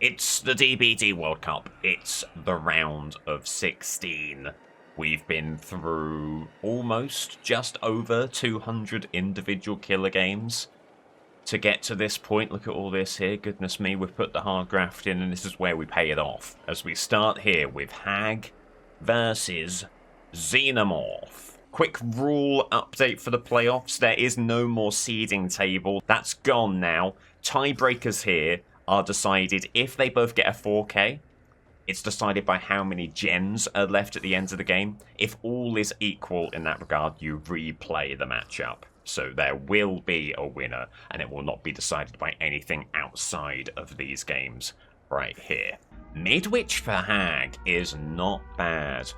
It's the DBD World Cup. It's the round of 16. We've been through almost just over 200 individual killer games to get to this point. Look at all this here. Goodness me, we've put the hard graft in, and this is where we pay it off. As we start here with Hag versus Xenomorph. Quick rule update for the playoffs. There is no more seeding table. That's gone now. Tiebreakers here are decided if they both get a 4K. It's decided by how many gens are left at the end of the game. If all is equal in that regard, you replay the matchup. So there will be a winner, and it will not be decided by anything outside of these games right here. Midwich for Hag is not bad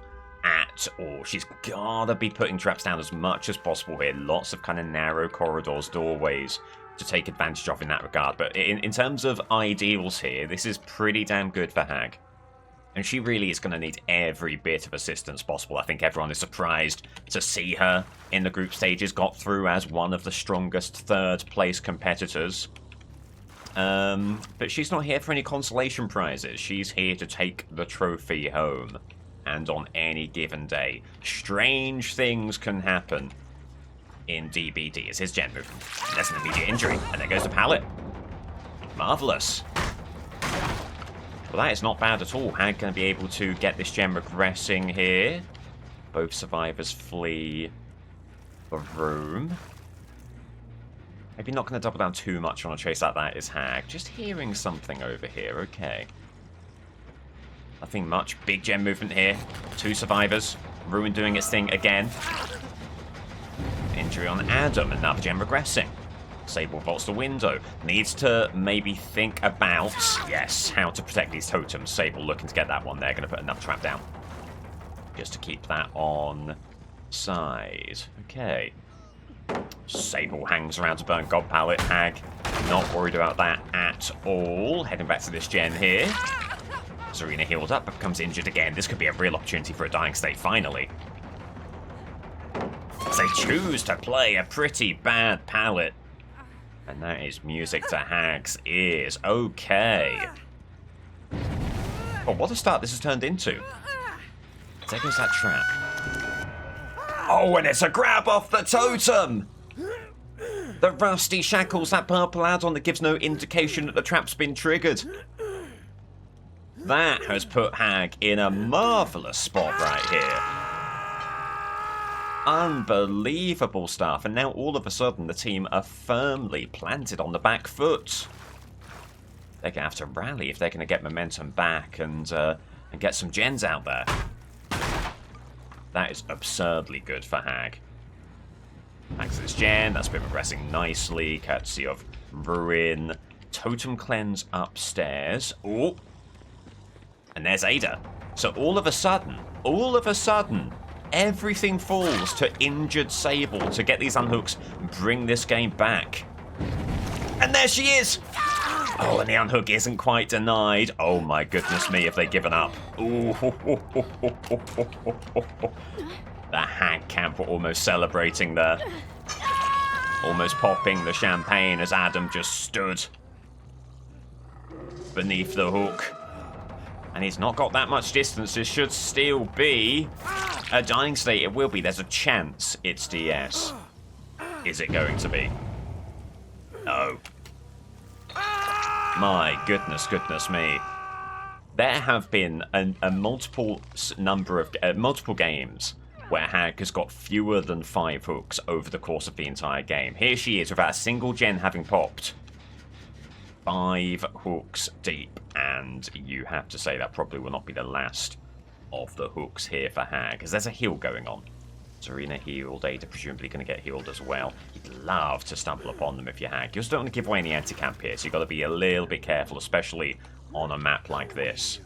at all. She's gotta be putting traps down as much as possible here. Lots of kind of narrow corridors, doorways to take advantage of in that regard. But in terms of ideals here, this is pretty damn good for Hag. And she really is going to need every bit of assistance possible. I think everyone is surprised to see her in the group stages. Got through as one of the strongest third-place competitors. But she's not here for any consolation prizes. She's here to take the trophy home. And on any given day, strange things can happen in DBD. It's his gen move. There's an immediate injury. And there goes the pallet. Marvellous. Well, that is not bad at all. Hag going to be able to get this gem regressing here. Both survivors flee the room. Maybe not going to double down too much on a chase like that is Hag. Just hearing something over here. Okay. Nothing much. Big gem movement here. Two survivors. Ruin doing its thing again. Injury on Adam. Another gem regressing. Sable vaults the window. Needs to maybe think about, yes, how to protect these totems. Sable looking to get that one there. Going to put another trap down. Just to keep that on side. Okay. Sable hangs around to burn God Pallet. Hag not worried about that at all. Heading back to this gen here. Zarina healed up, but becomes injured again. This could be a real opportunity for a dying state, finally. As they choose to play a pretty bad pallet. And that is music to Hag's ears. Okay. Oh, what a start this has turned into. There goes that trap. Oh, and it's a grab off the totem! The rusty shackles, that purple add-on that gives no indication that the trap's been triggered. That has put Hag in a marvellous spot right here. Unbelievable stuff. And now all of a sudden the team are firmly planted on the back foot. They're going to have to rally if they're going to get momentum back and get some gens out there. That is absurdly good for Hag. Thanks to this gen, that's been progressing nicely, courtesy of Ruin. Totem cleanse upstairs. Oh, and there's Ada. So all of a sudden, everything falls to injured Sable to get these unhooks and bring this game back. And there she is! Oh, and the unhook isn't quite denied. Oh my goodness me, have they given up? Ooh. The Hag camp were almost celebrating there. Almost popping the champagne as Adam just stood beneath the hook. And he's not got that much distance. This should still be a dying state. It will be. There's a chance it's DS. Is it going to be? No. My goodness me. There have been a multiple number of multiple games where Hag has got fewer than 5 hooks over the course of the entire game. Here she is without a single gen having popped. 5 hooks deep, and you have to say that probably will not be the last of the hooks here for Hag, because there's a heal going on. Zarina healed, Ada presumably going to get healed as well. You'd love to stumble upon them if you're Hag. You just don't want to give away any anti-camp here, so you've got to be a little bit careful, especially on a map like this.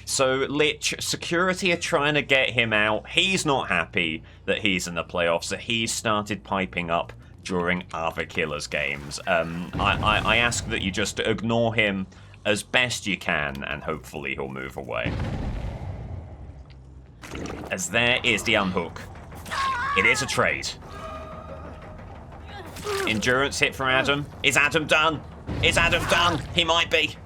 So, Lich, security are trying to get him out. He's not happy that he's in the playoffs, so he's started piping up during other Killers games. I ask that you just ignore him as best you can, and hopefully he'll move away. As there is the unhook. It is a trade. Endurance hit for Adam. Is Adam done? Is Adam done? He might be.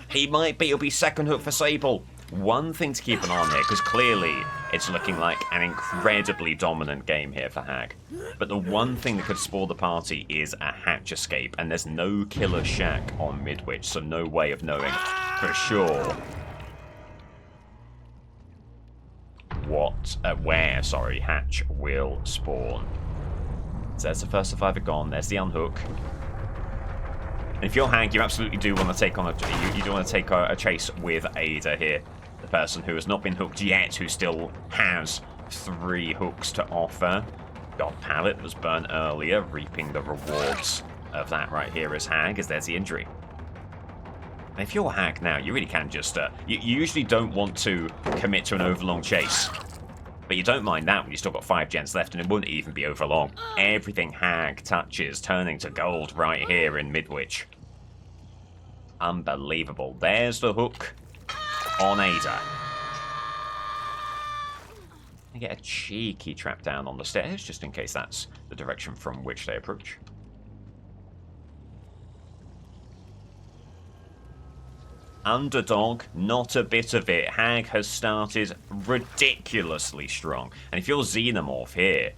He might be. It'll be second hook for Sable. One thing to keep an eye on here, because clearly it's looking like an incredibly dominant game here for Hag. But the one thing that could spoil the party is a hatch escape, and there's no killer shack on Midwich, so no way of knowing for sure where hatch will spawn. So there's the first survivor gone. There's the unhook. And if you're Hag, you absolutely do want to take on you do want to take a chase with Ada here. The person who has not been hooked yet, who still has 3 hooks to offer. God Pallet was burnt earlier, reaping the rewards of that right here as Hag, as there's the injury. And if you're Hag now, you really can just... you usually don't want to commit to an overlong chase. But you don't mind that when you've still got 5 gens left, and it wouldn't even be overlong. Everything Hag touches turning to gold right here in Midwich. Unbelievable. There's the hook on Ada. I get a cheeky trap down on the stairs, just in case that's the direction from which they approach. Underdog, not a bit of it. Hag has started ridiculously strong. And if you're Xenomorph here,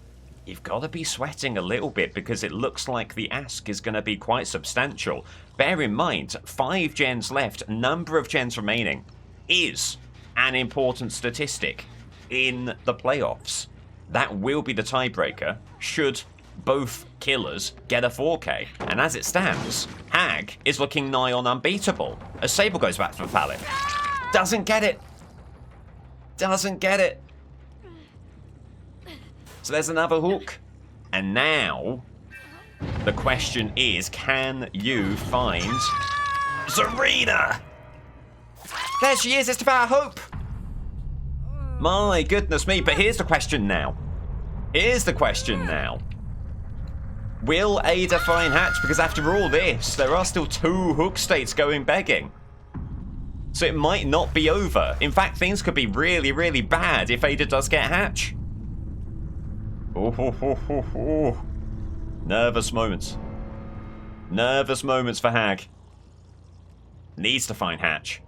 you've got to be sweating a little bit because it looks like the ask is going to be quite substantial. Bear in mind, 5 gens left, number of gens remaining is an important statistic in the playoffs. That will be the tiebreaker should both killers get a 4K. And as it stands, Hag is looking nigh on unbeatable as Sable goes back to the pallet. Doesn't get it. Doesn't get it. So there's another hook. And now the question is, can you find Zarina? There she is. It's about hope. My goodness me. But here's the question now. Here's the question now. Will Ada find hatch? Because after all this, there are still 2 hook states going begging. So it might not be over. In fact, things could be really, really bad if Ada does get hatch. Oh. Nervous moments. Nervous moments for Hag. Needs to find hatch.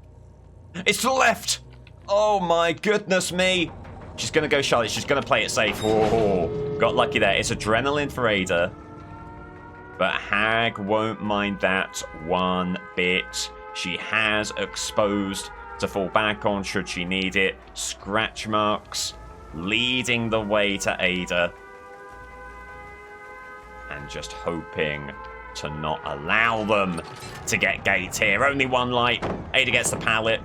It's to the left! Oh my goodness me! She's gonna go Charlotte. She's gonna play it safe. Oh, got lucky there. It's adrenaline for Ada. But Hag won't mind that one bit. She has exposed to fall back on should she need it. Scratch marks leading the way to Ada. And just hoping to not allow them to get gates here. Only one light. Ada gets the pallet.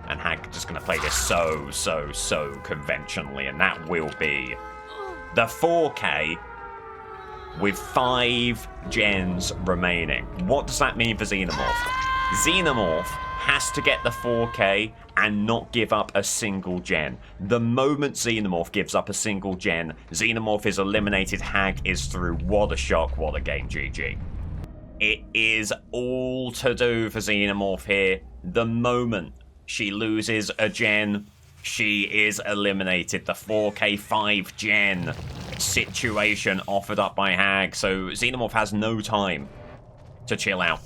And Hag just going to play this so conventionally. And that will be the 4K with 5 gens remaining. What does that mean for Xenomorph? Xenomorph has to get the 4K and not give up a single gen. The moment Xenomorph gives up a single gen, Xenomorph is eliminated, Hag is through. What a shock, what a game, GG. It is all to do for Xenomorph here. The moment she loses a gen, she is eliminated. The 4K 5 gen situation offered up by Hag. So Xenomorph has no time to chill out.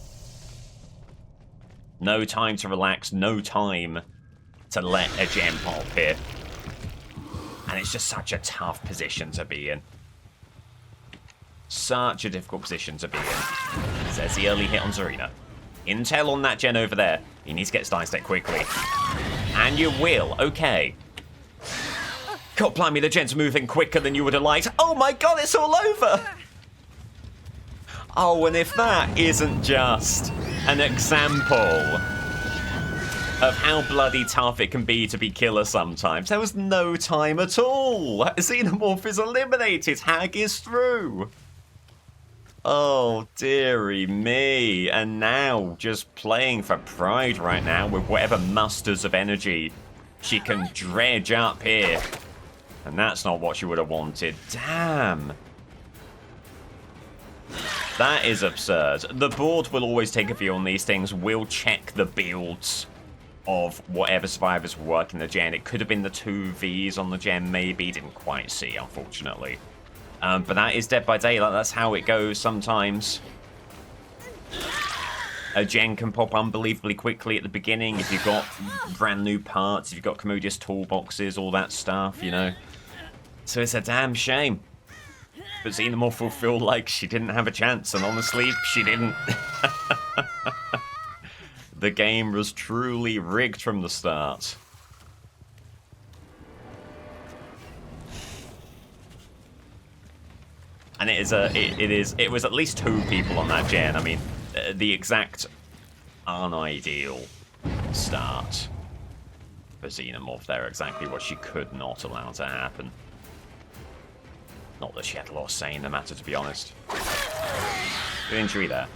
No time to relax. No time to let a gen pop here. And it's just such a tough position to be in. Such a difficult position to be in. There's the early hit on Zarina. Intel on that gen over there. You need to get Stein State quickly. And you will. Okay. God blimey, the gen's moving quicker than you would have liked. Oh my god, it's all over! Oh, and if that isn't just an example of how bloody tough it can be to be killer sometimes. There was no time at all. Xenomorph is eliminated. Hag is through. Oh, dearie me. And now just playing for pride right now with whatever musters of energy she can dredge up here. And that's not what she would have wanted. Damn. That is absurd. The board will always take a view on these things. We'll check the builds of whatever survivors work in the gen. It could have been the 2 Vs on the gen, maybe. Didn't quite see, unfortunately. But that is Dead by Daylight. That's how it goes sometimes. A gen can pop unbelievably quickly at the beginning if you've got brand new parts, if you've got commodious toolboxes, all that stuff, you know. So it's a damn shame. But Xenomorph will feel like she didn't have a chance, and honestly, she didn't. The game was truly rigged from the start. And it was at least 2 people on that gen. I mean, the exact unideal start for Xenomorph there, exactly what she could not allow to happen. Not that she had a lot of say in the matter, to be honest. Good injury there.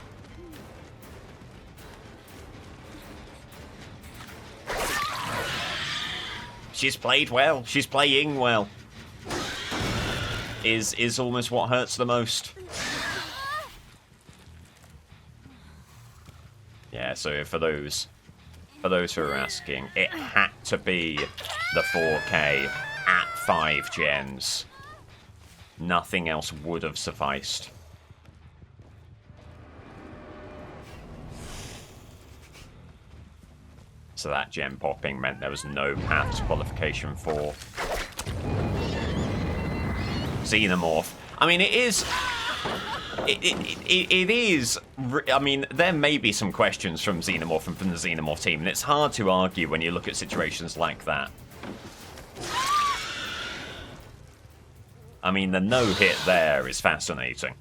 She's played well. She's playing well. Is almost what hurts the most. Yeah, so for those who are asking, it had to be the 4K at 5 gens. Nothing else would have sufficed. So that gem popping meant there was no path to qualification for Xenomorph. I mean, it is... It is... I mean, there may be some questions from Xenomorph and from the Xenomorph team, and it's hard to argue when you look at situations like that. I mean, the no-hit there is fascinating.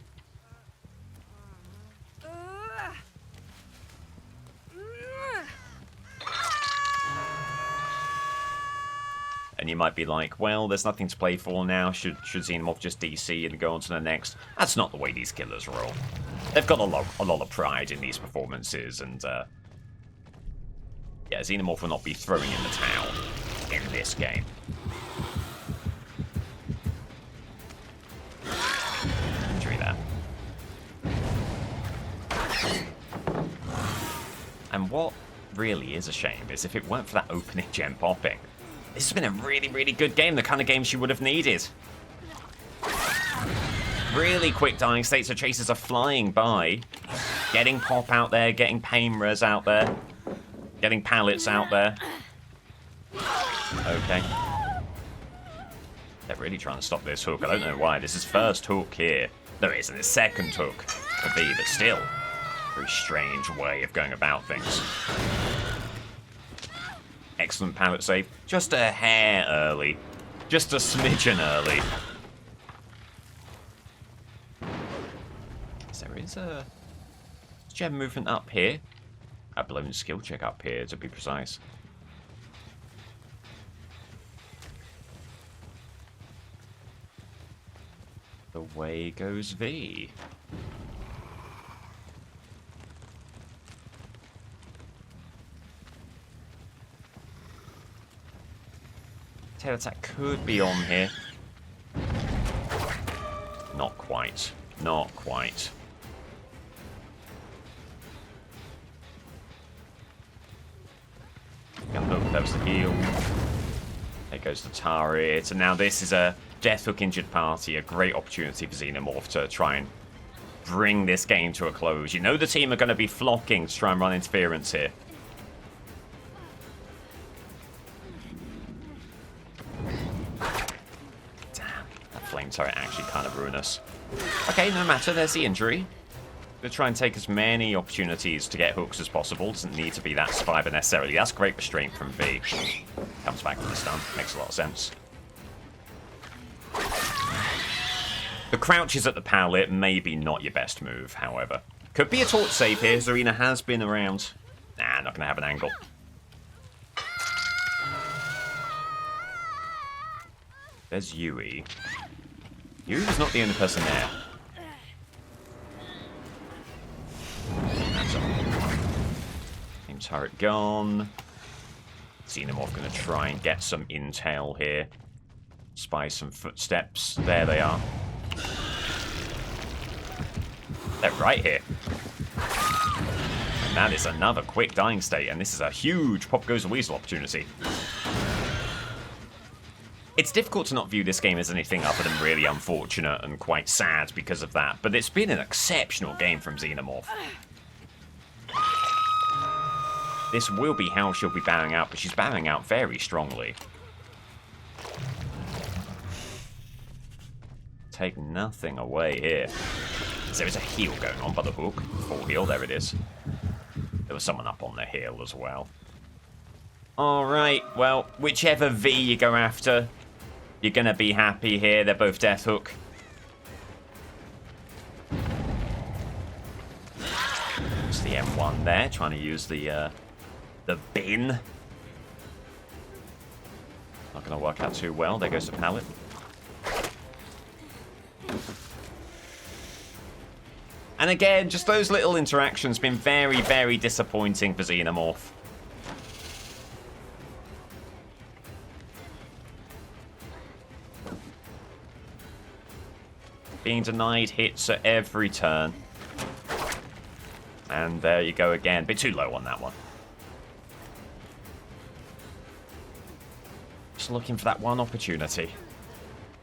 And you might be like, well, there's nothing to play for now. Should Xenomorph just DC and go on to the next? That's not the way these killers roll. They've got a lot of pride in these performances, and yeah, Xenomorph will not be throwing in the towel in this game. Injury there. And what really is a shame is if it weren't for that opening gem popping, this has been a really, really good game, the kind of game she would have needed. Really quick dying states, so chasers are flying by. Getting pop out there, getting pain res out there. Getting pallets out there. Okay. They're really trying to stop this hook. I don't know why. This is first hook here. No, it isn't. It's second hook for B, but still. Very strange way of going about things. Excellent pallet save. Just a hair early. Just a smidgen early. So there is a gem movement up here. A blown skill check up here, to be precise. Away goes V. Tail attack could be on here. Not quite. Not quite. Gunhook, that was the heal. There goes the turret. And now this is a Death Hook injured party. A great opportunity for Xenomorph to try and bring this game to a close. You know the team are going to be flocking to try and run interference here. Flame turret actually kind of ruin us. Okay, no matter, there's the injury. We'll try and take as many opportunities to get hooks as possible. Doesn't need to be that survivor necessarily. That's great restraint from V. Comes back from the stun. Makes a lot of sense. The crouches at the pallet, maybe not your best move, however. Could be a torch save here. Zarina has been around. Nah, not going to have an angle. There's Yui. Yui was not the only person there. That's up. Aim turret gone. Xenomorph going to try and get some intel here. Spy some footsteps. There they are. They're right here. And that is another quick dying state, and this is a huge Pop Goes the Weasel opportunity. It's difficult to not view this game as anything other than really unfortunate and quite sad because of that, but it's been an exceptional game from Xenomorph. This will be how she'll be bowing out, but she's bowing out very strongly. Take nothing away here. There is a heal going on by the hook. Full heal, there it is. There was someone up on the hill as well. Alright, well, whichever V you go after, you're going to be happy here. They're both Death Hook. It's the M1 there, trying to use the bin. Not going to work out too well. There goes the pallet. And again, just those little interactions been very, very disappointing for Xenomorph. Being denied hits at every turn. And there you go again. Bit too low on that one. Just looking for that one opportunity.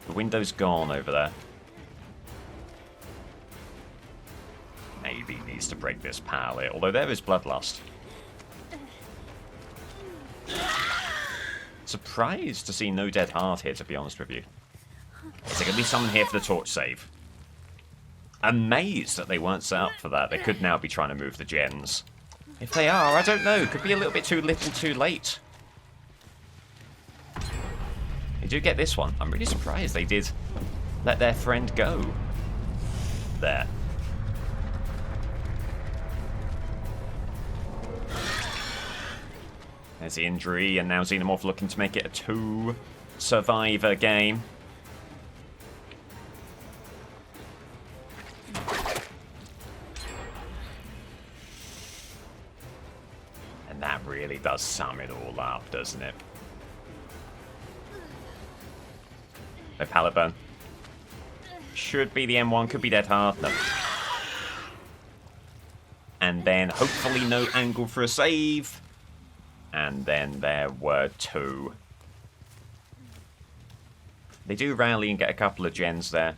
The window's gone over there. Maybe needs to break this pallet, although there is Bloodlust. Surprised to see no dead heart here, to be honest with you. Is there going to be someone here for the torch save? Amazed that they weren't set up for that. They could now be trying to move the gens. If they are, I don't know. Could be a little bit too little too late. They do get this one. I'm really surprised they did let their friend go. There. There's the injury, and now Xenomorph looking to make it a 2-survivor game. And that really does sum it all up, doesn't it? No pallet burn. Should be the M1, could be dead hard. No. And then hopefully no angle for a save. And then there were 2. They do rally and get a couple of gens there.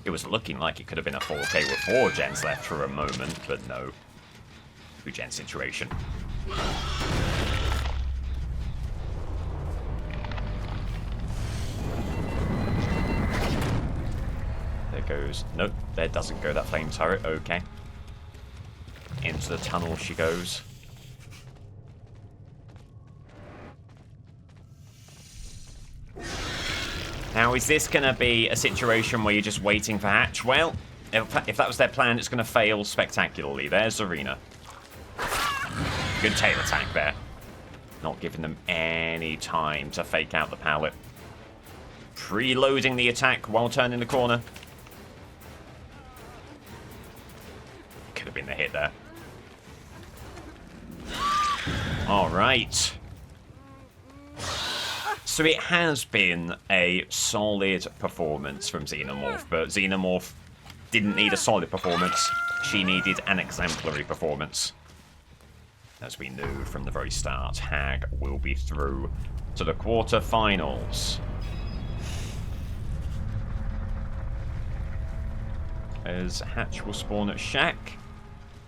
It was looking like it could have been a 4K with 4 gens left for a moment, but no. 2-gen situation. There goes... Nope, there doesn't go that flame turret. Okay. Into the tunnel she goes. Now, is this going to be a situation where you're just waiting for Hatch? Well, if that was their plan, it's going to fail spectacularly. There's Arena. Good tail attack there. Not giving them any time to fake out the pallet. Preloading the attack while turning the corner. Could have been the hit there. Alright. So it has been a solid performance from Xenomorph, but Xenomorph didn't need a solid performance. She needed an exemplary performance. As we knew from the very start, Hag will be through to the quarterfinals. As Hatch will spawn at Shack.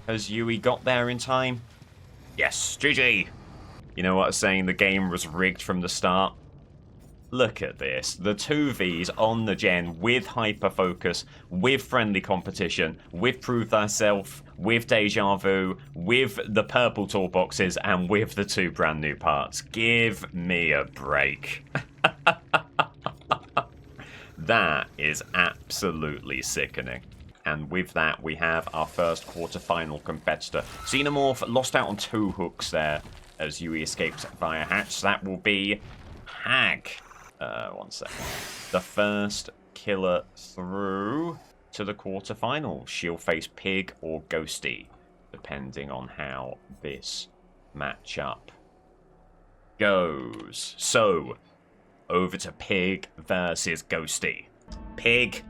Has Yui got there in time? Yes, GG! You know what I was saying? The game was rigged from the start. Look at this. The 2Vs on the gen with hyper focus, with friendly competition, with Prove Thyself, with Deja Vu, with the purple toolboxes, and with the 2 brand new parts. Give me a break. That is absolutely sickening. And with that, we have our first quarterfinal competitor. Xenomorph lost out on 2 hooks there as Yui escapes via Hatch. So that will be Hag. One second. The first killer through to the quarterfinals. She'll face Pig or Ghosty, depending on how this matchup goes. So, over to Pig versus Ghosty. Pig,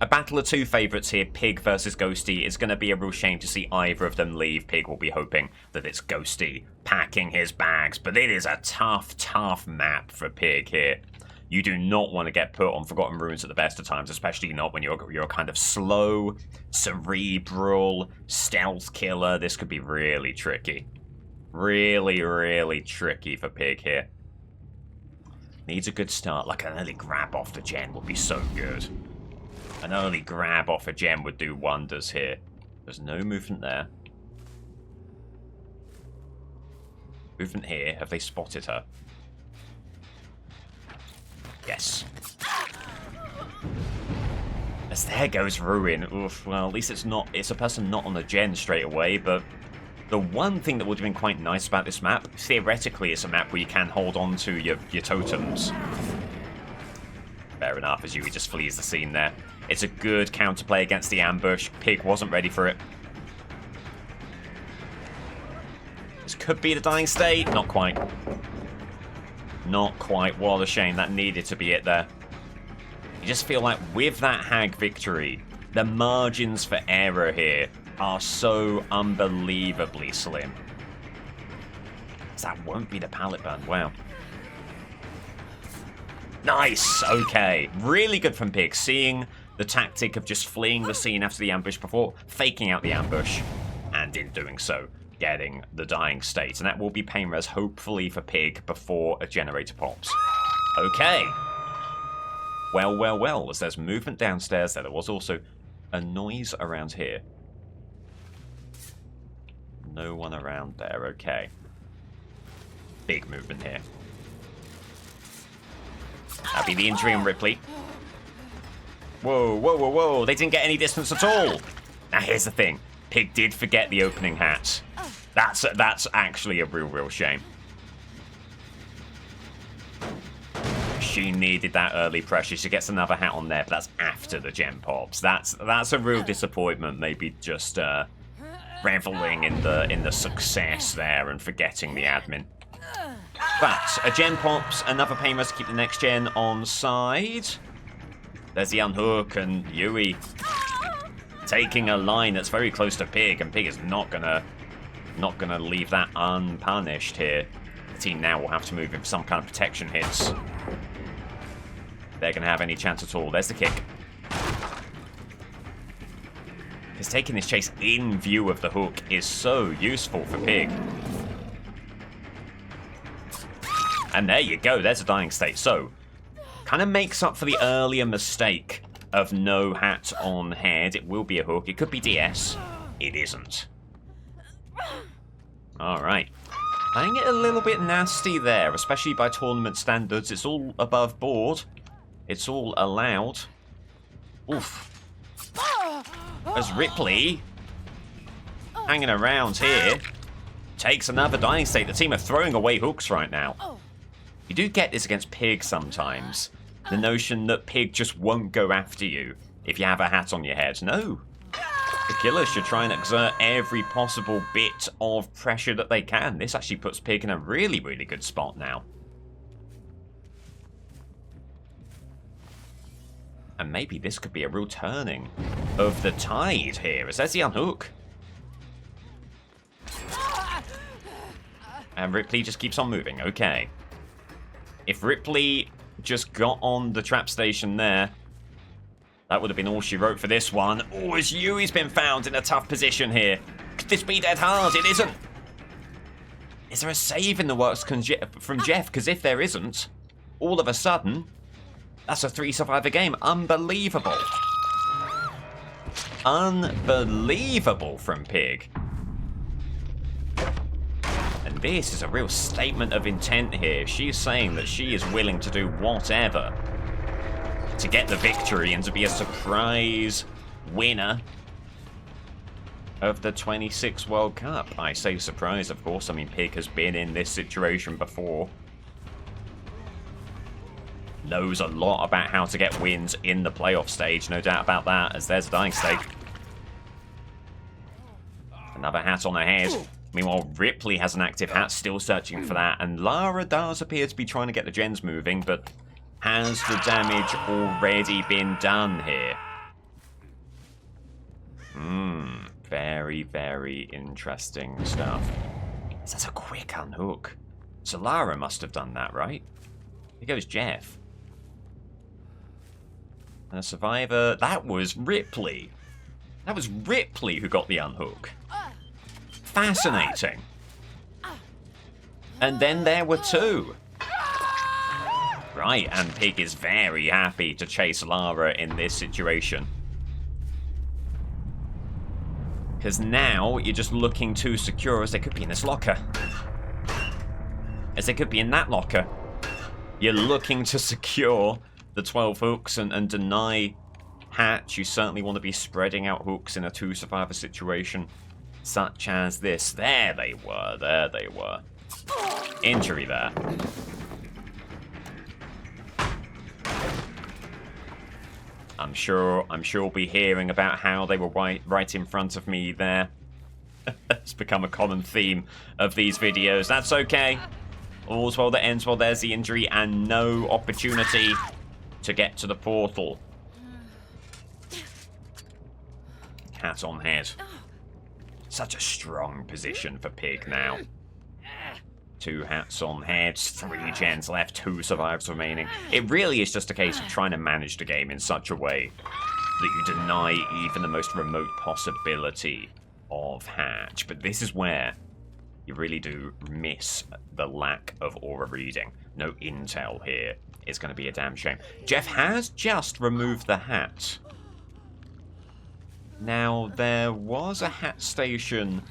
A battle of two favourites here, Pig versus Ghosty. It's going to be a real shame to see either of them leave. Pig will be hoping that it's Ghosty packing his bags, but it is a tough, tough map for Pig here. You do not want to get put on Forgotten Ruins at the best of times, especially not when you're a kind of slow, cerebral, stealth killer. This could be really tricky. Really, really tricky for Pig here. Needs a good start, like an early grab off the gen would be so good. An early grab off a gem would do wonders here. There's no movement there. Movement here. Have they spotted her? Yes. As there goes Ruin. Oof, well, at least it's a person not on the gen straight away, but the one thing that would have been quite nice about this map, theoretically, it's a map where you can hold on to your totems. Fair enough, as Yui just flees the scene there. It's a good counterplay against the ambush. Pig wasn't ready for it. This could be the dying state. Not quite. Not quite. What a shame. That needed to be it there. You just feel like with that Hag victory, the margins for error here are so unbelievably slim. That won't be the pallet burn. Wow. Nice. Okay. Really good from Pig. Seeing the tactic of just fleeing the scene after the ambush before faking out the ambush. And in doing so, getting the dying state. And that will be pain res, hopefully, for Pig before a generator pops. Okay. Well, well, well. As there's movement downstairs there was also a noise around here. No one around there. Okay. Big movement here. That'd be the injury on Ripley. Whoa, whoa, whoa, whoa. They didn't get any distance at all. Now, here's the thing. Pig did forget the opening hat. That's actually a real shame. She needed that early pressure. She gets another hat on there, but that's after the gem pops. That's a real disappointment. Maybe just reveling in the success there and forgetting the admin. But a gen pops, another pain res to keep the next gen on side. There's the unhook and Yui taking a line that's very close to Pig, and Pig is not gonna leave that unpunished here. The team now will have to move in for some kind of protection hits. If they're gonna have any chance at all. There's the kick. Because taking this chase in view of the hook is so useful for Pig. And there you go, there's a dying state. So, kind of makes up for the earlier mistake of no hat on head. It will be a hook. It could be DS. It isn't. Alright. Playing it a little bit nasty there, especially by tournament standards. It's all above board. It's all allowed. Oof. As Ripley, hanging around here, takes another dying state. The team are throwing away hooks right now. You do get this against Pig sometimes. The notion that Pig just won't go after you if you have a hat on your head. No. The killer should try and exert every possible bit of pressure that they can. This actually puts Pig in a really good spot now. And maybe this could be a real turning of the tide here. As there's the unhook. And Ripley just keeps on moving. Okay. If Ripley just got on the trap station there, that would have been all she wrote for this one. Oh, as Yui's been found in a tough position here. Could this be dead hard? It isn't. Is there a save in the works from Jeff? Because if there isn't, all of a sudden, that's a 3 survivor game. Unbelievable. Unbelievable from Pig. And this is a real statement of intent here. She's saying that she is willing to do whatever to get the victory and to be a surprise winner of the 26 World Cup. I say surprise, of course. I mean, Pig has been in this situation before. Knows a lot about how to get wins in the playoff stage, no doubt about that, as there's a dying state. Another hat on her head. Meanwhile, Ripley has an active hat, still searching for that, and Lara does appear to be trying to get the gens moving, but has the damage already been done here? Very, very interesting stuff. That's a quick unhook. So Lara must have done that, right? Here goes Jeff. And a survivor. That was Ripley. That was Ripley who got the unhook. Fascinating. And then there were two. Right, and Pig is very happy to chase Lara in this situation. Because now you're just looking to secure, as they could be in this locker. As they could be in that locker. You're looking to secure the 12 hooks and deny Hatch. You certainly want to be spreading out hooks in a 2-survivor situation such as this. There they were. There they were. Injury there. I'm sure we'll be hearing about how they were right in front of me there. It's become a common theme of these videos. That's okay. All's well that ends well. There's the injury and no opportunity to get to the portal. Cat on head. Such a strong position for Pig now. 2 hats on heads, 3 gens left, 2 survivors remaining. It really is just a case of trying to manage the game in such a way that you deny even the most remote possibility of Hatch. But this is where you really do miss the lack of aura reading. No intel here. It's going to be a damn shame. Jeff has just removed the hat. Now, there was a hat station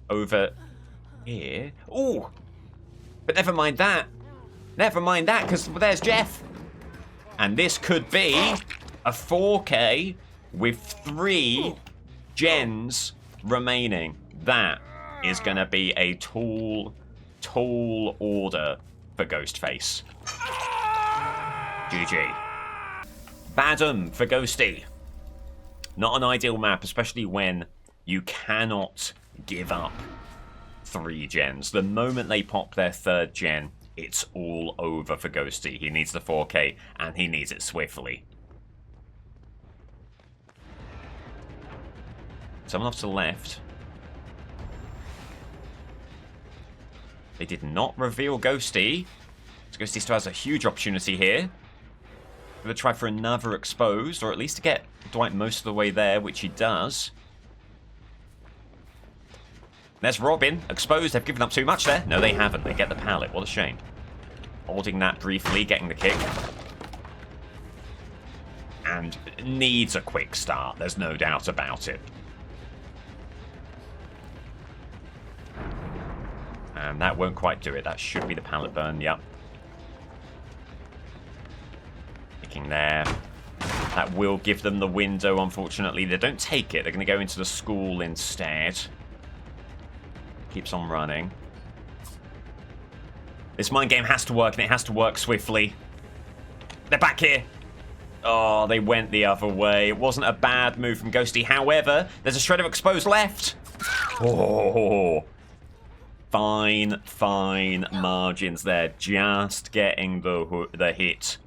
over here. Ooh! But never mind that. Never mind that, because there's Jeff. And this could be a 4K with 3 gens remaining. That is going to be a tall order for Ghostface. GG. Badum for Ghosty. Not an ideal map, especially when you cannot give up 3 gens. The moment they pop their 3rd gen, it's all over for Ghosty. He needs the 4K, and he needs it swiftly. Someone off to the left. They did not reveal Ghosty. So Ghosty still has a huge opportunity here. Gonna try for another exposed, or at least to get Dwight most of the way there, which he does. There's Robin, exposed. They've given up too much there. No, they haven't. They get the pallet. What a shame. Holding that briefly, getting the kick. And needs a quick start. There's no doubt about it. And that won't quite do it. That should be the pallet burn, yep. Kicking there. That will give them the window, unfortunately. They don't take it. They're going to go into the school instead. Keeps on running. This mind game has to work, and it has to work swiftly. They're back here. Oh, they went the other way. It wasn't a bad move from Ghosty. However, there's a shred of exposed left. Oh, fine margins there. Just getting the hit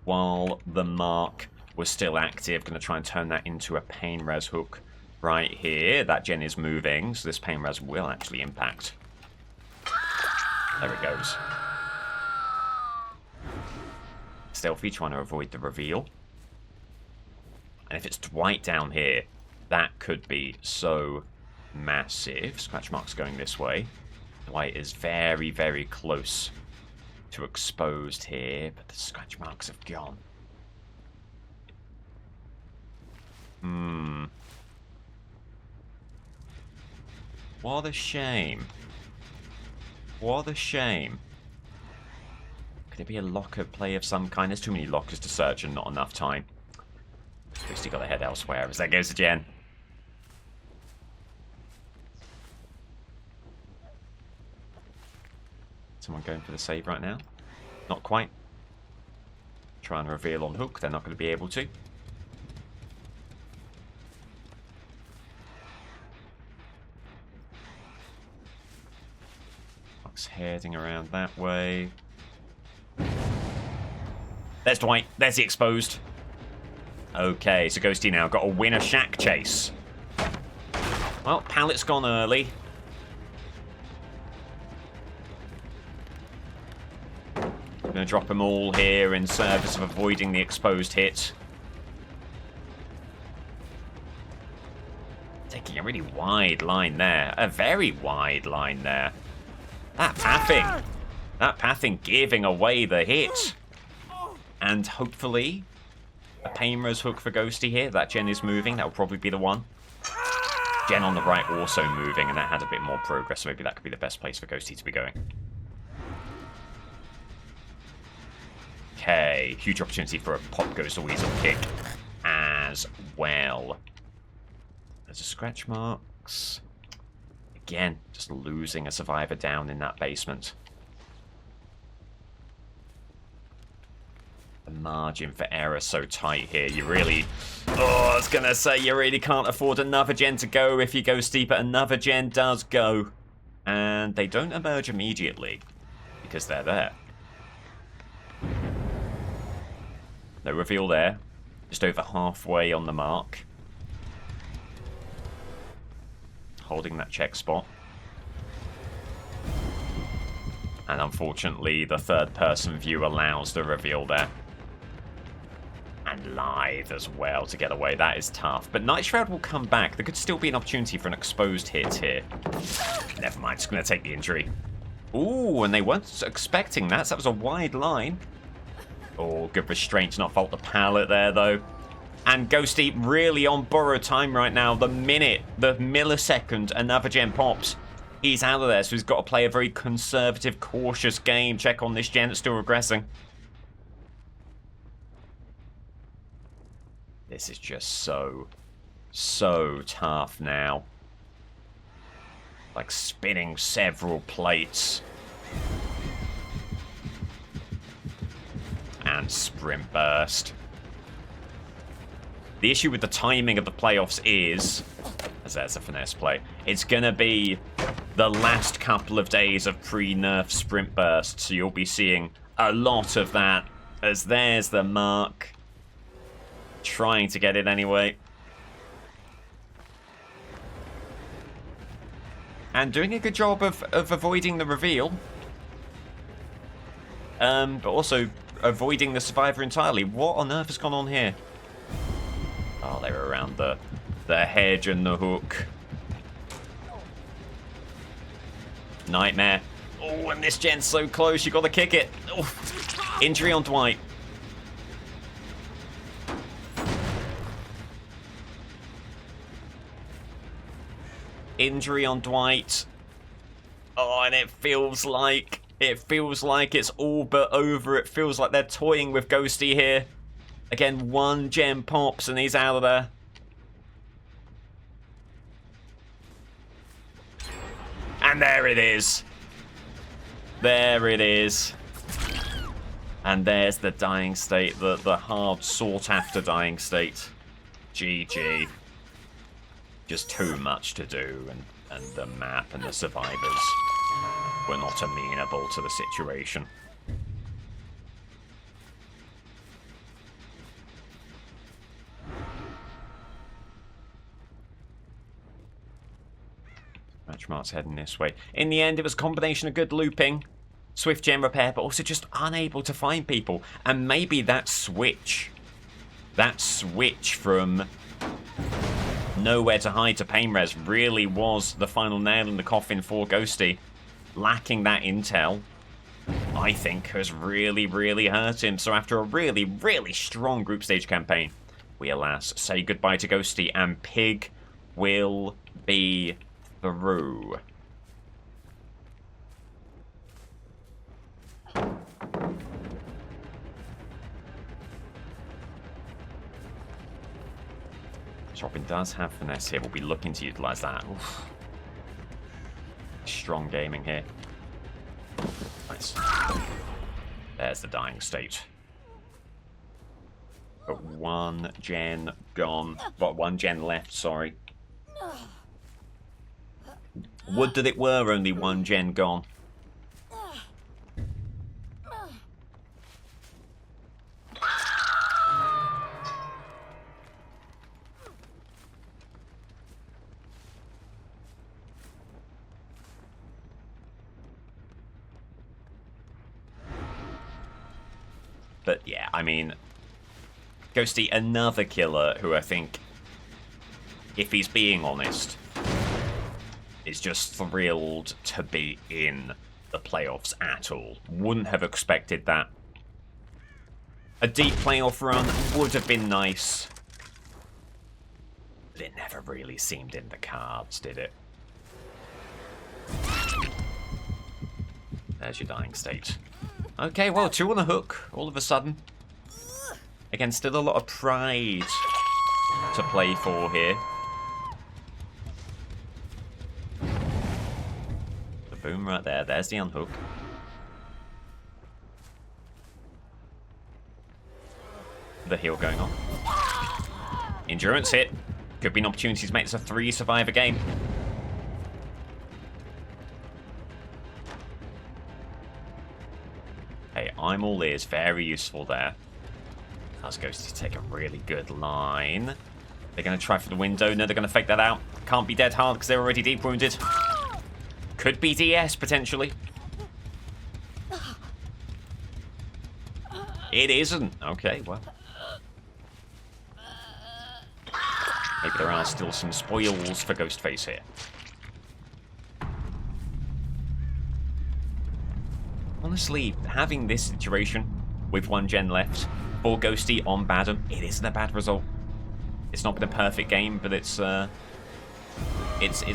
while the mark was still active. Going to try and turn that into a pain res hook right here. That gen is moving, so this pain res will actually impact. There it goes. Stealthy, trying to avoid the reveal. And if it's Dwight down here, that could be so massive. Scratch marks going this way. Dwight is very, very close to exposed here, but the scratch marks have gone. What a shame. What a shame. Could it be a locker play of some kind? There's too many lockers to search and not enough time. At least he got to head elsewhere as that goes to Jen. Someone going for the save right now? Not quite. Trying to reveal on hook. They're not going to be able to. Fox heading around that way. There's Dwight. There's the exposed. Okay, so Ghosty now got to win a shack chase. Well, Pallet's gone early. I'm going to drop them all here in service of avoiding the exposed hit. Taking a really wide line there. A very wide line there. That pathing. That pathing giving away the hit. And hopefully, a Painrose hook for Ghosty here. That gen is moving. That will probably be the one. Gen on the right also moving, and that had a bit more progress. So maybe that could be the best place for Ghosty to be going. Okay, huge opportunity for a Pop Goes the Weasel kick as well. There's a scratch marks. Again, just losing a survivor down in that basement. The margin for error so tight here. You really... Oh, I was going to say, you really can't afford another gen to go if you go steep, but another gen does go. And they don't emerge immediately because they're there. No reveal there. Just over halfway on the mark. Holding that check spot. And unfortunately, the third-person view allows the reveal there. And Lithe as well to get away. That is tough. But Night Shroud will come back. There could still be an opportunity for an exposed hit here. Never mind, just going to take the injury. Ooh, and they weren't expecting that. So that was a wide line. Oh, good restraint to not fault the pallet there, though. And Ghosty really on borrowed time right now. The minute, the millisecond another gen pops, he's out of there. So he's got to play a very conservative, cautious game. Check on this gen, it's still regressing. This is just so tough now. Like spinning several plates. And sprint burst. The issue with the timing of the playoffs is, as there's a finesse play, it's going to be the last couple of days of pre-nerf sprint burst, so you'll be seeing a lot of that, as there's the mark. Trying to get it anyway. And doing a good job of avoiding the reveal. But also avoiding the survivor entirely. What on earth has gone on here? Oh, they were around the hedge and the hook. Nightmare. Oh, and this gen's so close, you got to kick it. Oh. Injury on Dwight. Injury on Dwight. Oh, and it feels like it's all but over. It feels like they're toying with Ghosty here. Again, one gem pops and he's out of there. And there it is. There it is. And there's the dying state, the hard sought-after dying state. GG. Just too much to do, and the map and the survivors were not amenable to the situation. Matchmark's heading this way. In the end, it was a combination of good looping, swift gem repair, but also just unable to find people. And maybe that switch from nowhere to hide to Painrose really was the final nail in the coffin for Ghosty. Lacking that intel, I think, has really, really hurt him. So after a really, really strong group stage campaign, we alas say goodbye to Ghosty, and Pig will be through. Chopping does have finesse here. We'll be looking to utilize that. Oof. Strong gaming here. Nice. There's the dying state. But one gen gone. But one gen left, sorry. Would that it were only one gen gone. I mean, Ghosty, another killer who I think, if he's being honest, is just thrilled to be in the playoffs at all. Wouldn't have expected that. A deep playoff run would have been nice, but it never really seemed in the cards, did it? There's your dying state. Okay, well, 2 on the hook, all of a sudden. Again, still a lot of pride to play for here. The boom right there. There's the unhook. The heal going on. Endurance hit. Could be an opportunity to make this a 3 survivor game. Hey, I'm all ears. Very useful there. That's Ghosty to take a really good line. They're going to try for the window. No, they're going to fake that out. Can't be dead hard because they're already deep wounded. Could be DS, potentially. It isn't. Okay, well. Maybe there are still some spoils for Ghostface here. Honestly, having this situation with 1 gen left for Ghosty on Badham, it isn't a bad result. It's not been a perfect game, but it's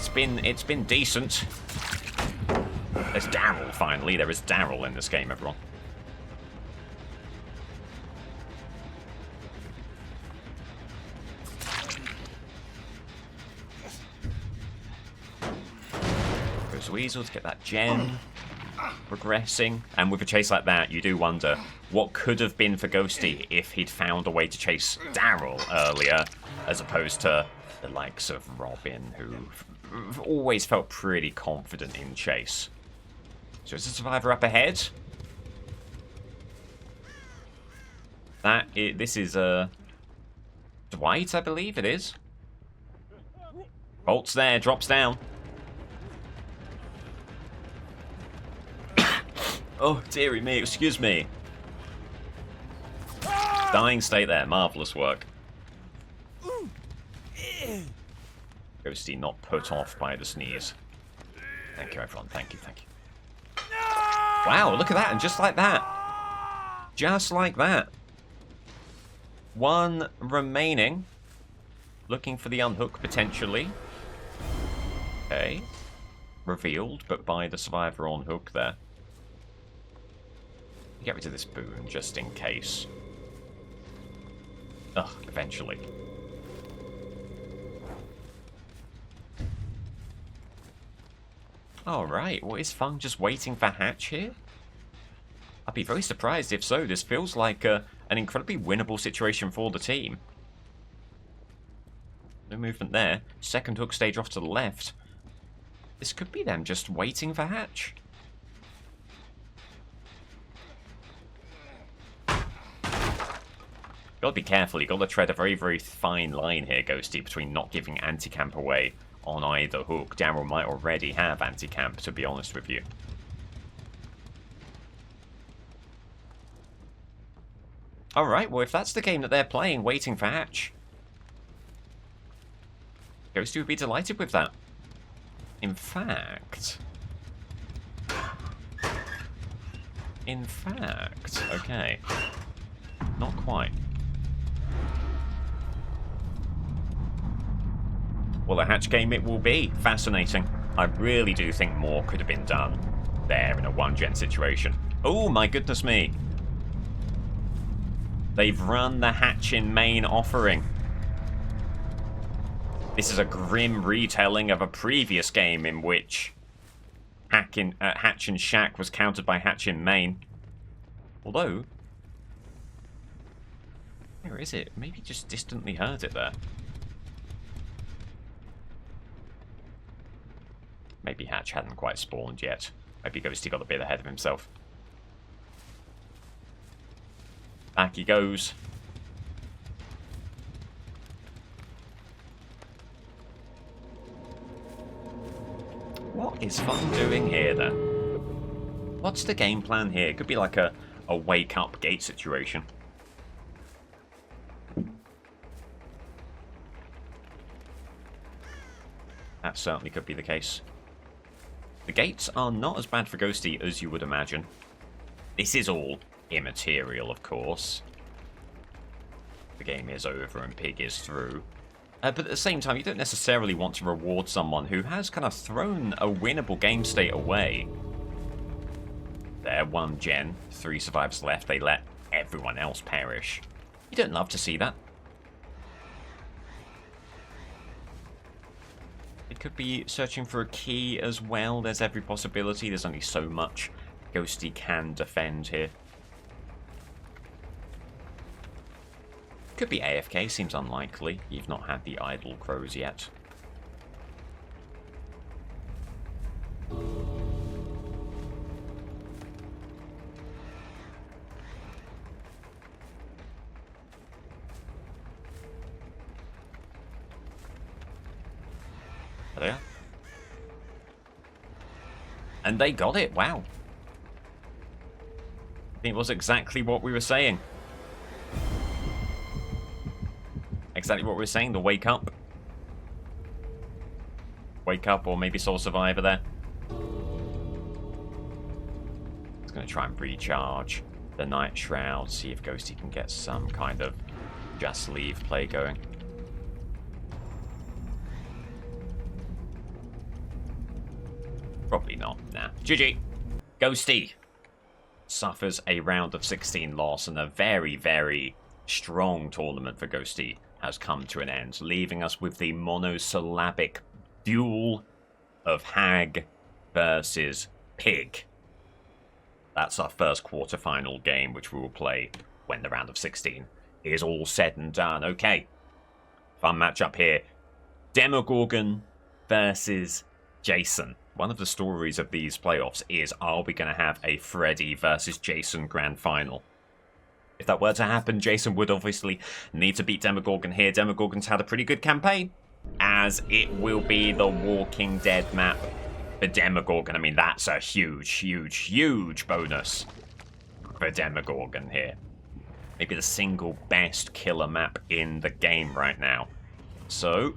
been decent. There's Daryl finally. There is Daryl in this game, everyone. Goes Weasel to get that gen. Progressing, and with a chase like that, you do wonder what could have been for Ghosty if he'd found a way to chase Daryl earlier, as opposed to the likes of Robin, who've always felt pretty confident in chase. So is the survivor up ahead? This is Dwight, I believe it is. Bolt's there, drops down. Oh, dearie me, excuse me. Dying state there, marvellous work. Ghosty not put off by the sneeze. Thank you, everyone, thank you, thank you. Wow, look at that, and just like that. Just like that. 1 remaining. Looking for the unhook, potentially. Okay. Revealed, but by the survivor on hook there. Get rid of this boon, just in case. Ugh, eventually. Alright, well, is Fung just waiting for Hatch here? I'd be very surprised if so. This feels like an incredibly winnable situation for the team. No movement there. Second hook stage off to the left. This could be them just waiting for Hatch. Gotta be careful, you gotta tread a very, very fine line here, Ghosty, between not giving anti-camp away on either hook. Daryl might already have anti-camp, to be honest with you. Alright, well if that's the game that they're playing, waiting for Hatch, Ghosty would be delighted with that. In fact, okay. Not quite. Well, a Hatch game it will be. Fascinating. I really do think more could have been done there in a 1-gen situation. Oh, my goodness me. They've run the Hatch in main offering. This is a grim retelling of a previous game in which Hatch in Shack was countered by Hatch in main. Although, where is it? Maybe just distantly heard it there. Maybe Hatch hadn't quite spawned yet. Maybe Ghosty got a bit ahead of himself. Back he goes. What is Fun doing here then? What's the game plan here? It could be like a wake-up gate situation. That certainly could be the case. The gates are not as bad for Ghosty as you would imagine. This is all immaterial, of course. The game is over and Pig is through. But at the same time, you don't necessarily want to reward someone who has kind of thrown a winnable game state away. There, 1 gen, 3 survivors left. They let everyone else perish. You don't love to see that. It could be searching for a key as well. There's every possibility. There's only so much Ghosty can defend here. Could be AFK, seems unlikely. You've not had the idle crows yet. There. And they got it, wow. It was exactly what we were saying. Exactly what we were saying, the wake up. Wake up, or maybe Soul Survivor there. It's going to try and recharge the Night Shroud, see if Ghosty can get some kind of just leave play going. Probably not, nah. GG. Ghosty suffers a round of 16 loss, and a very, very strong tournament for Ghosty has come to an end, leaving us with the monosyllabic duel of Hag versus Pig. That's our first quarterfinal game, which we will play when the round of 16 is all said and done. Okay, fun matchup here. Demogorgon versus Jason. One of the stories of these playoffs is, are we going to have a Freddy versus Jason grand final? If that were to happen, Jason would obviously need to beat Demogorgon here. Demogorgon's had a pretty good campaign, as it will be the Walking Dead map for Demogorgon. I mean, that's a huge, huge, huge bonus for Demogorgon here. Maybe the single best killer map in the game right now. So,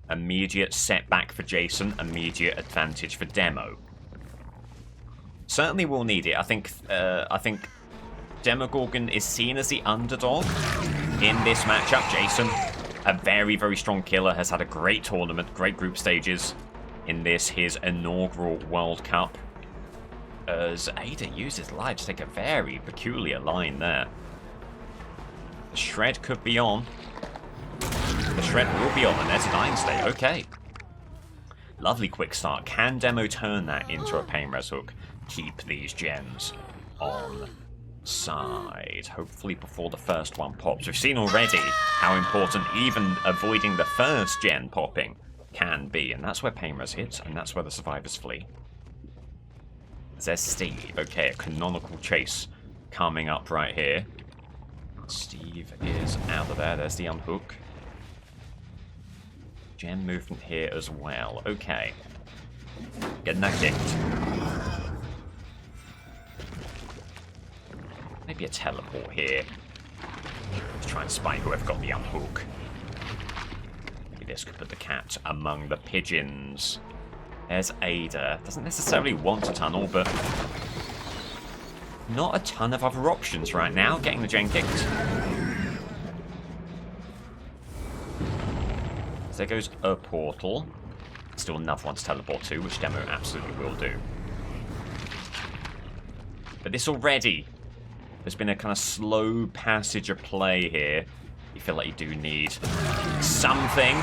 immediate setback for Jason, immediate advantage for Demo. Certainly will need it. I think Demogorgon is seen as the underdog in this matchup. Jason, a very, very strong killer, has had a great tournament, great group stages in this, his inaugural World Cup. As Ada uses live to take a very peculiar line there. The Shred could be on. The Shred will be on, and there's a dying state. Okay. Lovely quick start. Can Demo turn that into a Pain Res hook? Keep these gems on side. Hopefully before the first one pops. We've seen already how important even avoiding the first gen popping can be. And that's where Pain Res hits, and that's where the survivors flee. There's Steve. Okay, a canonical chase coming up right here. Steve is out of there. There's the unhook. Gem movement here as well. Okay. Getting that kicked. Maybe a teleport here. Let's try and spy whoever got the unhook. Maybe this could put the cat among the pigeons. There's Ada. Doesn't necessarily want a tunnel, but not a ton of other options right now. Getting the gen kicked. So there goes a portal. Still another one to teleport to, which Demo absolutely will do. But this already, there's been a kind of slow passage of play here. You feel like you do need something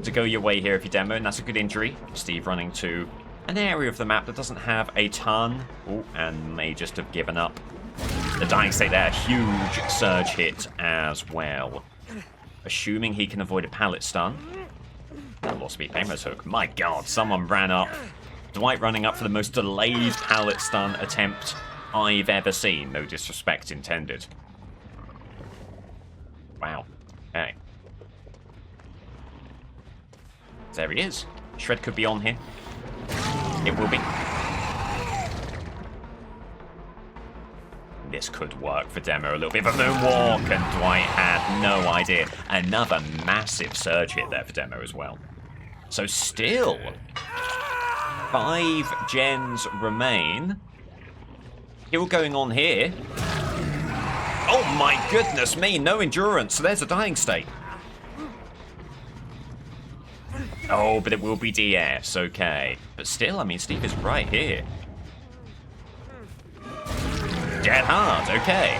to go your way here if you Demo, and that's a good injury. Steve running to an area of the map that doesn't have a ton. Oh, and may just have given up. The dying state there, huge surge hit as well. Assuming he can avoid a pallet stun. That lost me Pain Res hook. My god, someone ran up. Dwight running up for the most delayed pallet stun attempt I've ever seen. No disrespect intended. Wow. Okay. There he is. Shred could be on here. It will be. This could work for Demo. A little bit of a moonwalk, and Dwight had no idea. Another massive surge hit there for Demo as well. So still 5 gens remain. Kill going on here. Oh my goodness me, no endurance. So there's a dying state. Oh, but it will be DS, okay. But still, I mean, Steve is right here. Dead hard, okay.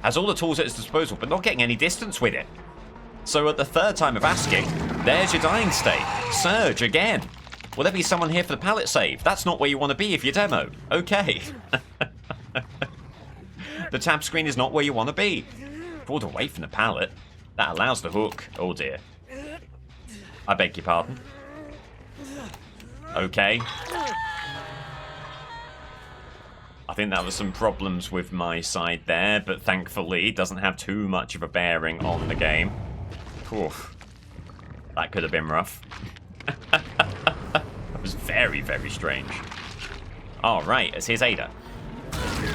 Has all the tools at his disposal, but not getting any distance with it. So at the 3rd time of asking, there's your dying state. Surge again. Will there be someone here for the pallet save? That's not where you want to be if you demo. Okay. The tab screen is not where you want to be. Pulled away from the pallet. That allows the hook. Oh dear. I beg your pardon. Okay. I think that was some problems with my side there, but thankfully it doesn't have too much of a bearing on the game. Oof. That could have been rough. That was very, very strange. Alright, it's his Ada.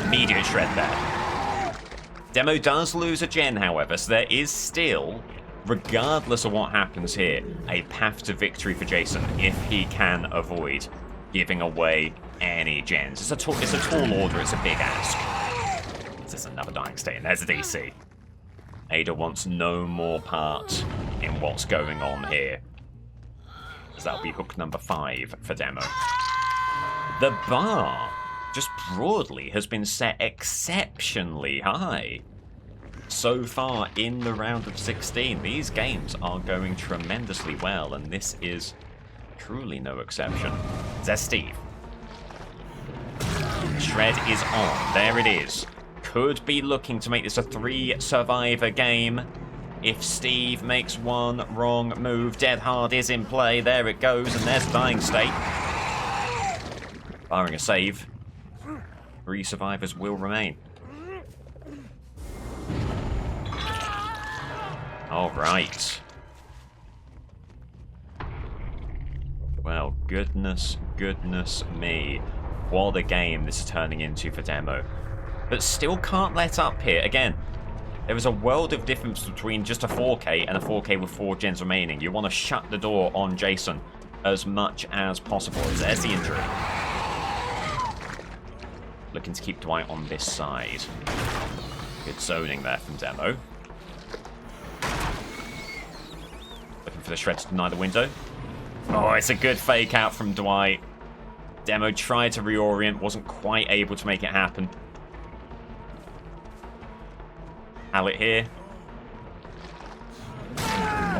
Immediate shred there. Demo does lose a gen, however, so there is still, regardless of what happens here, a path to victory for Jason if he can avoid giving away any gens. It's a tall order, it's a big ask. There's another dying state, and there's a DC. Ada wants no more part in what's going on here. So that'll be hook number 5 for Demo. The bar, just broadly, has been set exceptionally high. So far in the round of 16, these games are going tremendously well, and this is truly no exception. There's Steve. Shred is on. There it is. Could be looking to make this a 3-survivor game. If Steve makes one wrong move, Dead Hard is in play. There it goes, and there's dying state. Barring a save, 3 survivors will remain. Alright. Well, goodness me. What a game this is turning into for Demo. But still can't let up here. Again, there is a world of difference between just a 4K and a 4K with 4 gens remaining. You want to shut the door on Jason as much as possible. There's the injury. Looking to keep Dwight on this side. Good zoning there from Demo. Looking for the shred to deny the window. Oh, it's a good fake out from Dwight. Demo tried to reorient, wasn't quite able to make it happen. Pallet here. Oh,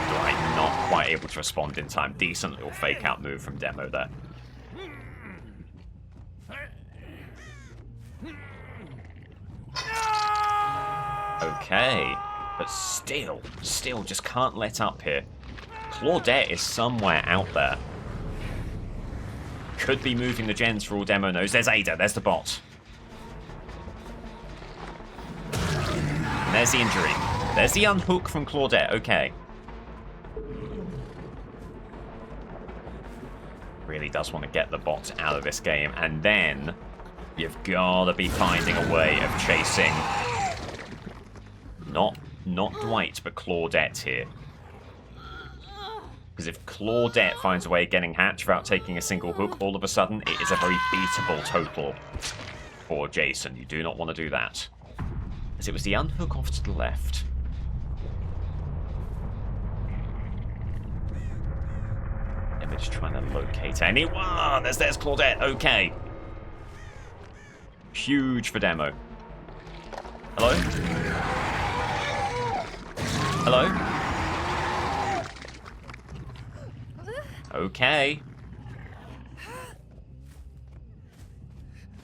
Dwight not quite able to respond in time. Decent little fake out move from Demo there. Okay, but still just can't let up here. Claudette is somewhere out there. Could be moving the gens for all Demo knows. There's Ada, there's the bot. And there's the injury. There's the unhook from Claudette, okay. Really does want to get the bot out of this game, and then you've got to be finding a way of chasing not Dwight, but Claudette here. Because if Claudette finds a way of getting Hatch without taking a single hook, all of a sudden it is a very beatable total for Jason. You do not want to do that. As it was the unhook off to the left. And we're just trying to locate anyone. There's Claudette. Okay. Huge for Demo. Hello? Hello? Okay.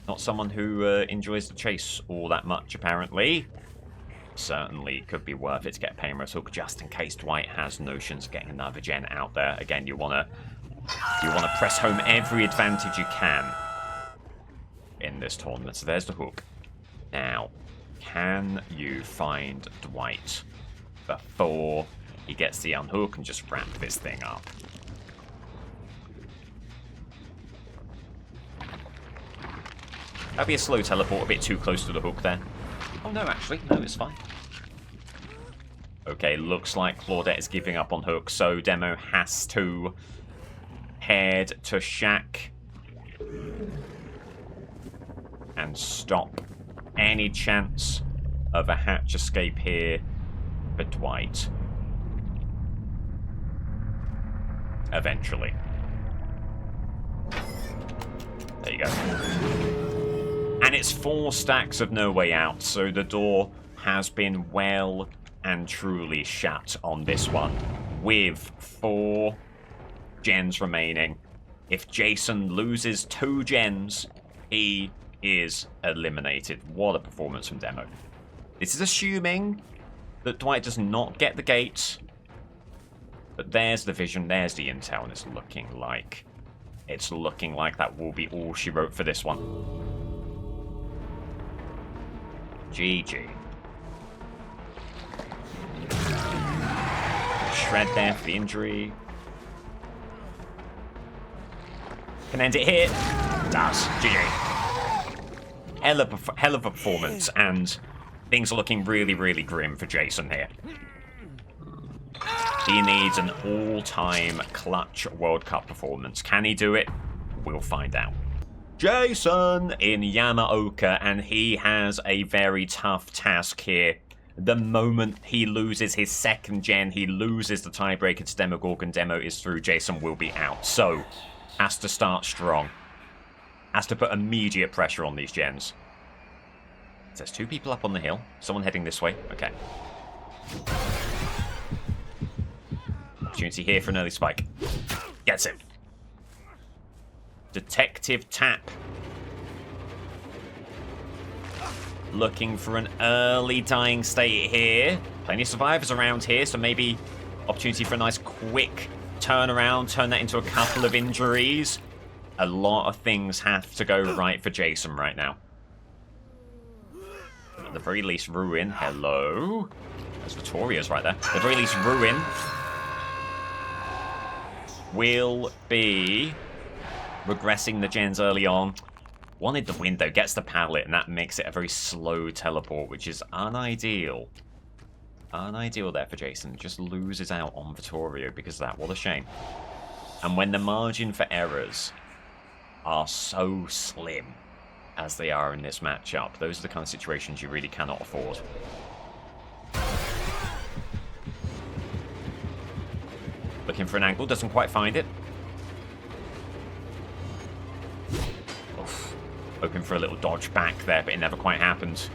Not someone who enjoys the chase all that much, apparently. Certainly could be worth it to get a Painless Hook just in case Dwight has notions of getting another gen out there. Again, you wanna press home every advantage you can in this tournament. So there's the hook. Now, can you find Dwight before he gets the unhook and just wrap this thing up? That'd be a slow teleport, a bit too close to the hook there. Oh no, actually, no, it's fine. Okay, looks like Claudette is giving up on hook, so Demo has to head to Shack and stop any chance of a hatch escape here for Dwight. Eventually. There you go. And it's 4 stacks of no way out, so the door has been well and truly shut on this one, with 4 gens remaining. If Jason loses 2 gens, he is eliminated. What a performance from Demo. This is assuming that Dwight does not get the gate. But there's the vision, there's the intel, and it's looking like that will be all she wrote for this one. GG. Shred there for the injury. Can end it here. Does. GG. Hell of a performance, and things are looking really, really grim for Jason here. He needs an all-time clutch World Cup performance. Can he do it? We'll find out. Jason in Yamaoka, and he has a very tough task here. The moment he loses his 2nd gen, he loses the tiebreaker to Demogorgon. Demo is through. Jason will be out. So, has to start strong. Has to put immediate pressure on these gens. There's 2 people up on the hill. Someone heading this way. Okay. Opportunity here for an early spike. Gets him. Detective Tap. Looking for an early dying state here. Plenty of survivors around here, so maybe opportunity for a nice quick turnaround. Turn that into a couple of injuries. A lot of things have to go right for Jason right now. At the very least, Ruin. Hello. There's Vittoria's right there. At the very least, Ruin will be regressing the gens early on. Wanted the window, gets the pallet, and that makes it a very slow teleport, which is unideal. Unideal there for Jason. Just loses out on Vittorio because of that. What a shame. And when the margin for errors are so slim as they are in this matchup, those are the kind of situations you really cannot afford. Looking for an angle, doesn't quite find it. Oof. Hoping for a little dodge back there, but it never quite happened.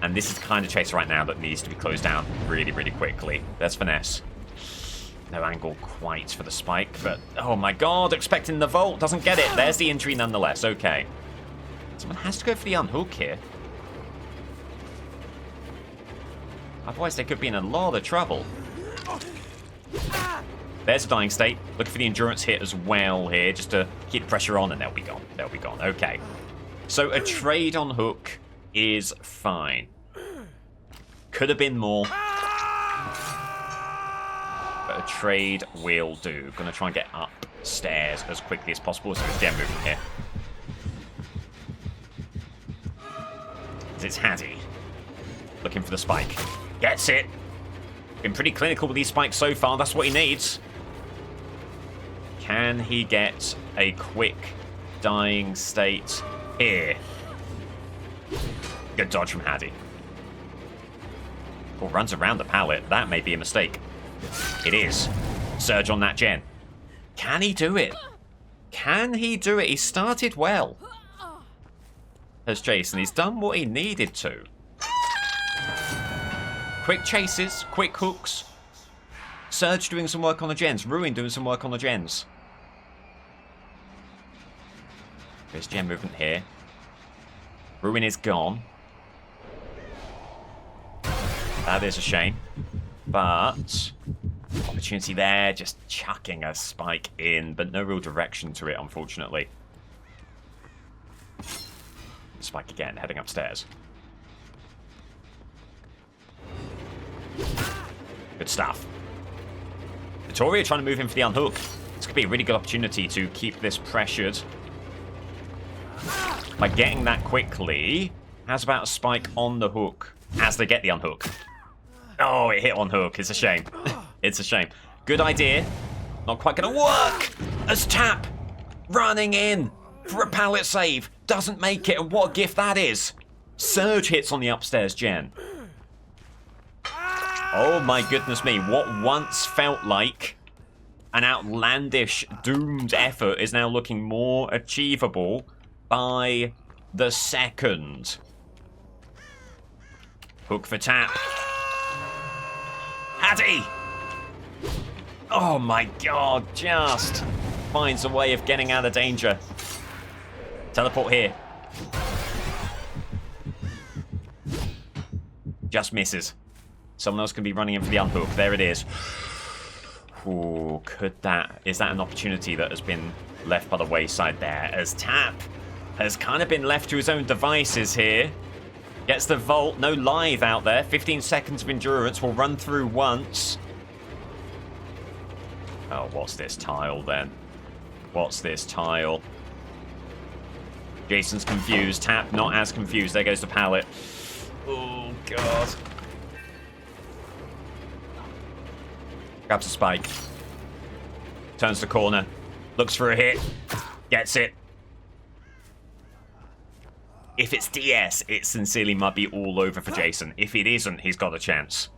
And this is the kind of chase right now that needs to be closed down really, really quickly. There's Finesse. No angle quite for the spike, but oh my god, expecting the vault, doesn't get it. There's the injury nonetheless, okay. Someone has to go for the unhook here. Otherwise they could be in a lot of trouble. There's a dying state. Look for the endurance hit as well here, just to keep the pressure on, and they'll be gone. They'll be gone. Okay. So a trade on hook is fine. Could have been more. But a trade will do. Gonna try and get upstairs as quickly as possible. So there's Gem movement here. It's Haddy. Looking for the spike. Gets it. Been pretty clinical with these spikes so far. That's what he needs. Can he get a quick dying state here? Good dodge from Haddy. Oh, runs around the pallet. That may be a mistake. It is. Surge on that gen. Can he do it? Can he do it? He started well. As Jason, he's done what he needed to. Quick chases, quick hooks. Surge doing some work on the gens. Ruin doing some work on the gens. There's gen movement here. Ruin is gone. That is a shame. But opportunity there, just chucking a spike in, but no real direction to it, unfortunately. Spike again, heading upstairs. Good stuff. Vittoria trying to move in for the unhook. This could be a really good opportunity to keep this pressured. By getting that quickly, has about a spike on the hook as they get the unhook. Oh, it hit on hook. It's a shame. It's a shame. Good idea. Not quite going to work. As Tap running in for a pallet save. Doesn't make it. And what a gift that is. Surge hits on the upstairs gen. Oh my goodness me. What once felt like an outlandish, doomed effort is now looking more achievable by the second. Hook for Tap. Hattie! Oh my god, just finds a way of getting out of danger. Teleport here. Just misses. Someone else can be running in for the unhook. There it is. Ooh, is that an opportunity that has been left by the wayside there? As Tap has kind of been left to his own devices here. Gets the vault, no live out there. 15 seconds of endurance, will run through once. Oh, what's this tile then? What's this tile? Jason's confused. Tap not as confused. There goes the pallet. Oh, God. Grabs a spike. Turns the corner. Looks for a hit. Gets it. If it's DS, it sincerely might be all over for Jason. If it isn't, he's got a chance.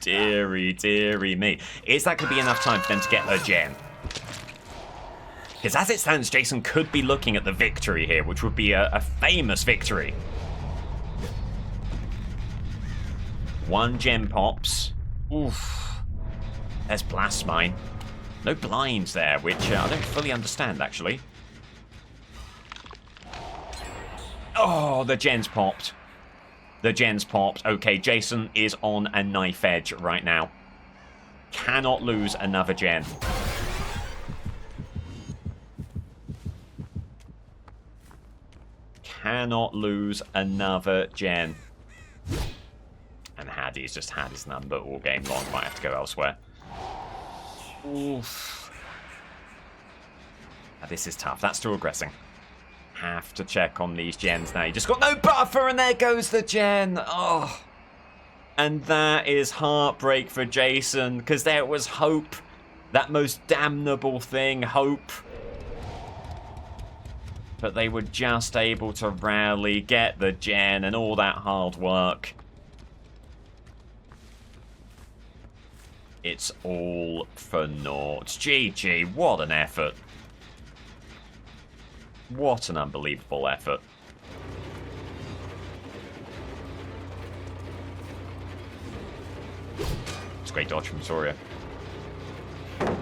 Deary, deary me. Is that going to be enough time for them to get a gen? Because as it stands, Jason could be looking at the victory here, which would be a famous victory. One gem pops. Oof. There's Blast Mine. No blinds there, which I don't fully understand, actually. Oh, the gen's popped. The gen's popped. Okay, Jason is on a knife edge right now. Cannot lose another gen. Cannot lose another gen. And Hattie's just had his number all game long. Might have to go elsewhere. Oof. This is tough. That's still aggressing. Have to check on these gens now. You just got no buffer, and there goes the gen. Oh. And that is heartbreak for Jason, because there was hope. That most damnable thing, hope. But they were just able to rally, get the gen, and all that hard work. It's all for naught. GG, what an effort. What an unbelievable effort. It's a great dodge from Soria. The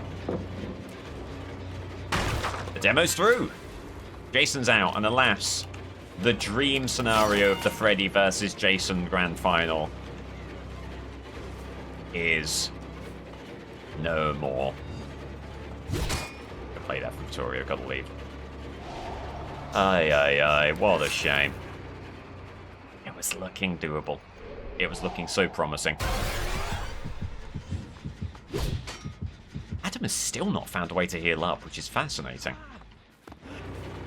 demo's through. Jason's out, and alas, the dream scenario of the Freddy versus Jason grand final is no more. I played that from Victoria, gotta leave. Aye, aye, aye, what a shame. It was looking doable. It was looking so promising. Adam has still not found a way to heal up, which is fascinating.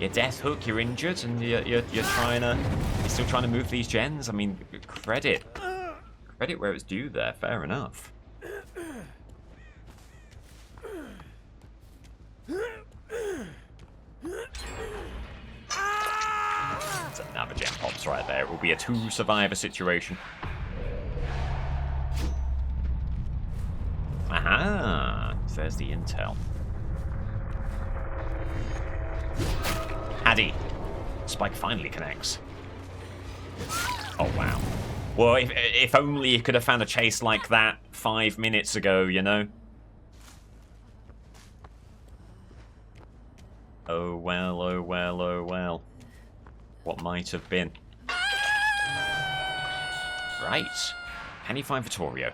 Your death hook, you're injured, and you're still trying to move these gens. I mean, credit where it's due there. Fair enough. That's another gem pops right there. It will be a 2-survivor situation. Aha! There's the intel. Addy. Spike finally connects. Oh, wow. Well, if only you could have found a chase like that 5 minutes ago, you know? Oh, well, oh, well, oh, well. What might have been. Right. Can you find Vittorio?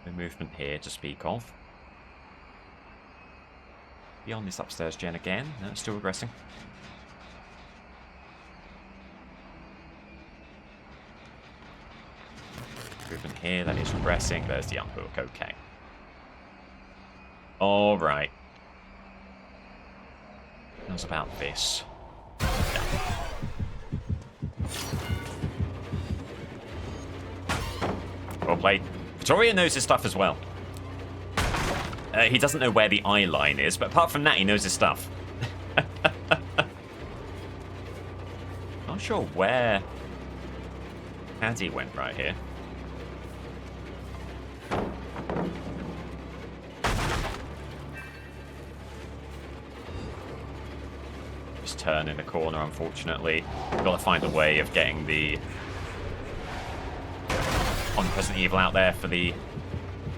No movement here to speak of. Beyond this upstairs gen again. No, still regressing. Movement here, that is regressing. There's the unhook, okay. Alright. Oh, How's about this? Well played. Vittorio knows his stuff as well. He doesn't know where the eye line is, but apart from that, he knows his stuff. Not sure where Addy went right here. Just turn in the corner, unfortunately. Got to find a way of getting the Omnipresent Evil out there for the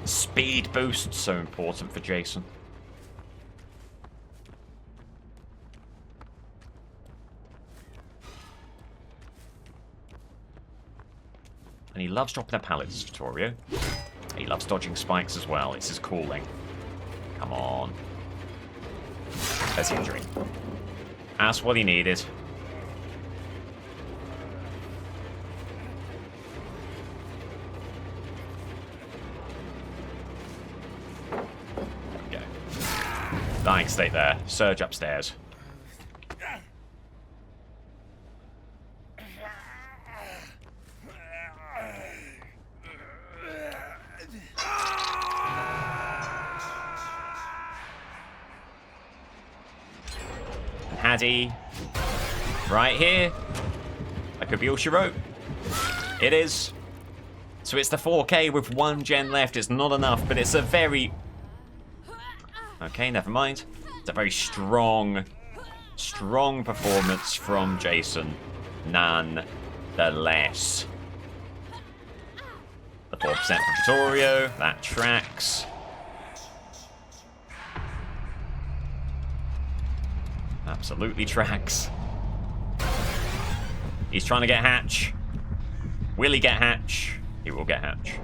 speed boost. So important for Jason. And he loves dropping the pallets, Vittorio. He loves dodging spikes as well. It's his calling. Come on. There's the injury. That's what he needed. There we go. Dying state there. Surge upstairs. Addy, right here. That could be all she wrote. It is. So it's the 4K with 1 gen left. It's not enough, but it's a very... Okay, never mind. It's a very strong performance from Jason, nonetheless. The 4% for Vittorio, that tracks. Absolutely tracks. He's trying to get Hatch. Will he get Hatch? He will get Hatch.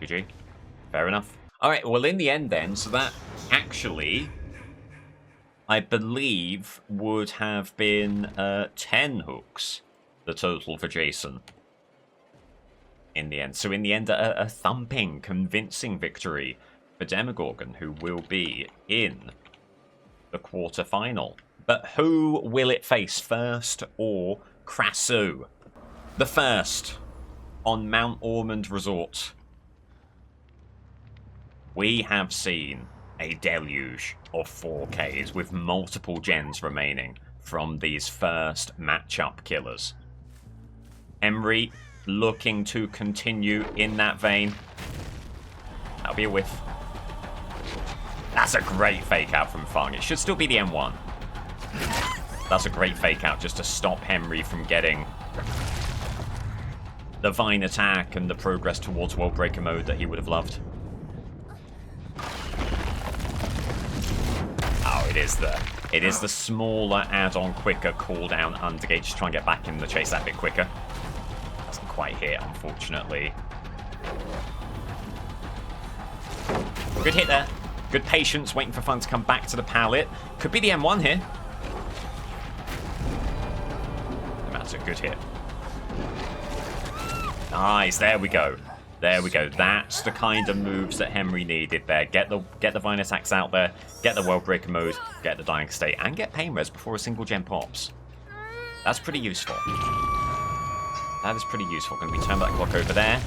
GG. Fair enough. Alright, well in the end then, so that actually, I believe, would have been 10 hooks, the total for Jason. In the end. So in the end, a thumping, convincing victory for Demogorgon, who will be in the quarter-final. But who will it face first, or Crasso? The first on Mount Ormond Resort. We have seen a deluge of 4Ks with multiple gens remaining from these first matchup killers. Emery looking to continue in that vein. That'll be a whiff. That's a great fake out from Fung. It should still be the M1. That's a great fake out just to stop Henry from getting the Vine attack and the progress towards World Breaker mode that he would have loved. Oh, it is the smaller add-on quicker cooldown undergate. Just try and get back in the chase that bit quicker. Doesn't quite hit, unfortunately. Good hit there. Good patience, waiting for Fun to come back to the pallet. Could be the M1 here. And that's a good hit. Nice, there we go. There we go. That's the kind of moves that Henry needed there. Get the Vine attacks out there, get the World Breaker mode, get the Dying State, and get Pain Res before a single gen pops. That's pretty useful. That is pretty useful. Going to be turn back clock over there.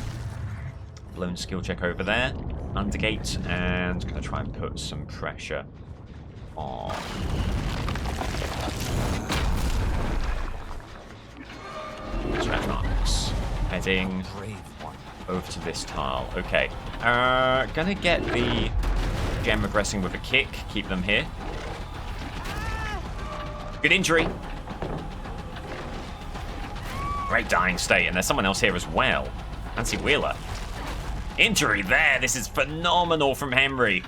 Blown skill check over there. Undergate, and going to try and put some pressure on. Dreadnoughts. Heading over to this tile. Okay. Gonna get the gem regressing with a kick. Keep them here. Good injury. Great dying state, and there's someone else here as well. Nancy Wheeler. Injury there. This is phenomenal from Henry.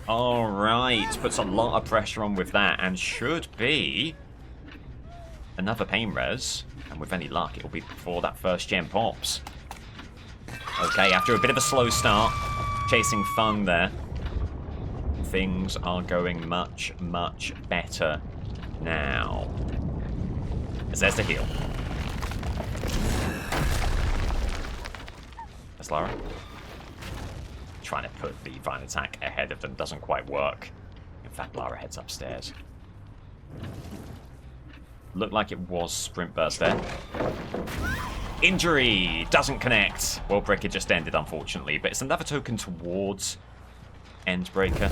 All right. Puts a lot of pressure on with that, and should be another pain res. And with any luck, it'll be before that first gen pops. Okay, after a bit of a slow start, chasing Fung there, things are going much, much better now. As there's the heal. There's Lara. trying to put the vine attack ahead of them. Doesn't quite work. In fact, Lara heads upstairs. Looked like it was sprint burst there. Injury! Doesn't connect. World Breaker just ended, unfortunately. But it's another token towards Endbreaker.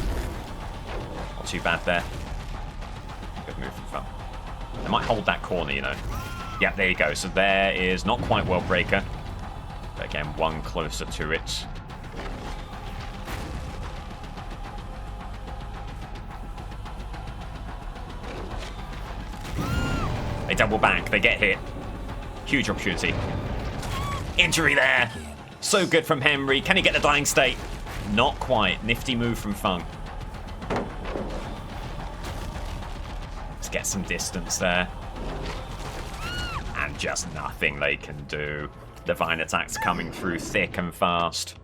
Not too bad there. Good move from Fun. They might hold that corner, you know. Yeah, there you go. So there is not quite World Breaker. But again, one closer to it. They double back. They get hit. Huge opportunity. Injury there. So good from Henry. Can he get the dying state? Not quite. Nifty move from Fung. Let's get some distance there. And just nothing they can do. Divine attacks coming through thick and fast.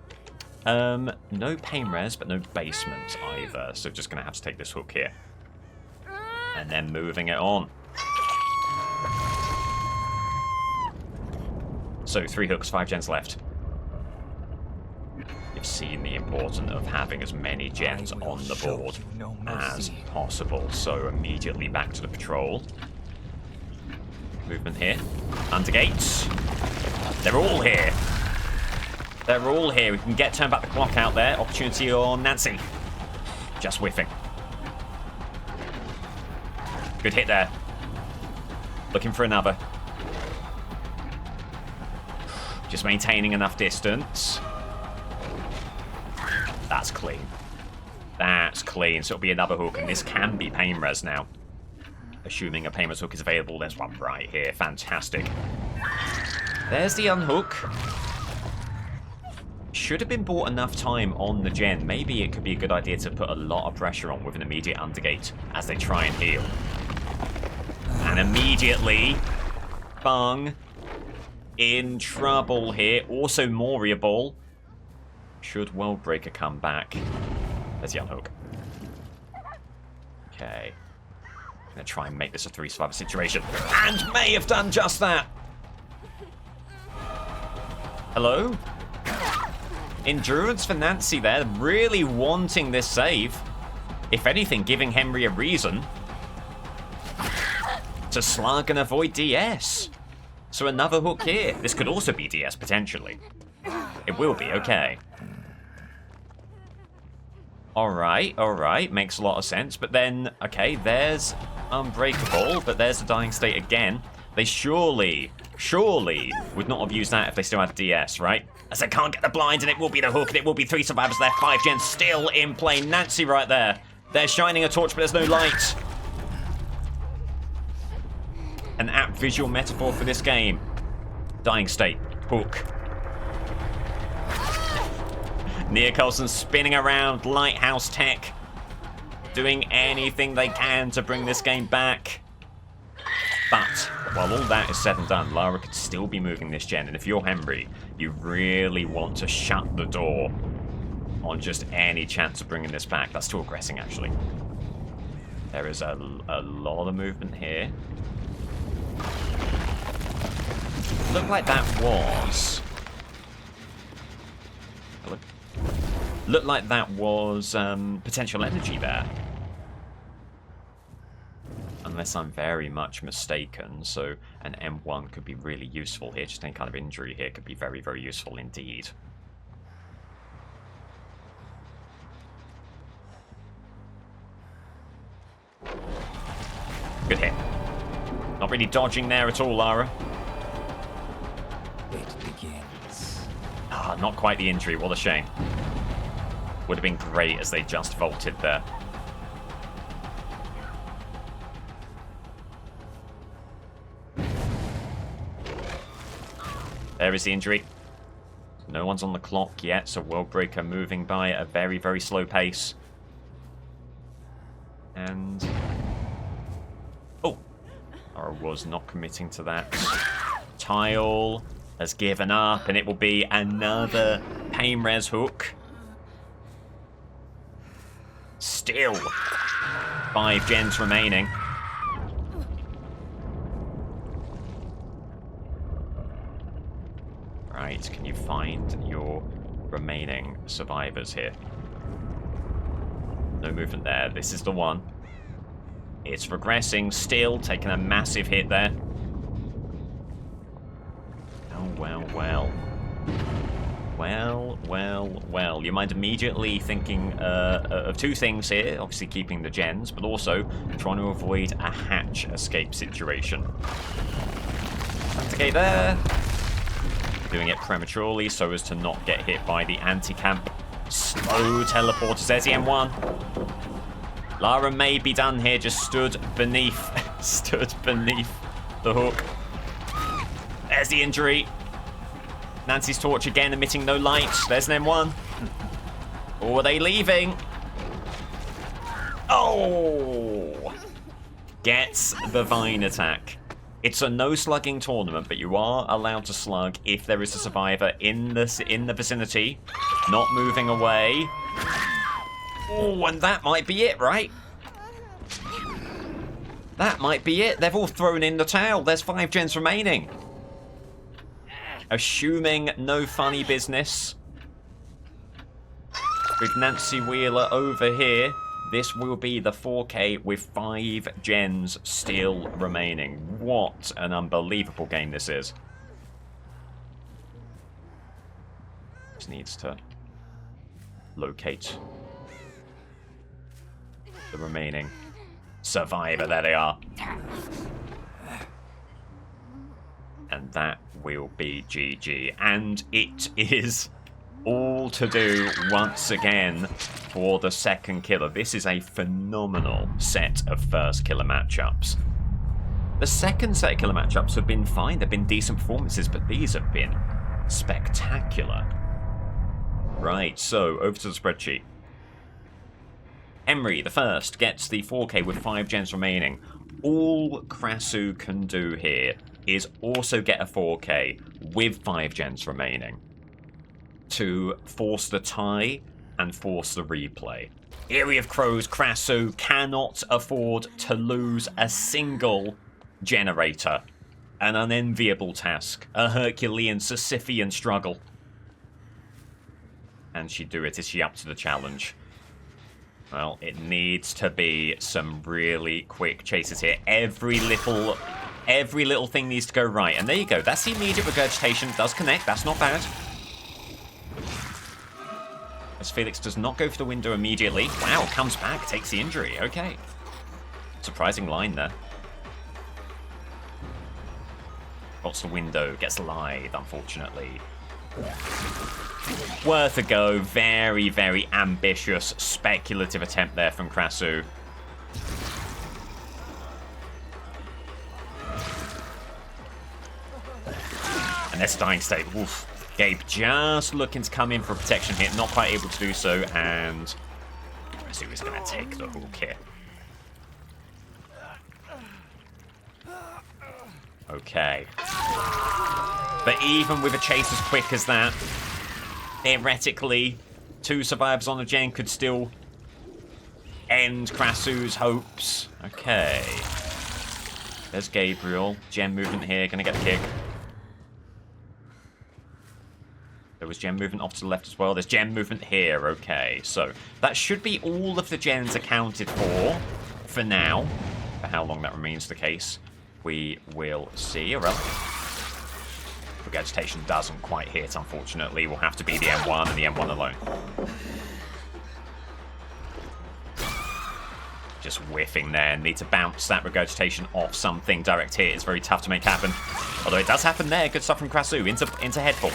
No pain res, but no basement either. So just going to have to take this hook here. And then moving it on. So 3 hooks, 5 gens left. You've seen the importance of having as many gens on the board as possible. So immediately back to the patrol. Movement here. Under gates. They're all here. They're all here. We can turn back the clock out there. Opportunity on Nancy. Just whiffing. Good hit there. Looking for another. Just maintaining enough distance. That's clean. That's clean. So it'll be another hook, and this can be pain res now. Assuming a pain res hook is available. There's one right here. Fantastic. There's the unhook. Should have been bought enough time on the gen. Maybe it could be a good idea to put a lot of pressure on with an immediate undergate as they try and heal. And immediately, Bung in trouble here. Also Moria Ball. Should World Breaker come back? There's the unhook. Okay. Gonna try and make this a 3 survivor situation. And may have done just that. Hello? Endurance for Nancy there. Really wanting this save. If anything, giving Henry a reason to slug and avoid DS. So another hook here. This could also be DS, potentially. It will be, okay. Alright. Makes a lot of sense. But then, okay, there's Unbreakable, but there's the dying state again. They surely would not have used that if they still had DS, right? As they can't get the blind, and it will be the hook, and it will be 3 survivors left. 5 gens still in play. Nancy right there. They're shining a torch, but there's no light. An apt visual metaphor for this game. Dying state. Hook. Nia Carlson spinning around. Lighthouse tech. Doing anything they can to bring this game back. But while all that is said and done, Lara could still be moving this gen. And if you're Henry, you really want to shut the door on just any chance of bringing this back. That's too aggressive, actually. There is a lot of movement here. Looked like that was... Looked like that was potential energy there. Unless I'm very much mistaken, so an M1 could be really useful here. Just any kind of injury here could be very, very useful indeed. Good hit. Not really dodging there at all, Lara. It begins. Ah, not quite the injury. What a shame. Would have been great as they just vaulted there. There is the injury. No one's on the clock yet, so World Breaker moving by at a very, very slow pace. And... oh! Lara was not committing to that. Tile has given up, and it will be another pain res hook. Still 5 gens remaining. Right, can you find your remaining survivors here. No movement there. This is the one. It's regressing, still taking a massive hit there. Oh, well, well. Well. You might immediately thinking of two things here. Obviously keeping the gens, but also trying to avoid a hatch escape situation. Okay, there. Doing it prematurely so as to not get hit by the anti-camp. Slow teleporters. There's the M1. Lara may be done here, just stood beneath the hook. There's the injury. Nancy's torch again, emitting no light. There's an M1. Or are they leaving? Oh! Gets the Vine attack. It's a no-slugging tournament, but you are allowed to slug if there is a survivor in the vicinity, not moving away. Oh, and that might be it, right? That might be it. They've all thrown in the towel. There's 5 gens remaining. Assuming no funny business. With Nancy Wheeler over here, this will be the 4K with 5 gens still remaining. What an unbelievable game this is. Just needs to locate the remaining survivor. There they are. And that will be GG. And it is all to do once again for the second killer. This is a phenomenal set of first killer matchups. The second set of killer matchups have been fine. They've been decent performances, but these have been spectacular. Right, so over to the spreadsheet. Emery, the first, gets the 4K with 5 gens remaining. All Krasu can do here is also get a 4K with 5 gens remaining to force the tie and force the replay. Eerie of Crows, Krasu cannot afford to lose a single generator. An unenviable task. A Herculean, Sisyphean struggle. And she do it. Is she up to the challenge? Well, it needs to be some really quick chases here. Every little thing needs to go right. And there you go. That's the immediate regurgitation. Does connect. That's not bad. As Felix does not go for the window immediately. Wow, comes back, takes the injury. Okay. Surprising line there. Spots the window, gets live, unfortunately. Worth a go. Very, very ambitious, speculative attempt there from Krasu. And there's a dying state. Oof. Gabe just looking to come in for a protection hit, not quite able to do so, and Krasu is going to take the hook here. Okay. But even with a chase as quick as that, theoretically, 2 survivors on the gen could still end Krasu's hopes. Okay. There's Gabriel. Gen movement here, going to get the kick. There was gen movement off to the left as well. There's gen movement here. Okay, so that should be all of the gens accounted for now. For how long that remains the case, we will see. Regurgitation doesn't quite hit, unfortunately. Will have to be the M1 and the M1 alone. Just whiffing there. Need to bounce that regurgitation off something. Direct hit is very tough to make happen. Although it does happen there. Good stuff from Krasu. Into head form.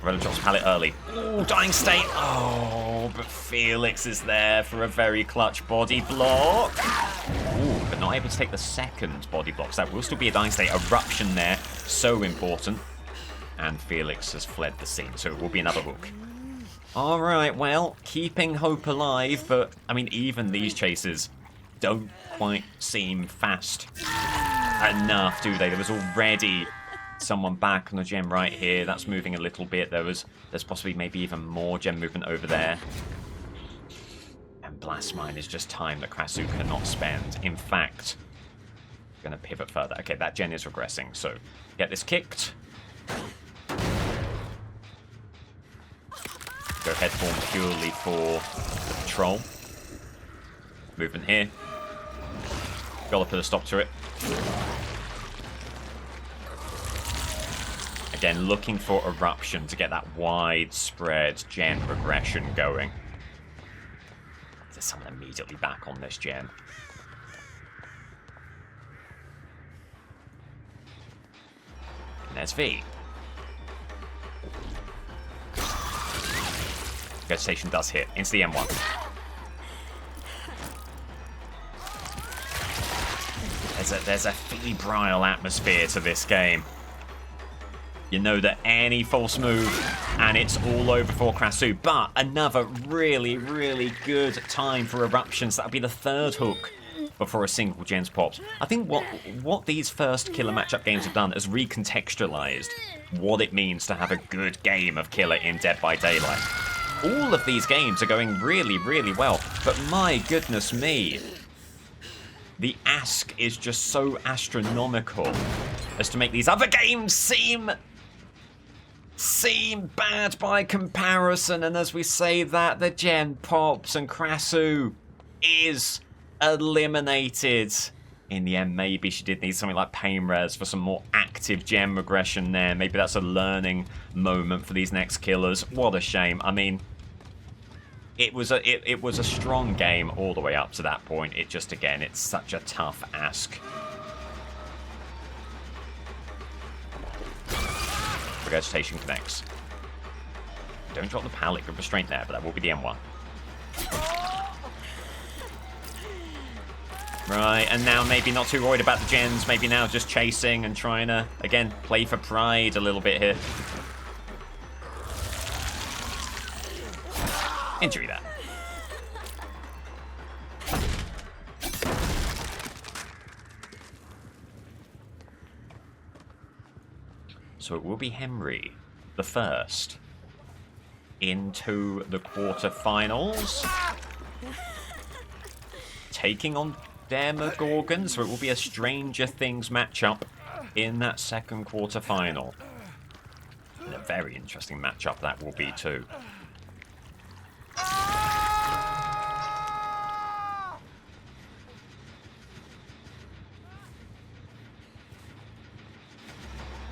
Rella drops pallet early. Ooh, dying state. Oh, but Felix is there for a very clutch body block. Ooh, but not able to take the second body block. So that will still be a dying state. Eruption there. So important. And Felix has fled the scene. So it will be another hook. All right, well, keeping hope alive. But, I mean, even these chases don't quite seem fast enough, do they? There was already someone back on the gem right here. That's moving a little bit. There's possibly maybe even more gem movement over there. And Blast Mine is just time that Krasu cannot spend. In fact, Going to pivot further. Okay, that gen is regressing, so get this kicked. Go head form purely for the patrol. Movement here. Gotta put a stop to it. Again, looking for Eruption to get that widespread gen regression going. There's someone immediately back on this gen. And there's V. Vegetation does hit into the M1. There's a febrile atmosphere to this game. You know that any false move and it's all over for Krasu. But another really, really good time for Eruptions. That'll be the third hook before a single gen's popped. I think what these first Killer matchup games have done is recontextualized what it means to have a good game of Killer in Dead by Daylight. All of these games are going really, really well, but my goodness me, the ask is just so astronomical as to make these other games seem bad by comparison. And as we say that, the gen pops and Krasu is eliminated. In the end, maybe she did need something like Pain Res for some more active gem regression there. Maybe that's a learning moment for these next killers. What a shame. I mean, it was a strong game all the way up to that point. It just, again, it's such a tough ask. Regurgitation connects. Don't drop the pallet. Good restraint there, but that will be the M1. Right, and now maybe not too worried about the gens. Maybe now just chasing and trying to, again, play for pride a little bit here. Injury there. So it will be Henry, the first, into the quarterfinals. Taking on Demogorgon, so it will be a Stranger Things matchup in that second quarterfinal. And a very interesting matchup that will be too.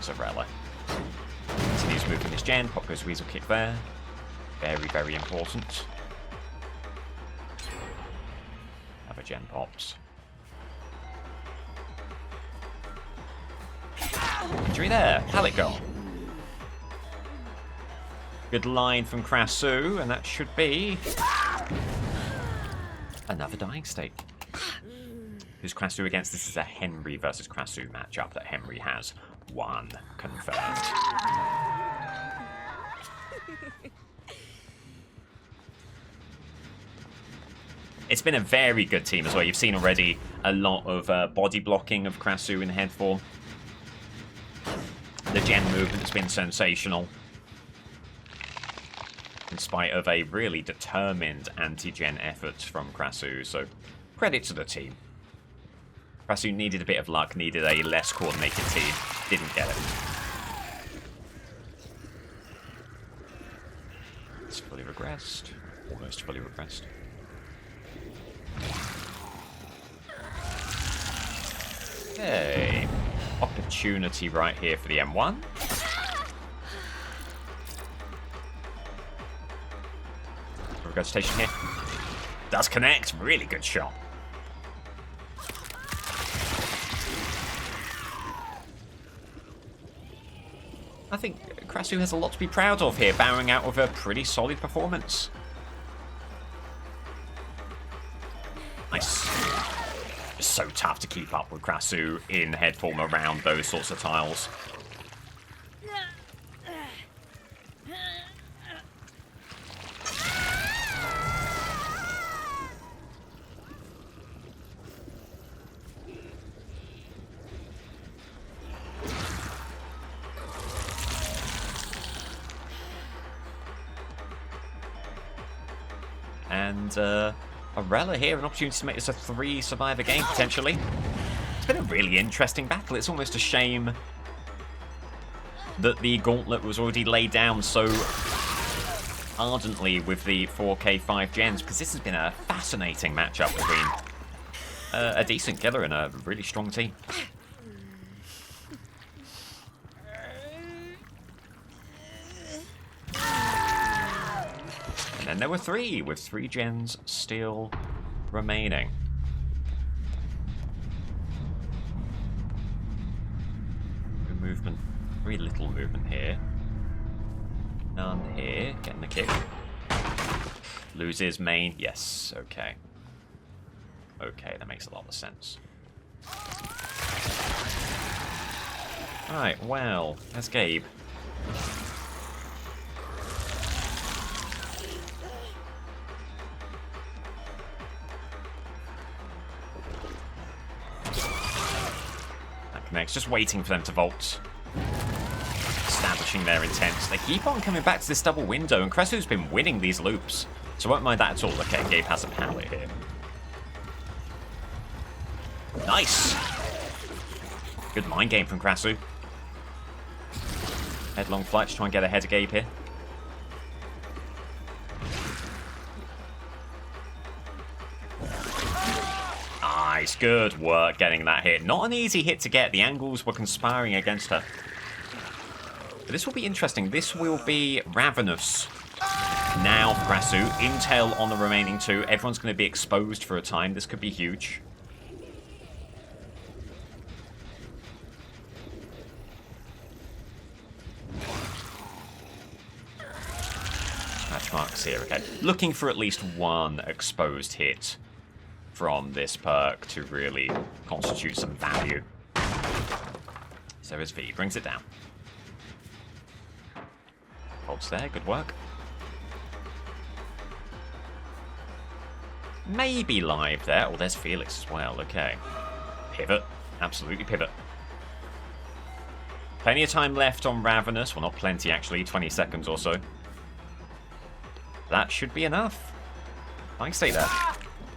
Zarella. Continues moving his gen. Pop goes Weasel Kick there. Very, very important. Have a gen pops. Injury there. Pallet gone. Good line from Krasu, and that should be another dying state. Who's Krasu against? This is a Henry versus Krasu matchup that Henry has won. Confirmed. It's been a very good team as well. You've seen already a lot of body blocking of Krasu in head form. The gen movement has been sensational. In spite of a really determined anti-gen effort from Krasu, so credit to the team. Krasu needed a bit of luck, needed a less coordinated team. Didn't get it. It's fully regressed. Almost fully regressed. Okay. Opportunity right here for the M1. Regurgitation here. Does connect. Really good shot. I think Krasu has a lot to be proud of here, bowing out with a pretty solid performance. Nice. It's so tough to keep up with Krasu in head form around those sorts of tiles. And Arella here, an opportunity to make this a 3 survivor game, potentially. been a really interesting battle. It's almost a shame that the gauntlet was already laid down so ardently with the 4K 5 gens, because this has been a fascinating matchup between a decent killer and a really strong team. And then there were 3, with 3 gens still remaining. No movement, very little movement here. None here, getting the kick. Loses main, yes, okay. Okay, that makes a lot of sense. Alright, well, there's Gabe. That connects, just waiting for them to vault. Establishing their intent. They keep on coming back to this double window, and Cresu's been winning these loops. So I won't mind that at all. Okay, Gabe has a pallet here. Nice! Good mind game from Cresu. Headlong flight to try and get ahead of Gabe here. Nice, good work getting that hit. Not an easy hit to get. The angles were conspiring against her. But this will be interesting. This will be Ravenous. Now for Cresu. Intel on the remaining 2. Everyone's going to be exposed for a time. This could be huge. Match marks here, okay. Looking for at least 1 exposed hit from this perk to really constitute some value. So is V. Brings it down. Holds there, good work. Maybe live there. Oh, there's Felix as well, okay. Pivot, absolutely pivot. Plenty of time left on Ravenous. Well, not plenty actually, 20 seconds or so. That should be enough. Dying state there.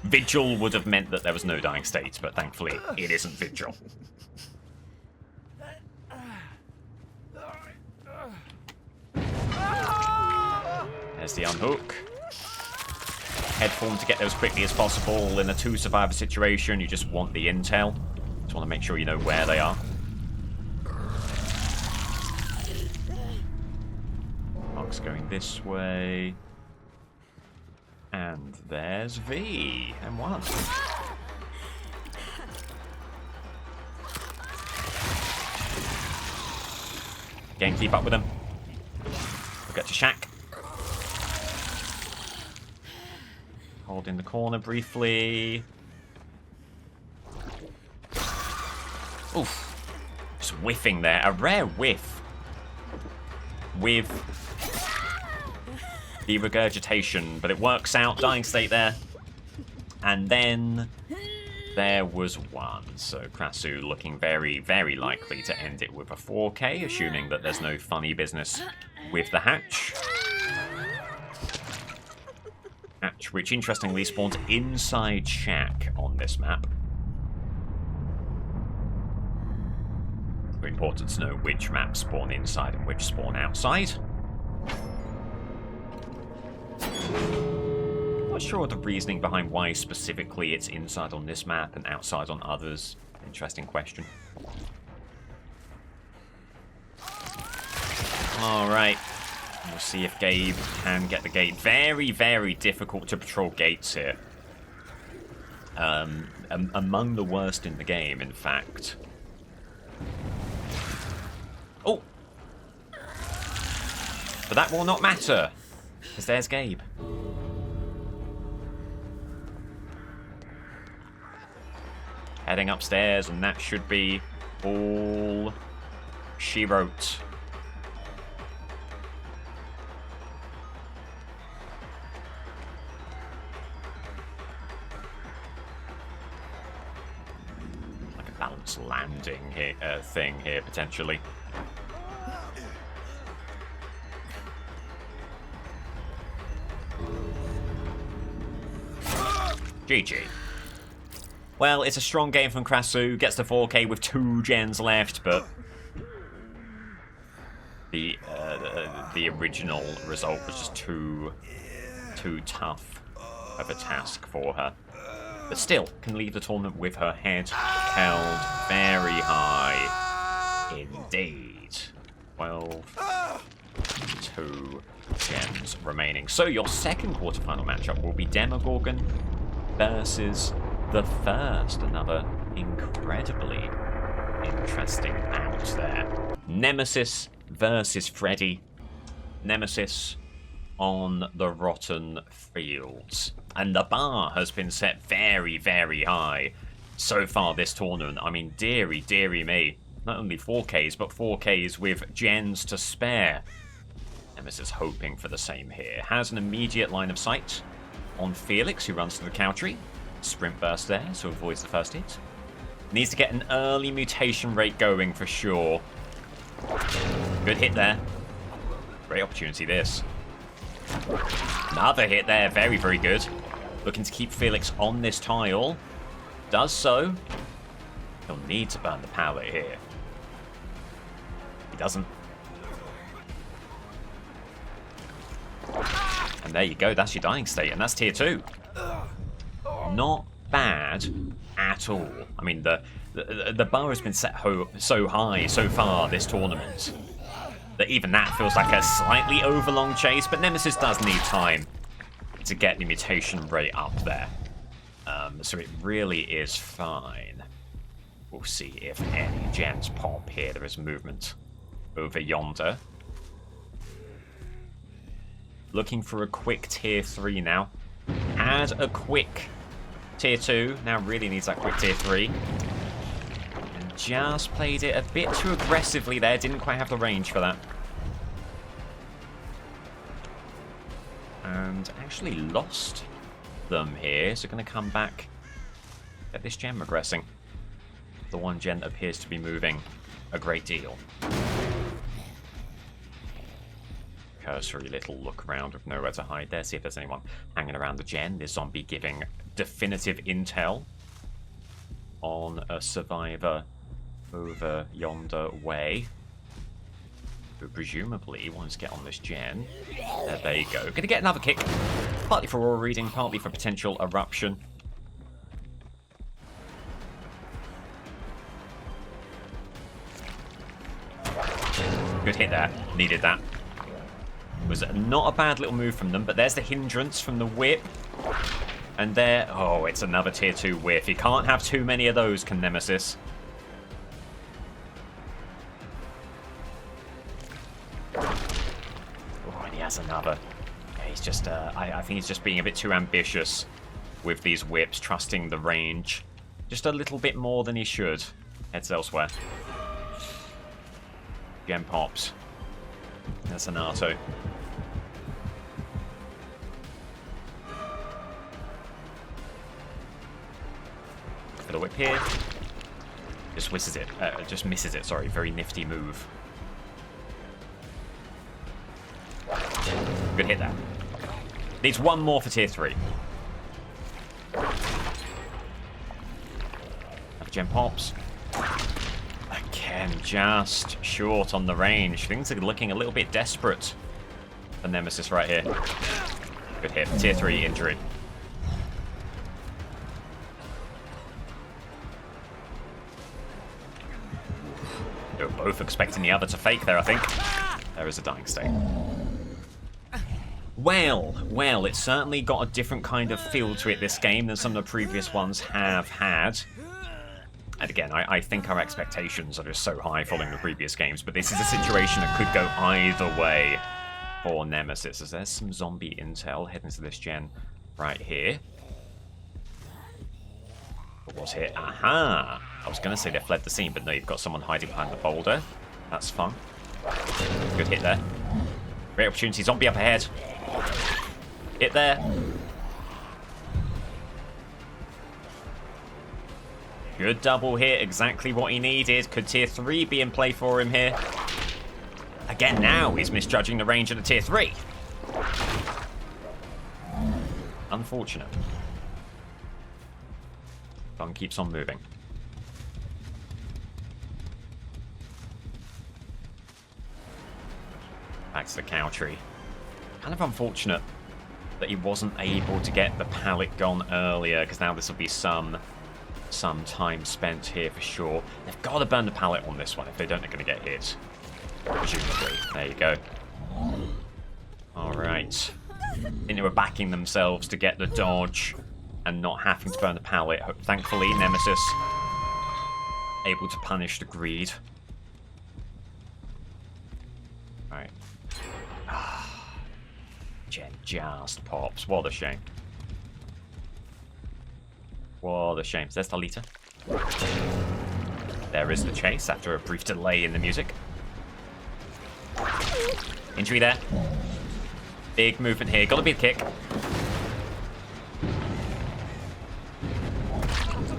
Vigil would have meant that there was no dying state, but thankfully it isn't Vigil. There's the unhook. Head form to get there as quickly as possible. In a 2 survivor situation, you just want the intel. Just want to make sure you know where they are. Mark's going this way. And there's V. And 1. Again, keep up with them. We'll get to Shaq. Hold in the corner briefly. Oof. Just whiffing there. A rare whiff. With the regurgitation. But it works out. Dying state there. And then there was 1. So Cresu looking very, very likely to end it with a 4K, assuming that there's no funny business with the hatch. Hatch, which interestingly spawns inside Shack on this map. Very important to know which maps spawn inside and which spawn outside. Not sure of the reasoning behind why specifically it's inside on this map and outside on others. Interesting question. Alright. We'll see if Gabe can get the gate. Very, very difficult to patrol gates here. Among the worst in the game, in fact. Oh! But that will not matter, because there's Gabe. Heading upstairs, and that should be all she wrote. Like a balanced landing here, thing here, potentially. GG. Well, it's a strong game from Krasu. Gets to 4K with 2 gens left, but the original result was just too tough of a task for her. But still, can leave the tournament with her head held very high indeed. 12, 2 gens remaining. So your second quarterfinal matchup will be Demogorgon versus the First. Another incredibly interesting bout there. Nemesis versus Freddy. Nemesis on the Rotten Fields. And the bar has been set very, very high so far this tournament. I mean, dearie, dearie me. Not only 4Ks, but 4Ks with gens to spare. Nemesis hoping for the same here. Has an immediate line of sight on Felix, who runs to the cow tree. Sprint burst there, so avoids the first hit. Needs to get an early mutation rate going for sure. Good hit there. Great opportunity this. Another hit there, very, very good. Looking to keep Felix on this tile. Does so. He'll need to burn the pallet here. He doesn't. And there you go, that's your dying state, and that's tier 2. Not bad at all. I mean, the bar has been set so high so far this tournament that even that feels like a slightly overlong chase, but Nemesis does need time to get the mutation rate up there. So it really is fine. We'll see if any gens pop here. There is movement over yonder. Looking for a quick tier 3 now. Had a quick tier 2. Now really needs that quick tier 3. And just played it a bit too aggressively there. Didn't quite have the range for that. And actually lost them here. So going to come back. Get this gem regressing. The one gen that appears to be moving a great deal. Cursory little look around with nowhere to hide there. See if there's anyone hanging around the gen. This zombie giving definitive intel on a survivor over yonder way, who presumably wants to get on this gen. There you go. Gonna get another kick. Partly for aura reading, partly for potential eruption. Good hit there. Needed that. Was not a bad little move from them, but there's the hindrance from the whip. And there... Oh, it's another tier 2 whiff. You can't have too many of those, can Nemesis. Oh, and he has another. Yeah, he's just... I think he's just being a bit too ambitious with these whips, trusting the range. Just a little bit more than he should. Heads elsewhere. Gem pops. That's an Nato. For the whip here. Just misses it. Just misses it, sorry. Very nifty move. Good hit there. Needs one more for tier 3. Another gem pops. Again, just short on the range. Things are looking a little bit desperate for Nemesis right here. Good hit. Tier 3 injury. They were both expecting the other to fake there, I think. There is a dying state. Well, it's certainly got a different kind of feel to it this game than some of the previous ones have had. And again, I think our expectations are just so high following the previous games, but this is a situation that could go either way for Nemesis. As there's some zombie intel heading to this gen right here. What was here? Aha! I was going to say they fled the scene, but no, you've got someone hiding behind the boulder. That's fun. Good hit there. Great opportunity. Zombie up ahead. Hit there. Good double hit, exactly what he needed. Could tier 3 be in play for him here? Again, now he's misjudging the range of the tier 3. Unfortunate. Fung keeps on moving. Back to the cow tree. Kind of unfortunate that he wasn't able to get the pallet gone earlier, because now this will be some time spent here for sure. They've got to burn the pallet on this one. If they don't, they're going to get hit. Presumably. There you go. Alright. I think they were backing themselves to get the dodge and not having to burn the pallet. Thankfully, Nemesis able to punish the greed. Right. Jen just pops. What a shame. What a shame. There's Talita. There is the chase after a brief delay in the music. Injury there. Big movement here. Gotta be a kick.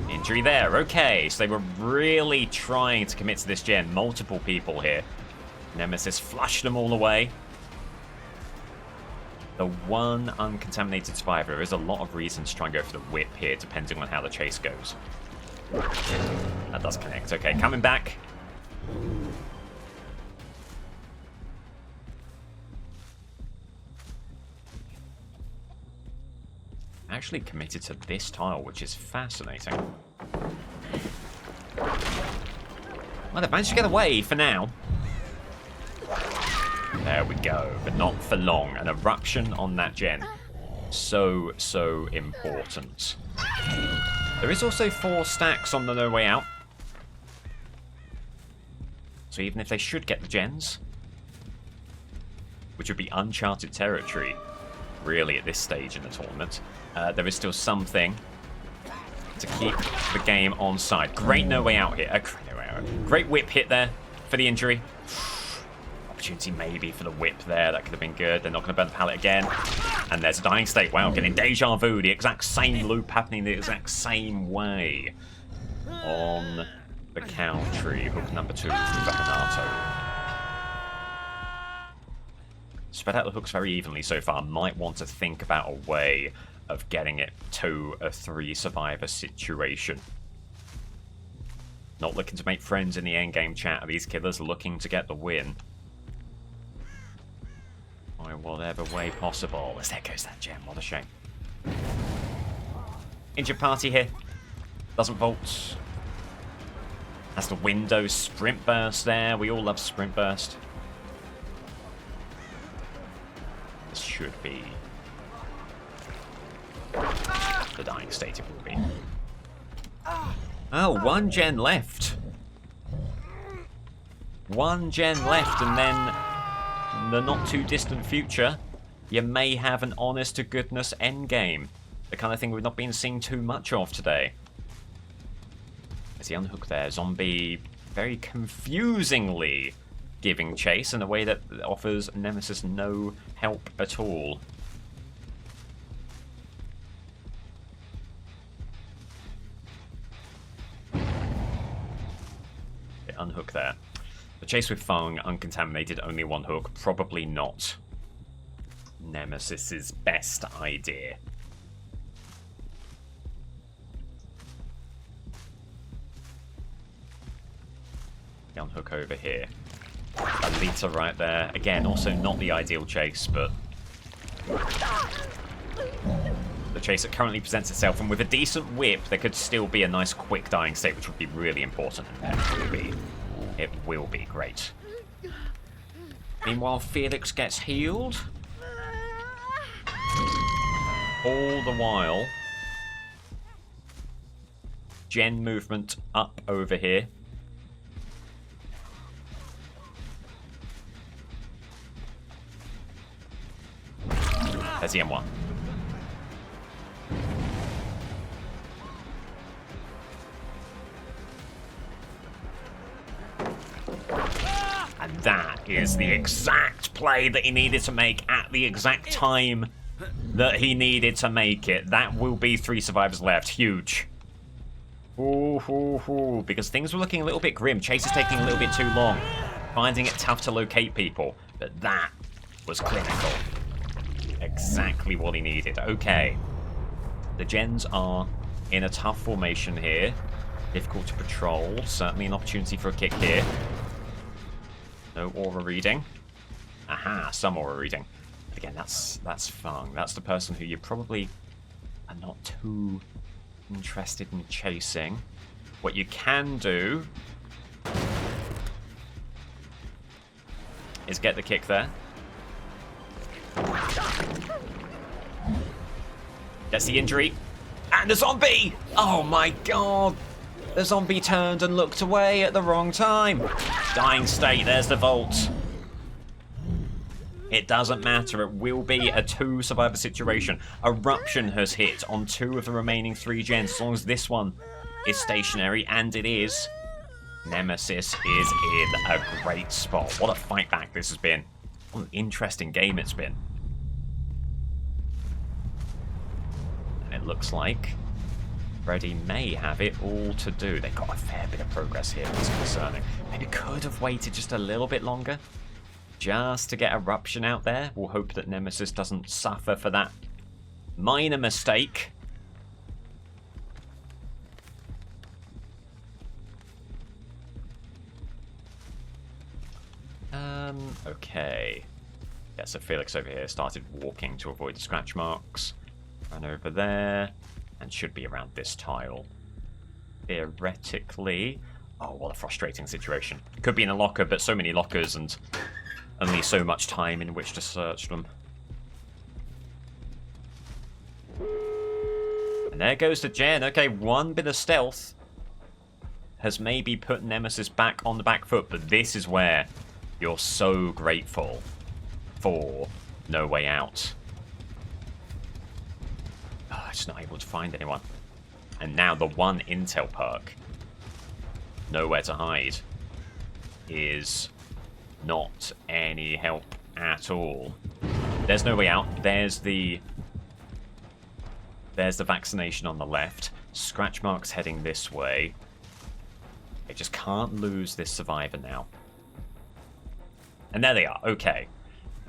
Injury there. Okay, so they were really trying to commit to this gen. Multiple people here. Nemesis flushed them all away. The one uncontaminated survivor. There is a lot of reasons to try and go for the whip here, depending on how the chase goes. That does connect. Okay, coming back. Actually committed to this tile, which is fascinating. Well, they've managed to get away for now. There we go, but not for long. An eruption on that gen. So important. There is also 4 stacks on the no way out. So even if they should get the gens, which would be uncharted territory, really, at this stage in the tournament, there is still something to keep the game on side. Great no way out here. Great whip hit there for the injury. Opportunity maybe for the whip there. That could have been good. They're not going to burn the pallet again. And there's a dying state. Wow, getting deja vu. The exact same loop happening the exact same way on the cow tree. Hook number 2 for Hanato. Spread out the hooks very evenly so far. Might want to think about a way of getting it to a 3 survivor situation. Not looking to make friends in the endgame chat. These killers looking to get the win. By whatever way possible. As there goes that gem. What a shame. Injured party here. Doesn't vault. Has the window sprint burst there. We all love sprint burst. This should be the dying state. It will be. Oh, 1 gen left. 1 gen left, and then in the not too distant future, you may have an honest to goodness endgame. The kind of thing we've not been seeing too much of today. There's the unhook there. Zombie very confusingly giving chase in a way that offers Nemesis no help at all. Okay, unhook there. The chase with Fung, uncontaminated, only 1 hook. Probably not Nemesis's best idea. The unhook over here. Alita right there. Again, also not the ideal chase, but the chase that currently presents itself, and with a decent whip, there could still be a nice quick dying state, which would be really important, and it will be great. Meanwhile, Felix gets healed. All the while, gen movement up over here. There's the M1. And that is the exact play that he needed to make at the exact time that he needed to make it. That will be 3 survivors left. Huge. Ooh, because things were looking a little bit grim. Chase is taking a little bit too long. Finding it tough to locate people. But that was clinical. Exactly what he needed. Okay. The gens are in a tough formation here. Difficult to patrol. Certainly an opportunity for a kick here. No aura reading. Aha, some aura reading. But again, that's Fung. That's the person who you probably are not too interested in chasing. What you can do is get the kick there. Gets the injury. And a zombie! Oh my god! The zombie turned and looked away at the wrong time. Dying state, there's the vault. It doesn't matter, it will be a 2 survivor situation. Eruption has hit on 2 of the remaining 3 gens, as long as this one is stationary, and it is. Nemesis is in a great spot. What a fight back this has been. What an interesting game it's been. And it looks like Freddy may have it all to do. They've got a fair bit of progress here, it's concerning. Maybe could have waited just a little bit longer, just to get Eruption out there. We'll hope that Nemesis doesn't suffer for that minor mistake. Okay. Yeah, so Felix over here started walking to avoid the scratch marks. Ran over there, and should be around this tile. Theoretically... Oh, what a frustrating situation. Could be in a locker, but so many lockers and only so much time in which to search them. And there goes the gen. Okay, one bit of stealth has maybe put Nemesis back on the back foot, but this is where you're so grateful for No Way Out. Oh, just not able to find anyone. And now the one intel perk, Nowhere to Hide, is not any help at all. There's No Way Out. There's the vaccination on the left. Scratch marks heading this way. They just can't lose this survivor now. And there they are. Okay.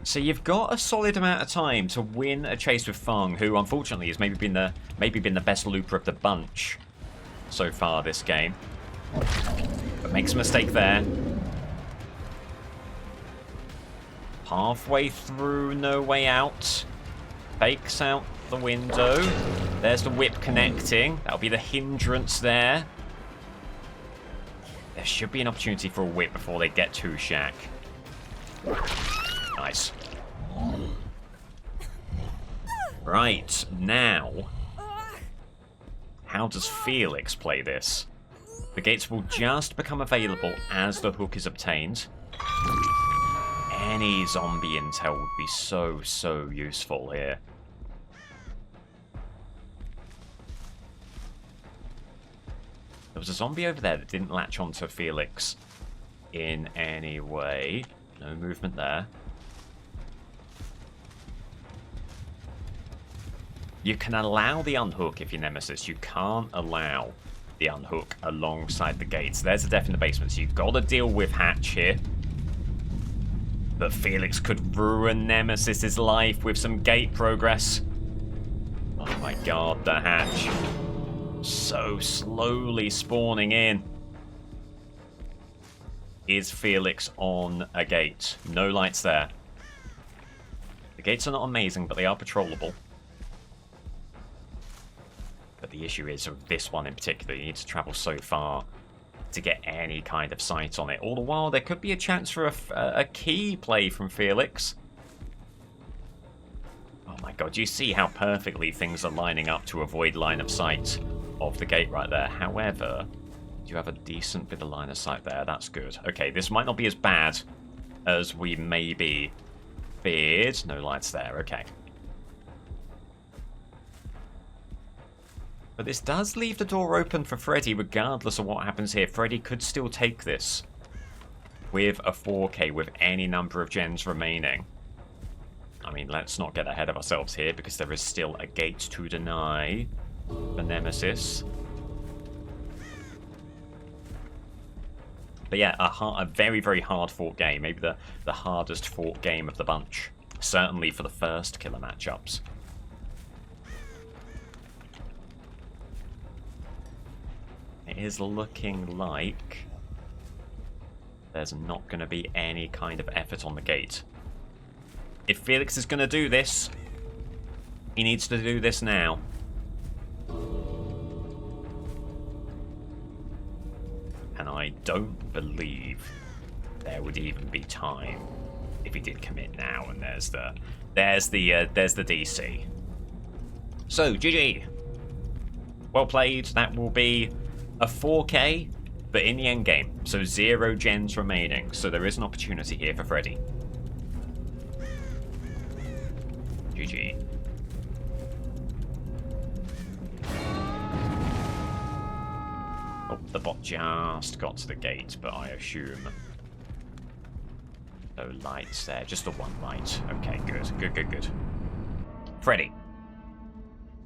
So you've got a solid amount of time to win a chase with Fung, who unfortunately has maybe been the best looper of the bunch so far this game. But makes a mistake there. Halfway through No Way Out. Fakes out the window. There's the whip connecting. That'll be the hindrance there. There should be an opportunity for a whip before they get to Shack. Nice. Right, now, how does Felix play this? The gates will just become available as the hook is obtained. Any zombie intel would be so useful here. There was a zombie over there that didn't latch onto Felix in any way. No movement there. You can allow the unhook if you're Nemesis. You can't allow the unhook alongside the gates. There's a death in the basement, so you've got to deal with Hatch here. But Felix could ruin Nemesis's life with some gate progress. Oh my god, the Hatch. So slowly spawning in. Is Felix on a gate? No lights there. The gates are not amazing, but they are patrollable. But the issue is, with this one in particular, you need to travel so far to get any kind of sight on it. All the while, there could be a chance for a key play from Felix. Oh my god, do you see how perfectly things are lining up to avoid line of sight of the gate right there? However, you have a decent bit of line of sight there. That's good. Okay, this might not be as bad as we maybe feared. No lights there. Okay. But this does leave the door open for Freddy, regardless of what happens here. Freddy could still take this with a 4K, with any number of gens remaining. I mean, let's not get ahead of ourselves here, because there is still a gate to deny for Nemesis. But yeah, a very hard-fought game. Maybe the hardest-fought game of the bunch. Certainly for the first killer matchups. is looking like there's not going to be any kind of effort on the gate. If Felix is going to do this, he needs to do this now. And I don't believe there would even be time if he did commit now. And there's the DC. So GG. Well played. That will be a 4K, but in the end game. So 0 gens remaining. So there is an opportunity here for Freddy. GG. Oh, the bot just got to the gate, but I assume no lights there. Just the one light. Okay, good. Good. Freddy.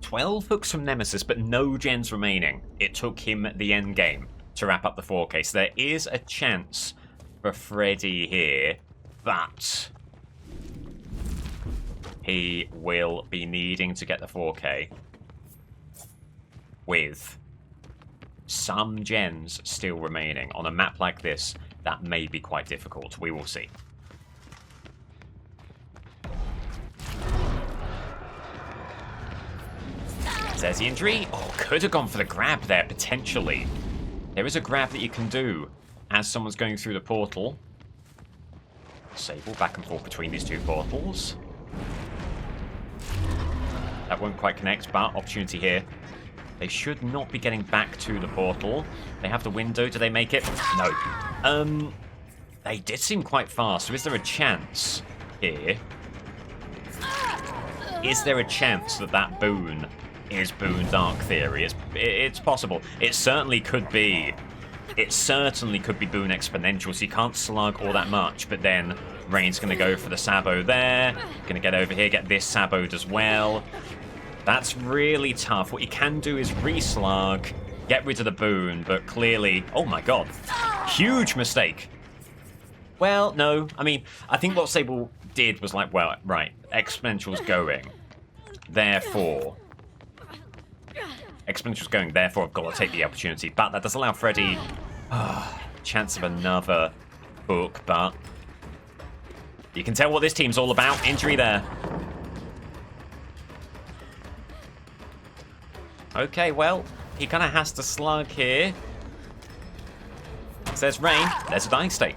12 hooks from Nemesis, but no gens remaining. It took him the end game to wrap up the 4K. So there is a chance for Freddy here, but he will be needing to get the 4K with some gens still remaining. On a map like this, that may be quite difficult. We will see. There's the injury. Oh, could have gone for the grab there, potentially. There is a grab that you can do as someone's going through the portal. Sable back and forth between these two portals. That won't quite connect, but opportunity here. They should not be getting back to the portal. They have the window. Do they make it? No. They did seem quite fast. So is there a chance here? Is there a chance that that boon is Boon Dark Theory? It's possible. It certainly could be. It certainly could be Boon Exponential, so you can't slug all that much, but then Rain's going to go for the Sabo there. Going to get over here, get this Saboed as well. That's really tough. What you can do is reslug, get rid of the boon, but clearly... Oh my god. Huge mistake. Well, no. I mean, I think what Sable did was like, well, right, Exponential's going. Therefore... Exponential's going, therefore I've got to take the opportunity. But that does allow Freddy chance of another hook, but you can tell what this team's all about. Injury there. Okay, well, he kind of has to slug here. Says Rain. There's a dying state.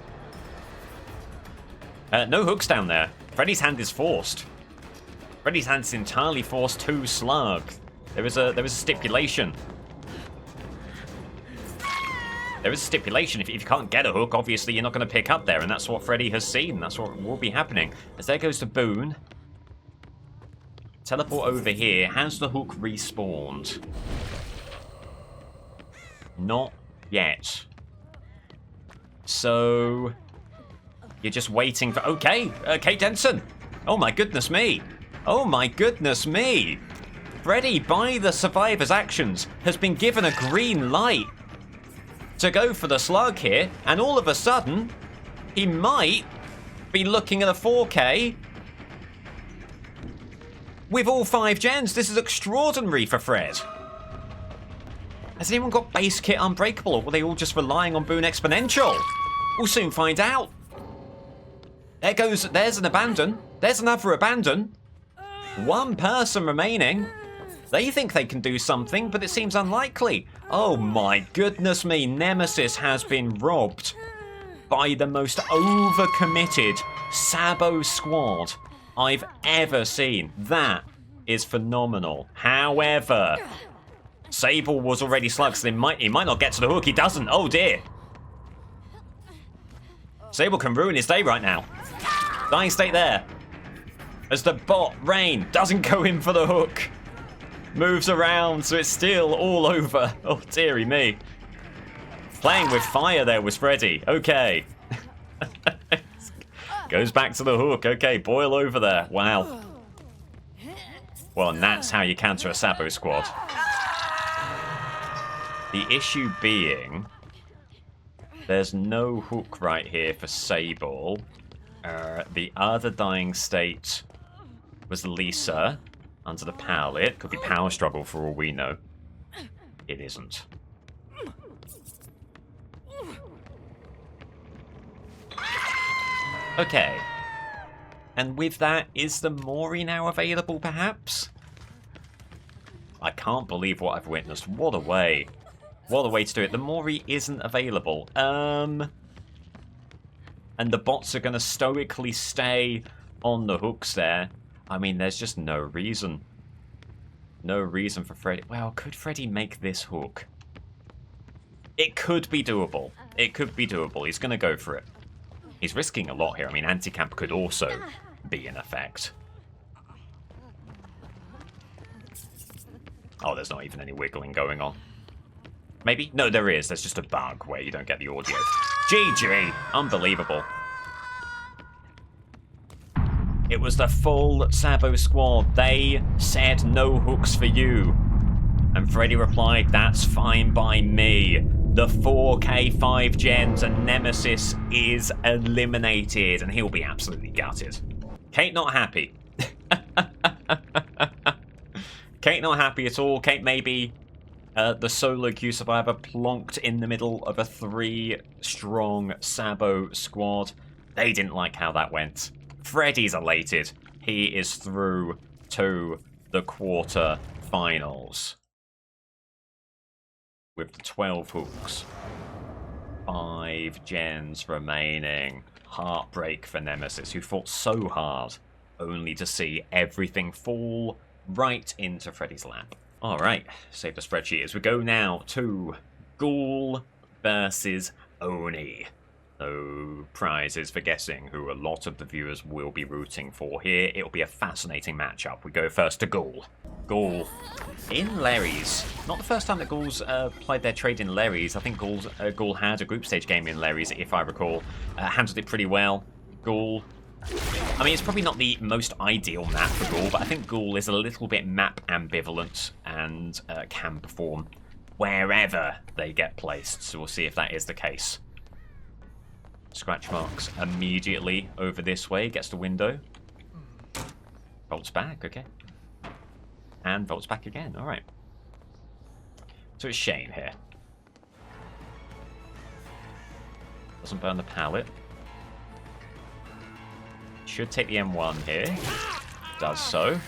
No hooks down there. Freddy's hand is forced. Freddy's hand is entirely forced to slug. There is a stipulation. There is a stipulation. If you can't get a hook, obviously you're not going to pick up there, and that's what Freddy has seen. That's what will be happening. As there goes the boon. Teleport over here. Has the hook respawned? Not yet. So you're just waiting for... Okay, Kate Denson. Oh my goodness me. Oh my goodness me. Freddy, by the survivor's actions, has been given a green light to go for the slug here, and all of a sudden, he might be looking at a 4K with all 5 gens. This is extraordinary for Fred. Has anyone got base kit unbreakable, or were they all just relying on Boon Exponential? We'll soon find out. There's an abandon. There's another abandon. One person remaining. They think they can do something, but it seems unlikely. Oh my goodness me, Nemesis has been robbed by the most overcommitted Sabo squad I've ever seen. That is phenomenal. However, Sable was already slugged, so he might not get to the hook. He doesn't. Oh dear. Sable can ruin his day right now. Dying state there. As the bot, Rain, doesn't go in for the hook. Moves around, so it's still all over. Oh, dearie me. Playing with fire there was Freddy. Okay. Goes back to the hook. Okay, Boyle over there. Wow. Well, and that's how you counter a Sabo squad. The issue being, there's no hook right here for Sable. The other dying state was Lisa. Under the power lit. Could be power struggle for all we know. It isn't. Okay. And with that, is the Mori now available, perhaps? I can't believe what I've witnessed. What a way. What a way to do it. The Mori isn't available. And the bots are going to stoically stay on the hooks there. I mean, there's just no reason. No reason for Freddy. Well, could Freddy make this hook? It could be doable. It could be doable. He's going to go for it. He's risking a lot here. I mean, anti-camp could also be in effect. Oh, there's not even any wiggling going on. Maybe? No, there is. There's just a bug where you don't get the audio. GG! Unbelievable. It was the full Sabo squad. They said no hooks for you. And Freddy replied, that's fine by me. The 4K 5 gens and Nemesis is eliminated. And he'll be absolutely gutted. Kate not happy. Kate not happy at all. Kate maybe the solo queue survivor plonked in the middle of a 3-strong Sabo squad. They didn't like how that went. Freddy's elated. He is through to the quarter-finals. With the 12 hooks. 5 gens remaining. Heartbreak for Nemesis, who fought so hard, only to see everything fall right into Freddy's lap. Alright, save the spreadsheet as we go now to Ghoul versus Oni. No prizes for guessing who a lot of the viewers will be rooting for here. It'll be a fascinating matchup. We go first to Ghoul. Ghoul in Larry's. Not the first time that Ghoul's played their trade in Larry's. I think Ghoul had a group stage game in Larry's, if I recall. Handled it pretty well. Ghoul. I mean, it's probably not the most ideal map for Ghoul, but I think Ghoul is a little bit map ambivalent and can perform wherever they get placed. So we'll see if that is the case. Scratch marks immediately over this way. Gets the window. Volts back, okay. And volts back again, alright. So it's Shane here. Doesn't burn the pallet. Should take the M1 here. Does so.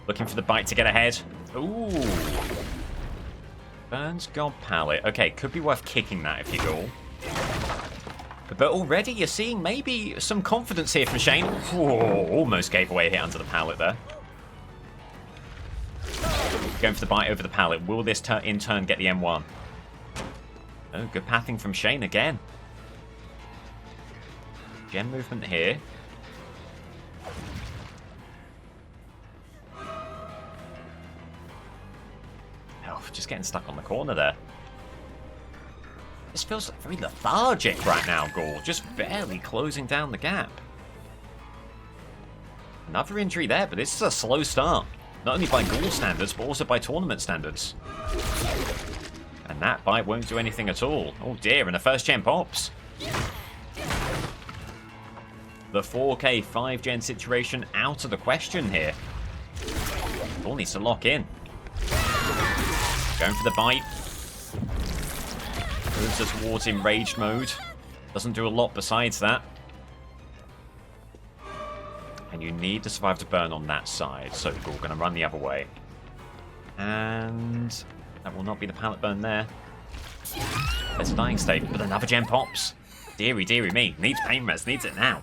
Looking for the bite to get ahead. Ooh. Burns God pallet. Okay, could be worth kicking that if you go. But already you're seeing maybe some confidence here from Shane. Whoa, almost gave away a hit under the pallet there. Going for the bite over the pallet. Will this in turn get the M1? Oh, good pathing from Shane again. Gem movement here. Oh, just getting stuck on the corner there. This feels very lethargic right now, Ghoul. Just barely closing down the gap. Another injury there, but this is a slow start. Not only by Ghoul standards, but also by tournament standards. And that bite won't do anything at all. Oh dear, and the first gen pops. The 4K 5-gen situation out of the question here. Ghoul needs to lock in. Going for the bite. Moves us towards enraged mode. Doesn't do a lot besides that. And you need to survive to burn on that side. So Ghoul going to run the other way. And that will not be the pallet burn there. There's a dying state, but another gem pops. Deary, deary me. Needs pain res. Needs it now.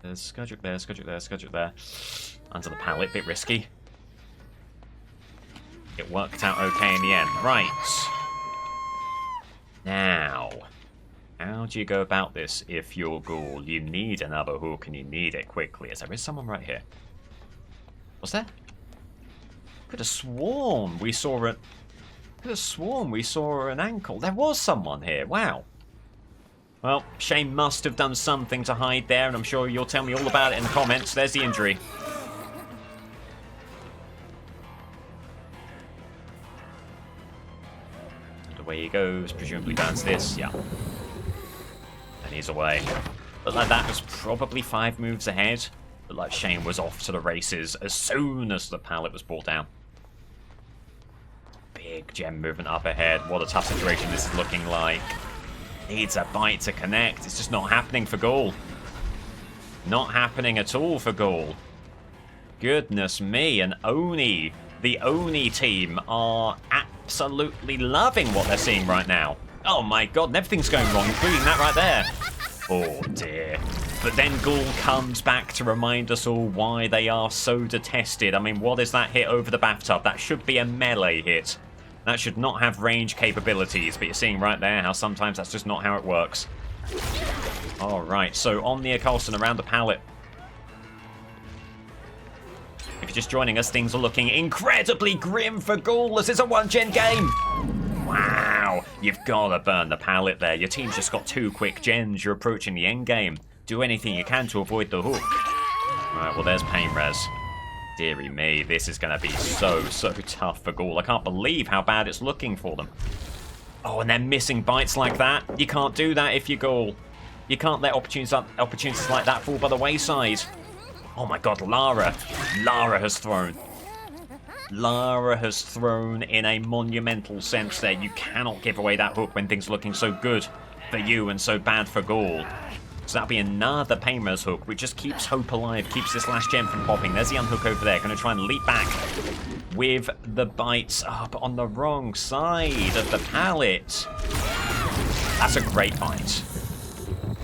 There's Skudrick there, Skudrick there, Skudrick there. Under the pallet, bit risky. It worked out okay in the end. Right. Now, how do you go about this if you're Ghoul? You need another hook and you need it quickly. As there is someone right here. Was there? Could have sworn we saw it. Could have sworn we saw an ankle. There was someone here. Wow. Well, Shane must have done something to hide there, and I'm sure you'll tell me all about it in the comments. There's the injury. Away he goes, presumably burns this, yeah. And he's away. But like that was probably 5 moves ahead. But like Shane was off to the races as soon as the pallet was brought down. Big gem movement up ahead. What a tough situation this is looking like. Needs a bite to connect. It's just not happening for Gaul. Not happening at all for Gaul. Goodness me, and Oni, the Oni team are absolutely loving what they're seeing right now. Oh my god, and everything's going wrong, including that right there. Oh dear. But then Gaul comes back to remind us all why they are so detested. I mean, what is that hit over the bathtub? That should be a melee hit. That should not have range capabilities, but you're seeing right there how sometimes that's just not how it works. Alright, so on the Carlson around the pallet. If you're just joining us, things are looking incredibly grim for Gaul as it's a one-gen game. Wow, you've got to burn the pallet there. Your team's just got 2 quick gens. You're approaching the end game. Do anything you can to avoid the hook. Alright, well, there's Pain Res. Deary me, this is going to be so tough for Gaul. I can't believe how bad it's looking for them. Oh, and they're missing bites like that. You can't do that if you're Gaul. You can't let opportunities like that fall by the wayside. Oh my god, Lara. Lara has thrown. Lara has thrown in a monumental sense there. You cannot give away that hook when things are looking so good for you and so bad for Gaul. So that'll be another Painrose hook, which just keeps hope alive, keeps this last gem from popping. There's the unhook over there. Going to try and leap back with the bites up on the wrong side of the pallet. That's a great bite.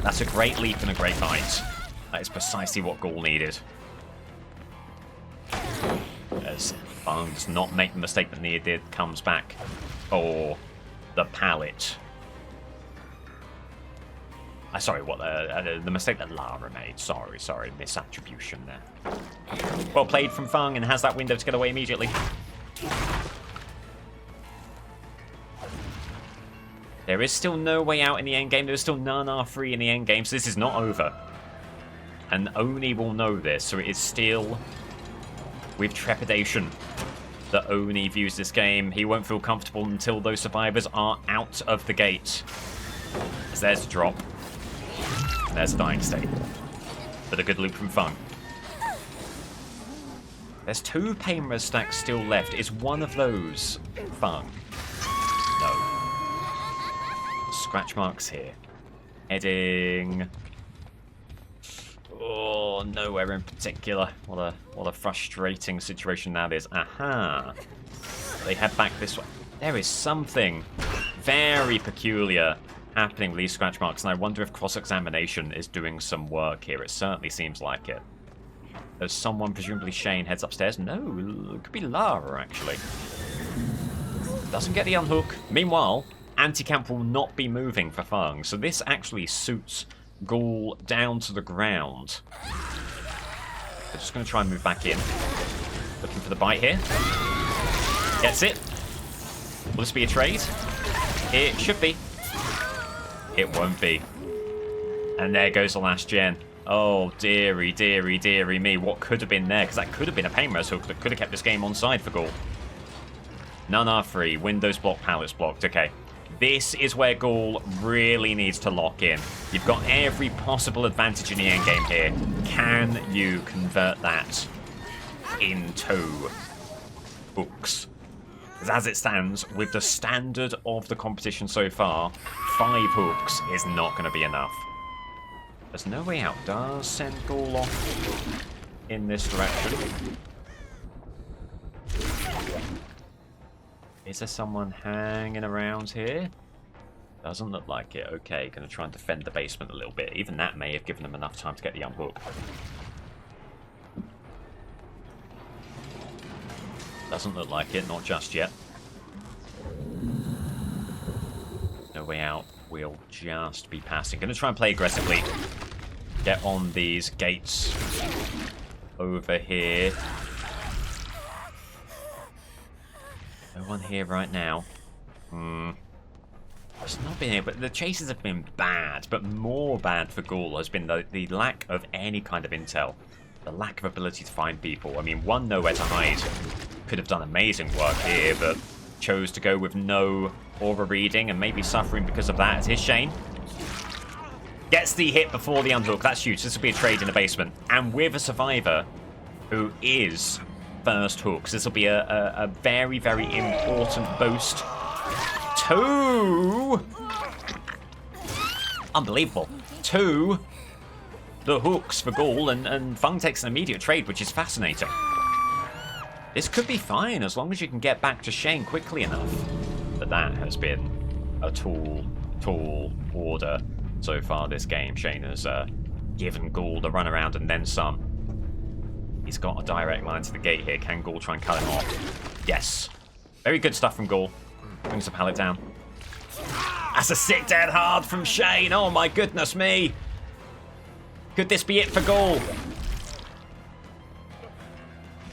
That's a great leap and a great bite. That is precisely what Gaul needed. As Fung does not make the mistake that Nia did, comes back for the pallet. Sorry, what the mistake that Lara made. Sorry, misattribution there. Well played from Fung, and has that window to get away immediately. There is still no way out in the endgame. There is still none are free in the endgame, so this is not over. And Oni will know this, so it is still with trepidation that Oni views this game. He won't feel comfortable until those survivors are out of the gate. So there's a drop. There's a dying state. But a good loop from Fung. There's 2 Painrose stacks still left. Is one of those Fung? No. Scratch marks here. Heading... Oh, nowhere in particular. What a frustrating situation that is. Aha. They head back this way. There is something very peculiar happening with these scratch marks, and I wonder if cross-examination is doing some work here. It certainly seems like it. There's someone, presumably Shane, heads upstairs. No, it could be Lara, actually. Doesn't get the unhook. Meanwhile, anti-camp will not be moving for Fung, so this actually suits Gaul down to the ground. They're just going to try and move back in. Looking for the bite here. Gets it. Will this be a trade? It should be. It won't be. And there goes the last gen. Oh, dearie me. What could have been there? Because that could have been a Painrose hook that could have kept this game on side for Gaul. None are free. Windows blocked, pallets blocked. Okay. This is where Gaul really needs to lock in. You've got every possible advantage in the endgame here. Can you convert that into hooks? Because as it stands, with the standard of the competition so far, 5 hooks is not going to be enough. There's no way out. Does send Gaul off in this direction. Is there someone hanging around here? Doesn't look like it. Okay, going to try and defend the basement a little bit. Even that may have given them enough time to get the unhook. Doesn't look like it, not just yet. No way out. We'll just be passing. Going to try and play aggressively. Get on these gates over here. No one here right now. It's not been able. The chases have been bad, but more bad for Gaul has been the lack of any kind of intel. The lack of ability to find people. I mean, one nowhere to hide could have done amazing work here, but chose to go with no aura reading and maybe suffering because of that. It's his Shane. Gets the hit before the unhook. That's huge. This will be a trade in the basement. And with a survivor who is first hooks, this will be a very, very important boost to Unbelievable. 2, the hooks for Ghoul, and Fung takes an immediate trade, which is fascinating. This could be fine as long as you can get back to Shane quickly enough. But that has been a tall order so far this game. Shane has given Ghoul the runaround and then some. He's got a direct line to the gate here. Can Ghoul try and cut him off? Yes. Very good stuff from Ghoul. Brings the pallet down. That's a sick dead hard from Shane. Oh my goodness me. Could this be it for Ghoul?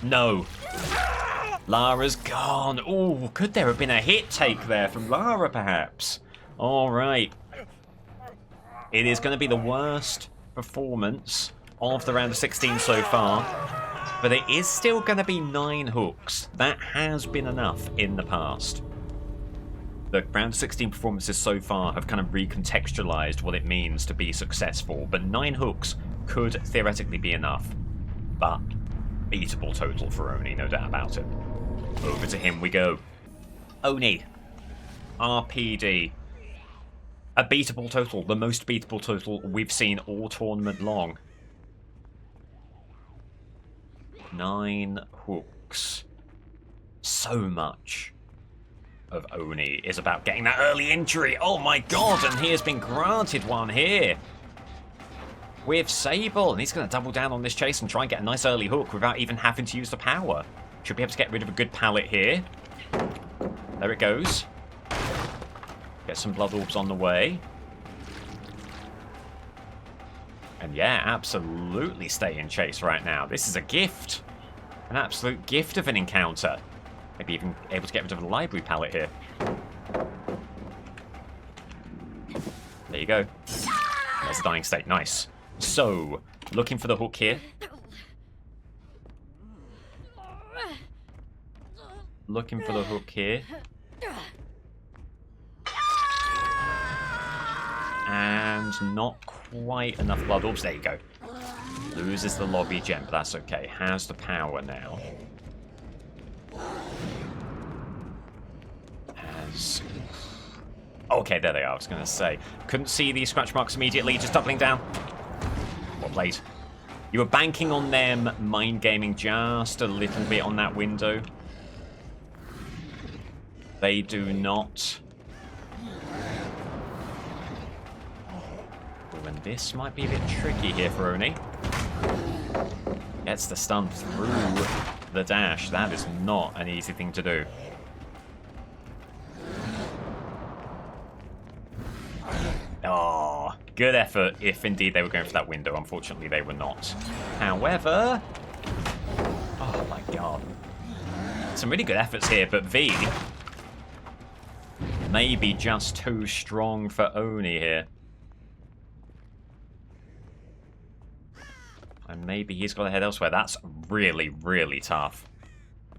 No. Lara's gone. Oh, could there have been a hit take there from Lara perhaps? All right. It is going to be the worst performance of the round of 16 so far. But it is still going to be 9 hooks. That has been enough in the past. The round of 16 performances so far have kind of recontextualized what it means to be successful. But 9 hooks could theoretically be enough. But beatable total for Oni, no doubt about it. Over to him we go. Oni. RPD. A beatable total. The most beatable total we've seen all tournament long. 9 hooks. So much of Oni is about getting that early injury. Oh my god, and he has been granted one here. With Sable, and he's going to double down on this chase and try and get a nice early hook without even having to use the power. Should be able to get rid of a good pallet here. There it goes. Get some blood orbs on the way. And yeah, absolutely stay in chase right now. This is a gift. An absolute gift of an encounter. Maybe even able to get rid of the library pallet here. There you go. There's a dying state. Nice. So, looking for the hook here. Looking for the hook here. And not quite enough blood orbs. There you go. Loses the lobby gem, but that's okay. Has the power now. Has... Okay, there they are. I was going to say. Couldn't see these scratch marks immediately. Just doubling down. Well played. You were banking on them mind gaming just a little bit on that window. They do not. And this might be a bit tricky here for Oni. Gets the stun through the dash. That is not an easy thing to do. Oh, good effort if indeed they were going for that window. Unfortunately, they were not. However... Oh my god. Some really good efforts here, but V may be just too strong for Oni here. And maybe he's got to head elsewhere. That's really, really tough.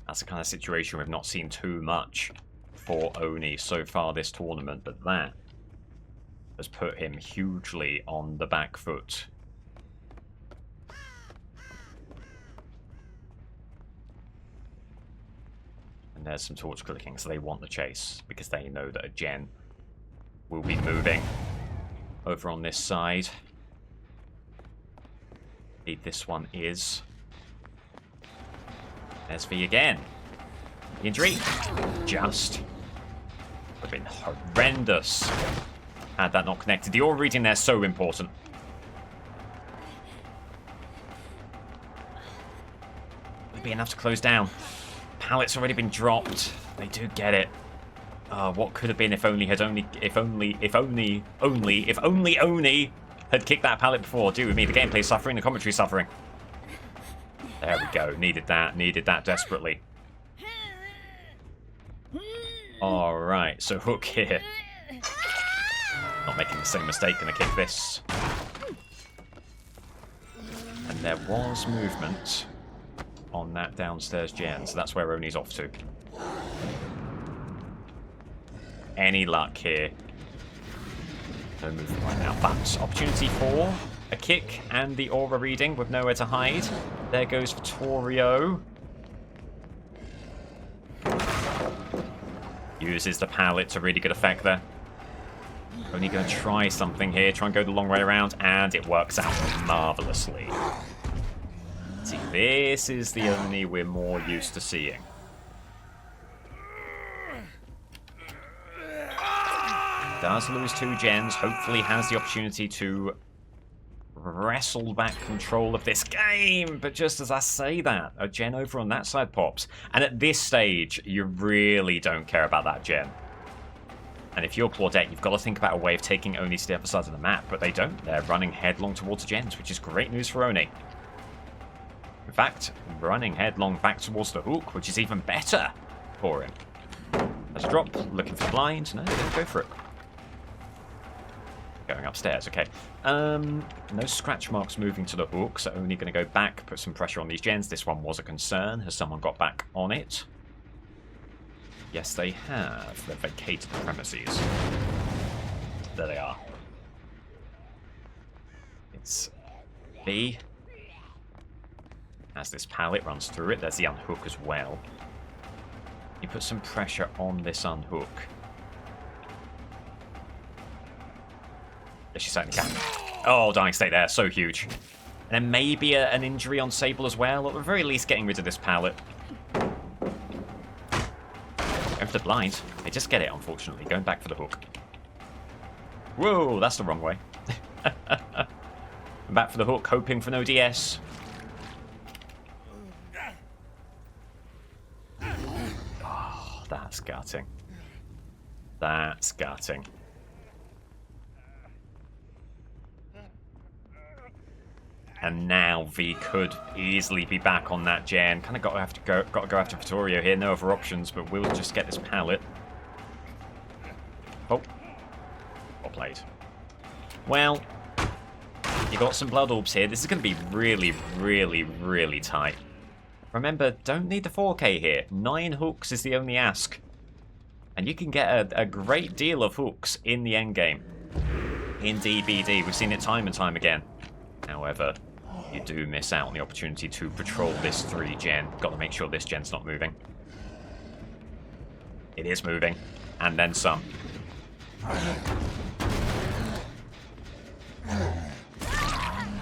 That's the kind of situation we've not seen too much for Oni so far this tournament, but that has put him hugely on the back foot. And there's some torch clicking, so they want the chase because they know that a gen will be moving over on this side. This one is. There's V again. Injury. Just. Would have been horrendous had that not connected. The aura reading there is so important. Would be enough to close down. Pallet's already been dropped. They do get it. What could have been if only Oni had kicked that pallet before. Do with me. The gameplay's suffering, the commentary's suffering. There we go. Needed that desperately. Alright, so hook here. Not making the same mistake, gonna kick this. And there was movement on that downstairs gen, so that's where Oni's off to. Any luck here? No movement right now, but opportunity for a kick and the aura reading with nowhere to hide. There goes Vittorio. Uses the pallet to really good effect there. Only going to try something here, try and go the long way around, and it works out marvellously. See, this is the Oni we're more used to seeing. Does lose 2 gens, hopefully has the opportunity to wrestle back control of this game. But just as I say that, a gen over on that side pops. And at this stage, you really don't care about that gen. And if you're Claudette, you've got to think about a way of taking Oni to the other side of the map. But they don't. They're running headlong towards gens, which is great news for Oni. In fact, running headlong back towards the hook, which is even better for him. There's a drop, looking for blind. No, didn't go for it. Going upstairs, okay. No scratch marks moving to the hook, so only going to go back, put some pressure on these gens. This one was a concern. Has someone got back on it? Yes, they have. They've vacated the premises. There they are. It's B. As this pallet runs through it, there's the unhook as well. You put some pressure on this unhook. She certainly can. Oh, dying state there, so huge. And then maybe an injury on Sable as well, or at the very least getting rid of this pallet. Going for the blind. They just get it, unfortunately. Going back for the hook. Whoa, that's the wrong way. Back for the hook, hoping for no DS. Oh, that's gutting. That's gutting. And now V could easily be back on that gen. Kind of got to go after Vittorio here. No other options, but we'll just get this pallet. Oh, well played. Well, you got some blood orbs here. This is going to be really, really, really tight. Remember, don't need the 4K here. 9 hooks is the only ask, and you can get a great deal of hooks in the end game. In DBD, we've seen it time and time again. However, you do miss out on the opportunity to patrol this 3 gen. Got to make sure this gen's not moving. It is moving, and then some.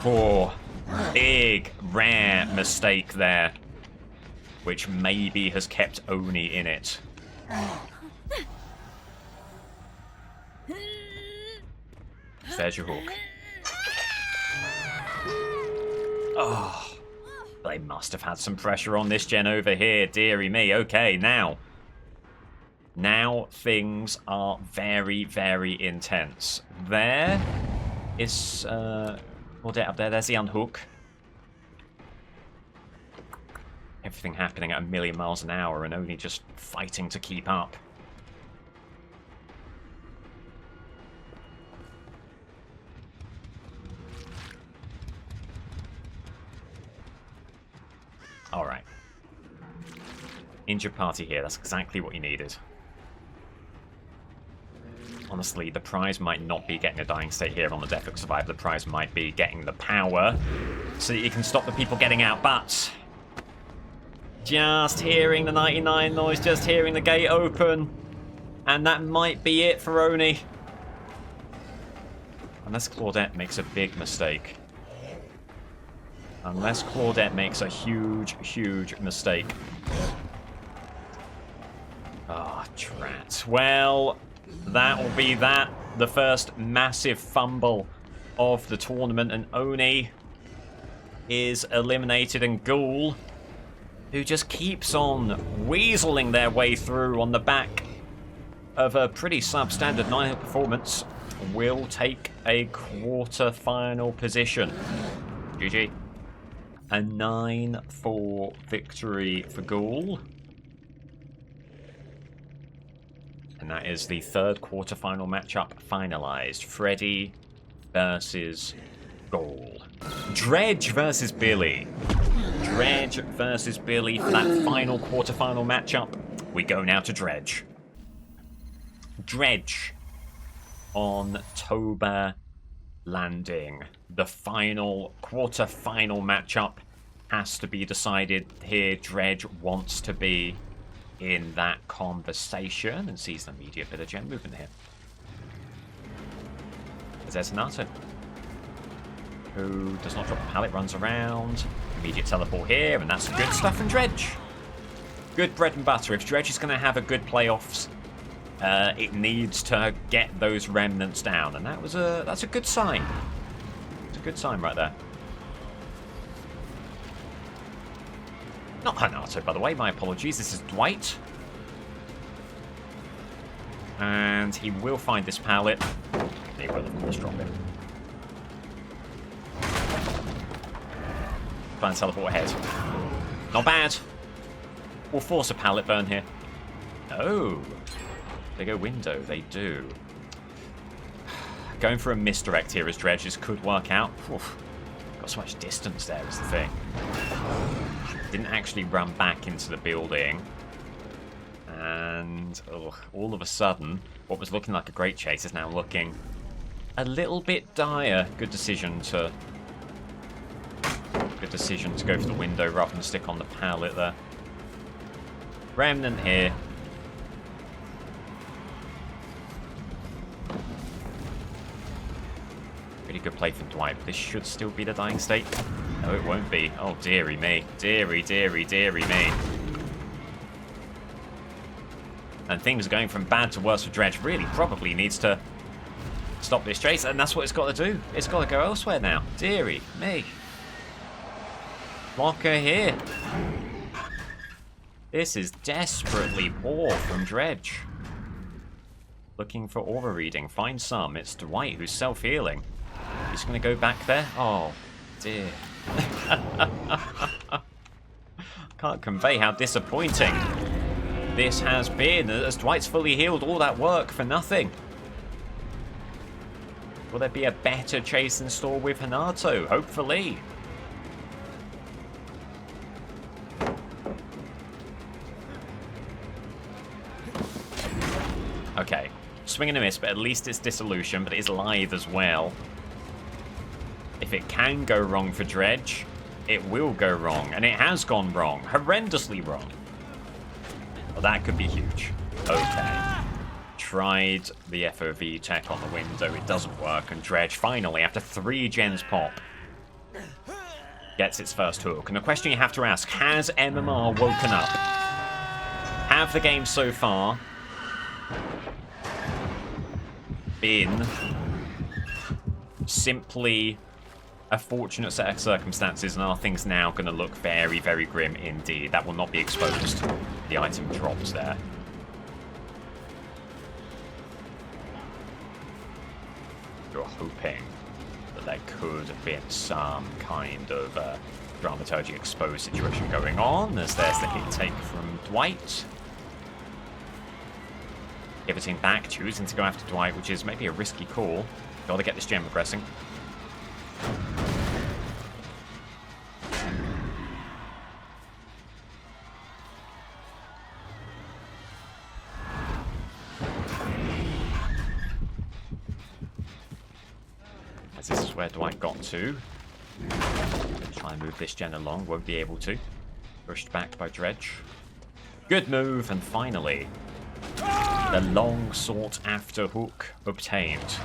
Oh, big, rare mistake there, which maybe has kept Oni in it. There's your hook. Oh, they must have had some pressure on this gen over here. Dearie me. Okay, now things are very, very intense. There is Claudette up there. There's the unhook. Everything happening at 1,000,000 miles an hour and only just fighting to keep up. Alright. Injured party here. That's exactly what you needed. Honestly, the prize might not be getting a dying state here on the Death Hook Survivor. The prize might be getting the power so that you can stop the people getting out. But just hearing the 99 noise, just hearing the gate open, and that might be it for Oni. Unless Claudette makes a big mistake. Unless Claudette makes a huge, huge mistake. Ah, oh, drat. Well, that will be that. The first massive fumble of the tournament. And Oni is eliminated. And Ghoul, who just keeps on weaseling their way through on the back of a pretty substandard 9 performance, will take a quarter-final position. GG. A 9-4 victory for Ghoul. And that is the third quarterfinal matchup finalized. Freddy versus Ghoul. Dredge versus Billy. Dredge versus Billy for that final quarterfinal matchup. We go now to Dredge. Dredge on Toba Landing. The final quarter-final matchup has to be decided here. Dredge wants to be in that conversation and sees the immediate bit of gen movement here. There's Hanato, who does not drop the pallet, runs around. Immediate teleport here, and that's good stuff from Dredge. Good bread and butter. If Dredge is going to have a good playoffs, it needs to get those remnants down, and that's a good sign. It's a good sign right there. Not Hanato, by the way. My apologies. This is Dwight. And he will find this pallet. He will, of course, drop it. Try and teleport ahead. Not bad. We'll force a pallet burn here. Oh. They go window. They do. Going for a misdirect here as Dredges could work out. Oof. Got so much distance there is the thing. Didn't actually run back into the building. And all of a sudden, what was looking like a great chase is now looking a little bit dire. Good decision to go for the window rather than stick on the pallet there. Remnant here. Pretty good play from Dwight, but this should still be the dying state. No, it won't be. Oh, dearie me. Dearie, dearie, dearie me. And things are going from bad to worse for Dredge. Really probably needs to stop this chase, and that's what it's got to do. It's got to go elsewhere now. Dearie me. Blocker here. This is desperately poor from Dredge. Looking for aura reading. Find some. It's Dwight who's self-healing. He's going to go back there. Oh, dear. Can't convey how disappointing this has been, as Dwight's fully healed. All that work for nothing. Will there be a better chase in store with Hanato? Hopefully. Okay. Swing and a miss, but at least it's dissolution, but it is lithe as well. If it can go wrong for Dredge, it will go wrong. And it has gone wrong. Horrendously wrong. Well, that could be huge. Okay. Tried the FOV tech on the window. It doesn't work. And Dredge, finally, after 3 gens pop, gets its first hook. And the question you have to ask, has MMR woken up? Have the games so far been simply a fortunate set of circumstances, and are things now going to look very, very grim indeed? That will not be exposed. The item drops there. You're hoping that there could have been some kind of dramaturgy exposed situation going on, as there's the hit take from Dwight. Pivoting back, choosing to go after Dwight, which is maybe a risky call. Gotta get this gem progressing. As this is where Dwight got to. Try and move this gen along, won't be able to. Pushed back by Dredge. Good move, and finally, the long sought after hook obtained.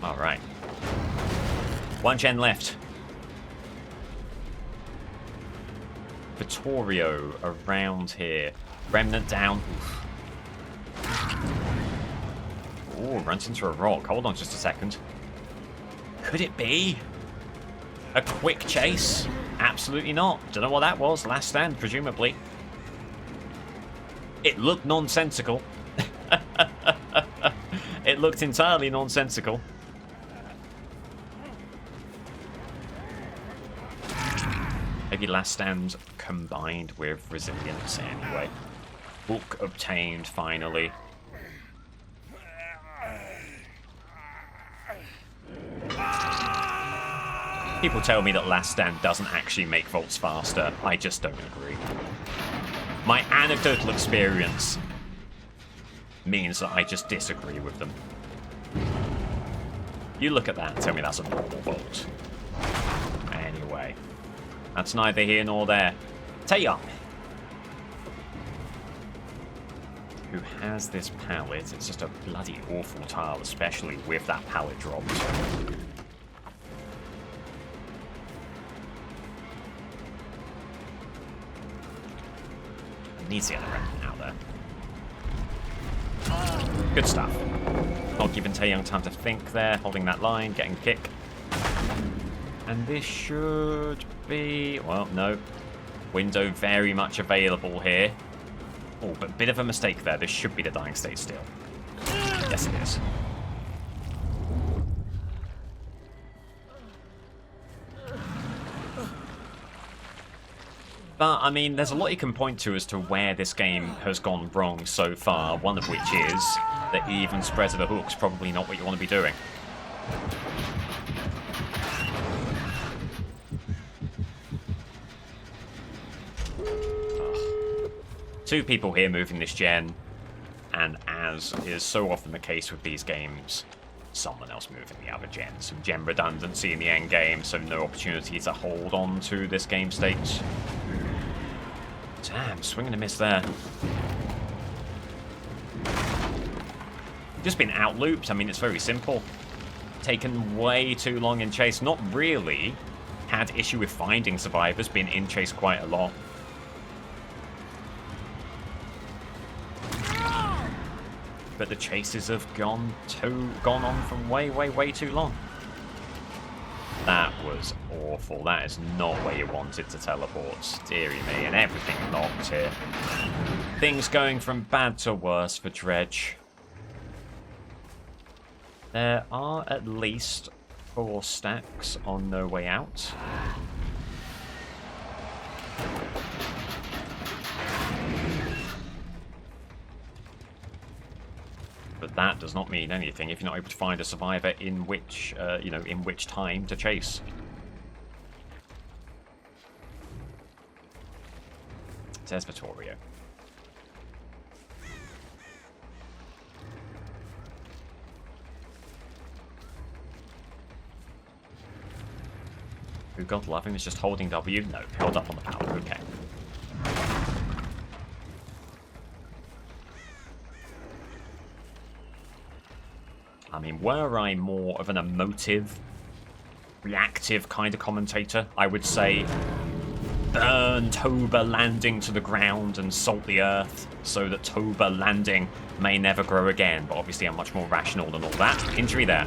All right. 1 gen left. Vittorio around here. Remnant down. Oh, runs into a rock. Hold on just a second. Could it be a quick chase? Absolutely not. Don't know what that was. Last stand, presumably. It looked nonsensical. It looked entirely nonsensical. Maybe last stand combined with resilience anyway. Hook obtained finally. People tell me that last stand doesn't actually make vaults faster. I just don't agree. My anecdotal experience means that I just disagree with them. You look at that and tell me that's a normal vault. Anyway, that's neither here nor there. Taya, who has this pallet. It's just a bloody awful tile, especially with that pallet dropped. Needs to get the remnant out there. Good stuff. Not giving Taeyong time to think there, holding that line, getting kick. And this should be... well, no. Window very much available here. Oh, but a bit of a mistake there. This should be the dying state still. Yes, it is. But, I mean, there's a lot you can point to as to where this game has gone wrong so far, one of which is the even spread of the hook's probably not what you want to be doing. Two people here moving this gen, and as is so often the case with these games, someone else moving the other gen. Some gen redundancy in the end game, so no opportunity to hold on to this game state. Damn, swing and a miss there. Just been out-looped. I mean, it's very simple. Taken way too long in chase. Not really had issue with finding survivors. Been in chase quite a lot. But the chases have gone on from way too long. That was awful. That is not where you wanted to teleport. Dearie me, and everything locked here. Things going from bad to worse for Dredge. There are at least 4 stacks on No Way Out. But that does not mean anything if you're not able to find a survivor in which, in which time to chase. There's Vittorio. Who God love him is just holding W? No, held up on the power. Okay. I mean, were I more of an emotive, reactive kind of commentator, I would say burn Toba landing to the ground and salt the earth so that Toba landing may never grow again. But obviously I'm much more rational than all that. Injury there.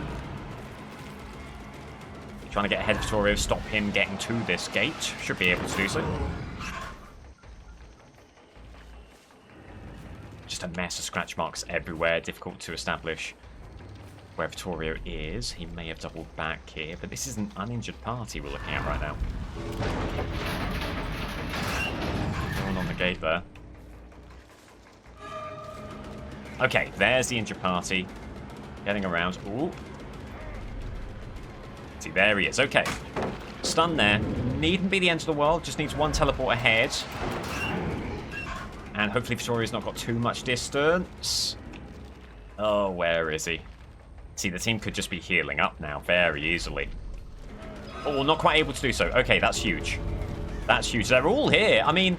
Trying to get ahead of Vittorio, stop him getting to this gate. Should be able to do so. Just a mess of scratch marks everywhere. Difficult to establish where Vittorio is. He may have doubled back here, but this is an uninjured party we're looking at right now. Going on the gate there. Okay, there's the injured party. Getting around. Ooh. See, there he is. Okay. Stun there. Needn't be the end of the world. Just needs one teleport ahead. And hopefully Vittorio's not got too much distance. Oh, where is he? See, the team could just be healing up now very easily. Oh, not quite able to do so. Okay, that's huge. That's huge. They're all here. I mean,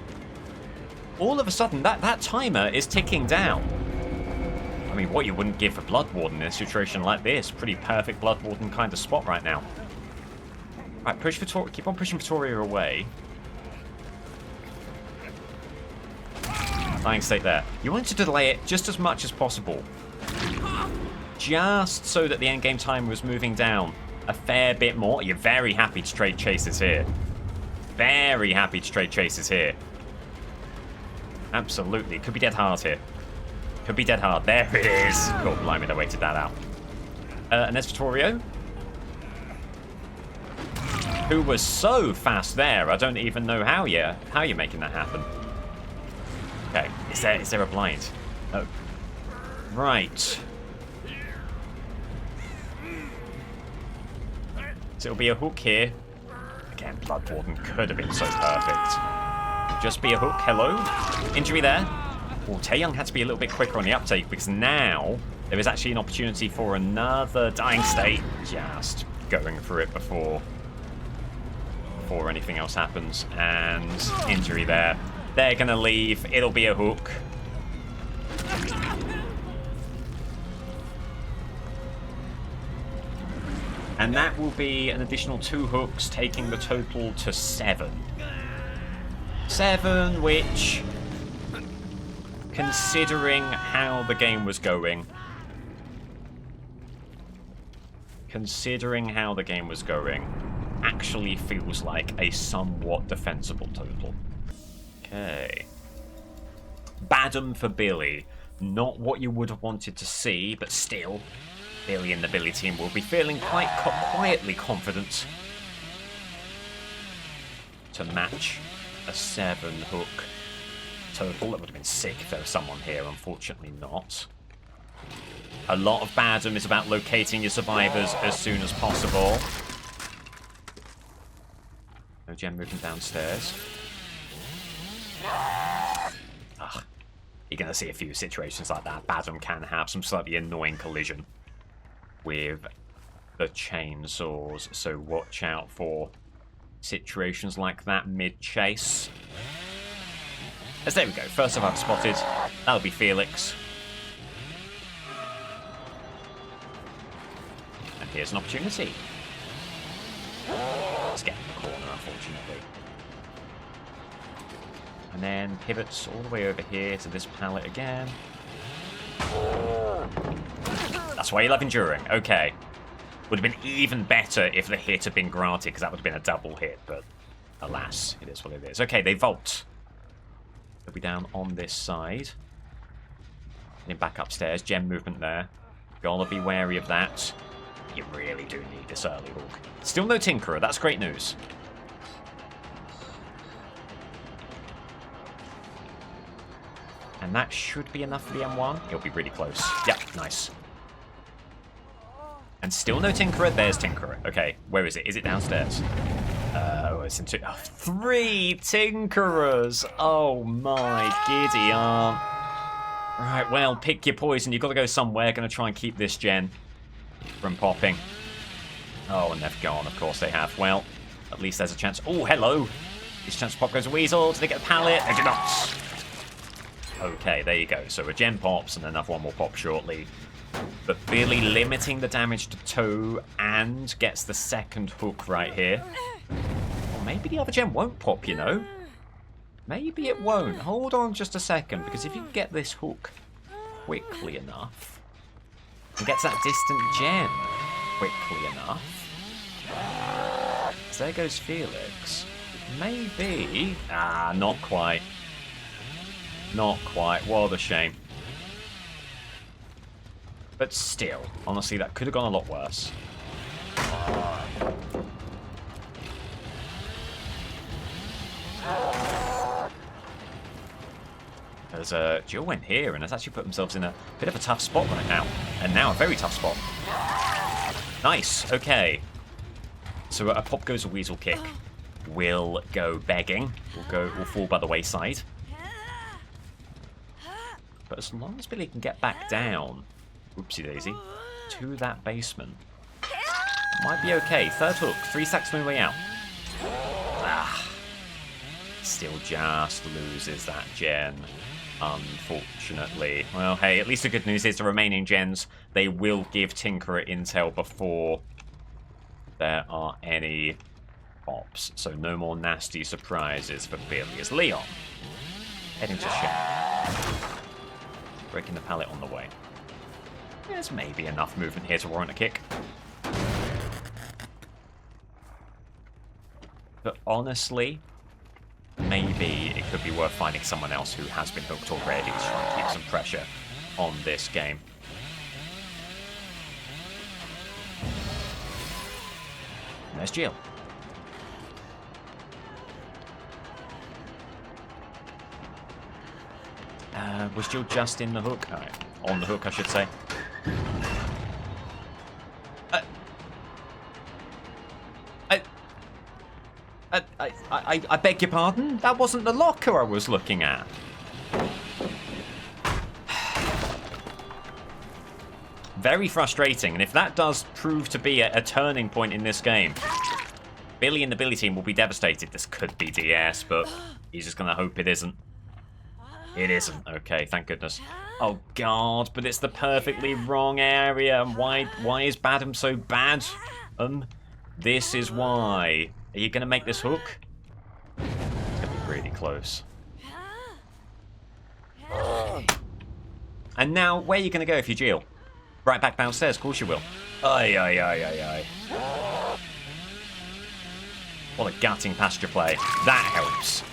all of a sudden, that timer is ticking down. I mean, what you wouldn't give for Blood Warden in a situation like this. Pretty perfect Blood Warden kind of spot right now. Right, push Vittorio. Keep on pushing Vittorio away. Dying state there. You want to delay it just as much as possible. Just so that the endgame time was moving down a fair bit more. You're very happy to trade chases here. Very happy to trade chases here. Absolutely. Could be dead hard here. Could be dead hard. There it is. God blimey, they waited that out. And there's Vittorio, who was so fast there. I don't even know how you're making that happen. Okay, is there a blind? Oh, right. So it'll be a hook here. Again, Blood Warden could have been so perfect. Just be a hook. Hello. Injury there. Well, Taeyong had to be a little bit quicker on the uptake because now there is actually an opportunity for another dying state. Just going through it before anything else happens. And injury there. They're going to leave. It'll be a hook. And that will be an additional 2 hooks, taking the total to 7. 7, which, considering how the game was going, actually feels like a somewhat defensible total. Okay. Badham for Billy. Not what you would have wanted to see, but still, Billy and the Billy team will be feeling quite quietly confident to match a 7 hook total. That would have been sick if there was someone here, unfortunately not. A lot of Badham is about locating your survivors as soon as possible. No gem moving downstairs. Ugh. You're going to see a few situations like that. Badham can have some slightly annoying collision with the chainsaws, so watch out for situations like that mid-chase. As there we go, first survivor spotted. That'll be Felix. And here's an opportunity. Let's get in the corner, unfortunately. And then pivots all the way over here to this pallet again. That's why you love enduring. Okay. Would have been even better if the hit had been granted, because that would have been a double hit, but alas, it is what it is. Okay, they vault. They'll be down on this side. Getting back upstairs. Gem movement there. Gotta be wary of that. You really do need this early hook. Still no Tinkerer. That's great news. And that should be enough for the M1. It'll be really close. Yep, nice. And still no Tinkerer. There's Tinkerer. Okay, where is it? Is it downstairs? Oh, it's into 3 Tinkerers. Oh my giddy aunt. Right, well, pick your poison. You've got to go somewhere. Going to try and keep this gen from popping. Oh, and they've gone. Of course they have. Well, at least there's a chance. Oh, hello. This chance to pop goes a Weasel. Do they get the pallet? They do not. Okay, there you go. So a gem pops and another one will pop shortly. But Billy limiting the damage to toe and gets the second hook right here. Or maybe the other gem won't pop, you know. Maybe it won't. Hold on just a second, because if you get this hook quickly enough and gets that distant gem quickly enough, so there goes Felix. Maybe. Ah, not quite. Not quite. What a shame. But still, honestly, that could have gone a lot worse. There's a Jill went here and has actually put themselves in a bit of a tough spot right now. And now a very tough spot. Nice. Okay. So a pop goes a Weasel kick. Will go begging. Will fall by the wayside. But as long as Billy can get back down, oopsie daisy, to that basement, might be okay. Third hook, 3 stacks on the way out. Ah, still just loses that gen, unfortunately. Well, hey, at least the good news is the remaining gens, they will give Tinkerer intel before there are any pops. So no more nasty surprises for Billy as Leon heading to Shen. Breaking the pallet on the way. There's maybe enough movement here to warrant a kick. But honestly, maybe it could be worth finding someone else who has been hooked already to try and keep some pressure on this game. And there's Jill. Was Jill just in the hook? Oh, on the hook, I should say. I beg your pardon? That wasn't the locker I was looking at. Very frustrating, and if that does prove to be a turning point in this game, Billy and the Billy team will be devastated. This could be DS, but he's just going to hope it isn't. It isn't. Okay, thank goodness. Oh, God, but it's the perfectly wrong area. And why is Badham so bad? This is why. Are you going to make this hook? It's going to be really close. And now, where are you going to go if you Jill? Right back downstairs, of course you will. Aye, aye, aye, aye, aye. What a gutting pasture play. That helps.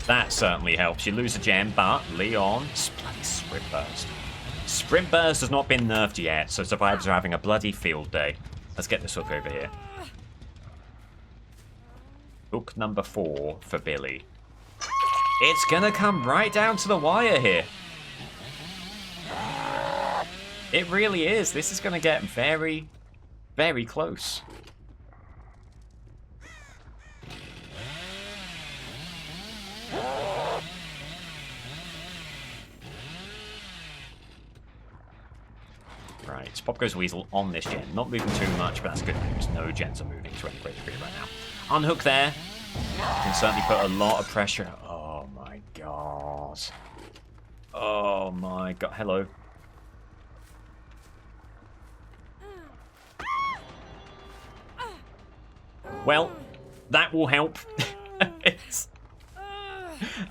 That certainly helps. You lose a gem, but Leon... Bloody Sprint Burst. Sprint Burst has not been nerfed yet, so survivors are having a bloody field day. Let's get this hook over here. Hook number 4 for Billy. It's gonna come right down to the wire here. It really is. This is gonna get very, very close. Right, Pop Goes Weasel on this gen. Not moving too much, but that's good news. No gens are moving to any great degree right now. Unhook there. Can certainly put a lot of pressure. Oh my god. Oh my god. Hello. Well, that will help.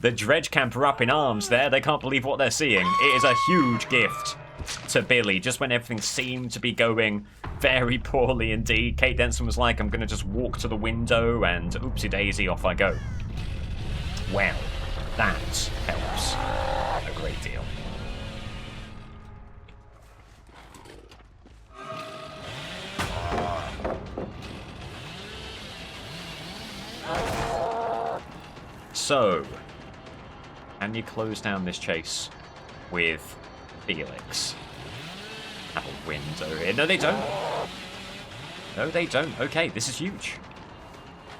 The Dredge Camp are up in arms there. They can't believe what they're seeing. It is a huge gift to Billy, just when everything seemed to be going very poorly indeed. Kate Denson was like, I'm going to just walk to the window, and oopsie daisy, off I go. Well, that helps a great deal. So, can you close down this chase with Felix? Have a window here. No, they don't. No, they don't. Okay, this is huge.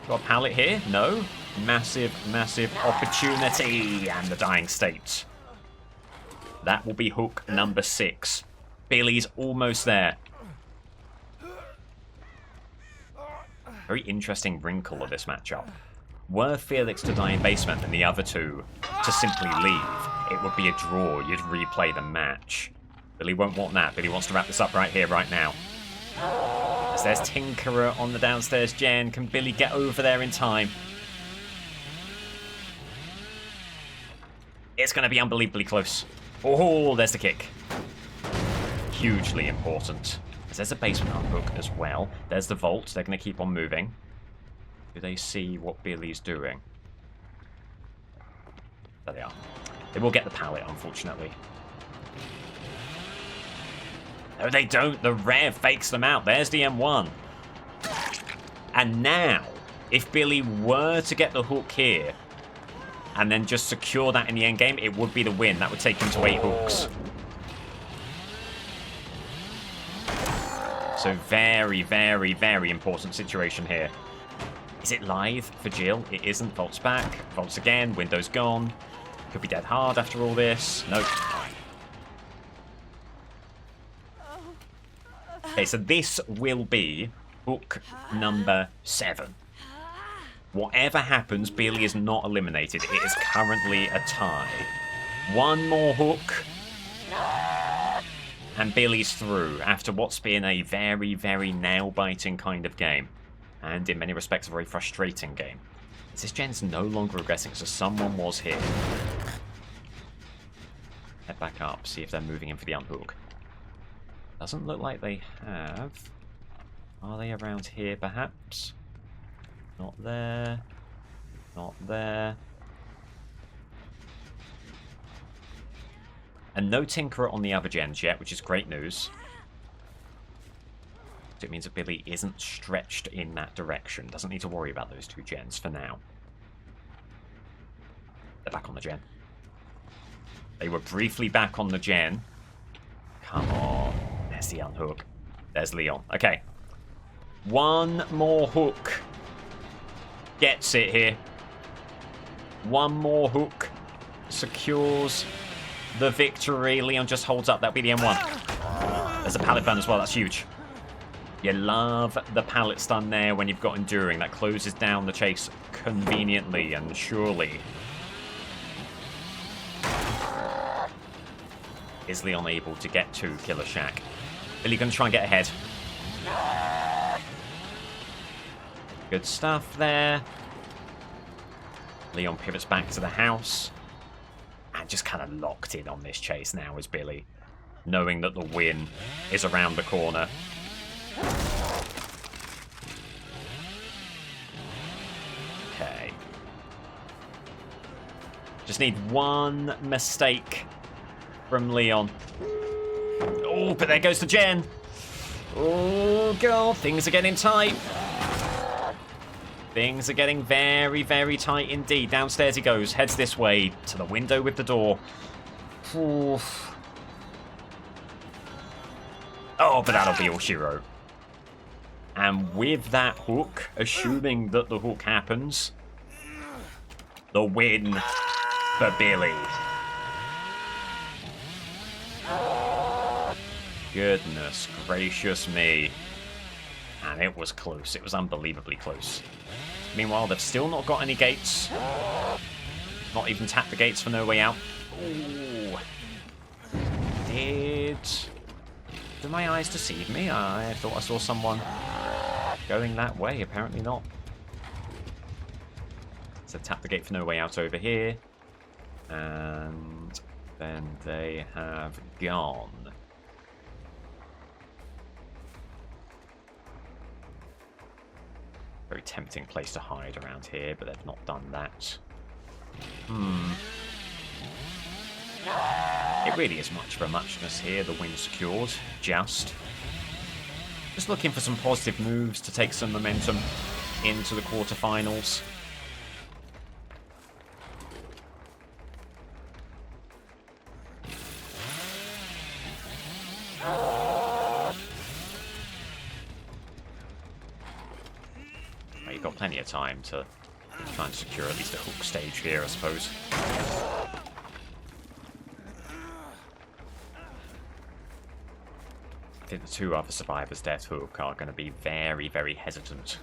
Got a pallet here? No. Massive, massive opportunity. And the dying state. That will be hook number 6. Billy's almost there. Very interesting wrinkle of this matchup. Were Felix to die in basement and the other two to simply leave, it would be a draw. You'd replay the match. Billy won't want that. Billy wants to wrap this up right here, right now. As there's Tinkerer on the downstairs gen. Can Billy get over there in time? It's going to be unbelievably close. Oh, there's the kick. Hugely important. There's a basement unhook as well. There's the vault. They're going to keep on moving. Do they see what Billy's doing? There they are. They will get the pallet, unfortunately. No, they don't. The Rev fakes them out. There's the M1. And now, if Billy were to get the hook here, and then just secure that in the end game, it would be the win. That would take him to 8 hooks. So very, very, very important situation here. Is it live for Jill? It isn't. Vault's back. Vault's again. Window's gone. Could be dead hard after all this. Nope. Okay, so this will be hook number 7. Whatever happens, Billy is not eliminated. It is currently a tie. One more hook. And Billy's through after what's been a very, very nail-biting kind of game. And in many respects, a very frustrating game. This gen's no longer regressing, so someone was here. Head back up, see if they're moving in for the unhook. Doesn't look like they have. Are they around here, perhaps? Not there. Not there. And no Tinkerer on the other gens yet, which is great news. It means that Billy isn't stretched in that direction. Doesn't need to worry about those 2 gens for now. They're back on the gen. They were briefly back on the gen. Come on. There's the unhook. There's Leon. Okay. One more hook. Gets it here. One more hook. Secures the victory. Leon just holds up. That'll be the M1. There's a pallet burn as well. That's huge. You love the pallet stun there when you've got enduring. That closes down the chase conveniently and surely. Is Leon able to get to Killer Shack? Billy going to try and get ahead. Good stuff there. Leon pivots back to the house. And just kind of locked in on this chase now is Billy. Knowing that the win is around the corner. Okay. Just need one mistake from Leon. Oh, but there goes the Jen. Oh, God. Things are getting tight. Things are getting very, very tight indeed. Downstairs he goes. Heads this way to the window with the door. Oof. Oh, but that'll be all she wrote. And with that hook, assuming that the hook happens, the win for Billy. Goodness gracious me. And it was close. It was unbelievably close. Meanwhile, they've still not got any gates. Not even tapped the gates for No Way Out. Ooh. Did my eyes deceive me? I thought I saw someone going that way. Apparently not. So tap the gate for No Way Out over here. And then they have gone. Very tempting place to hide around here, but they've not done that. It really is much for a muchness here. The win secured. Just looking for some positive moves to take some momentum into the quarterfinals. Well, you've got plenty of time to try and secure at least a hook stage here, I suppose. I think the two other survivors, Death Hook, are going to be very, very hesitant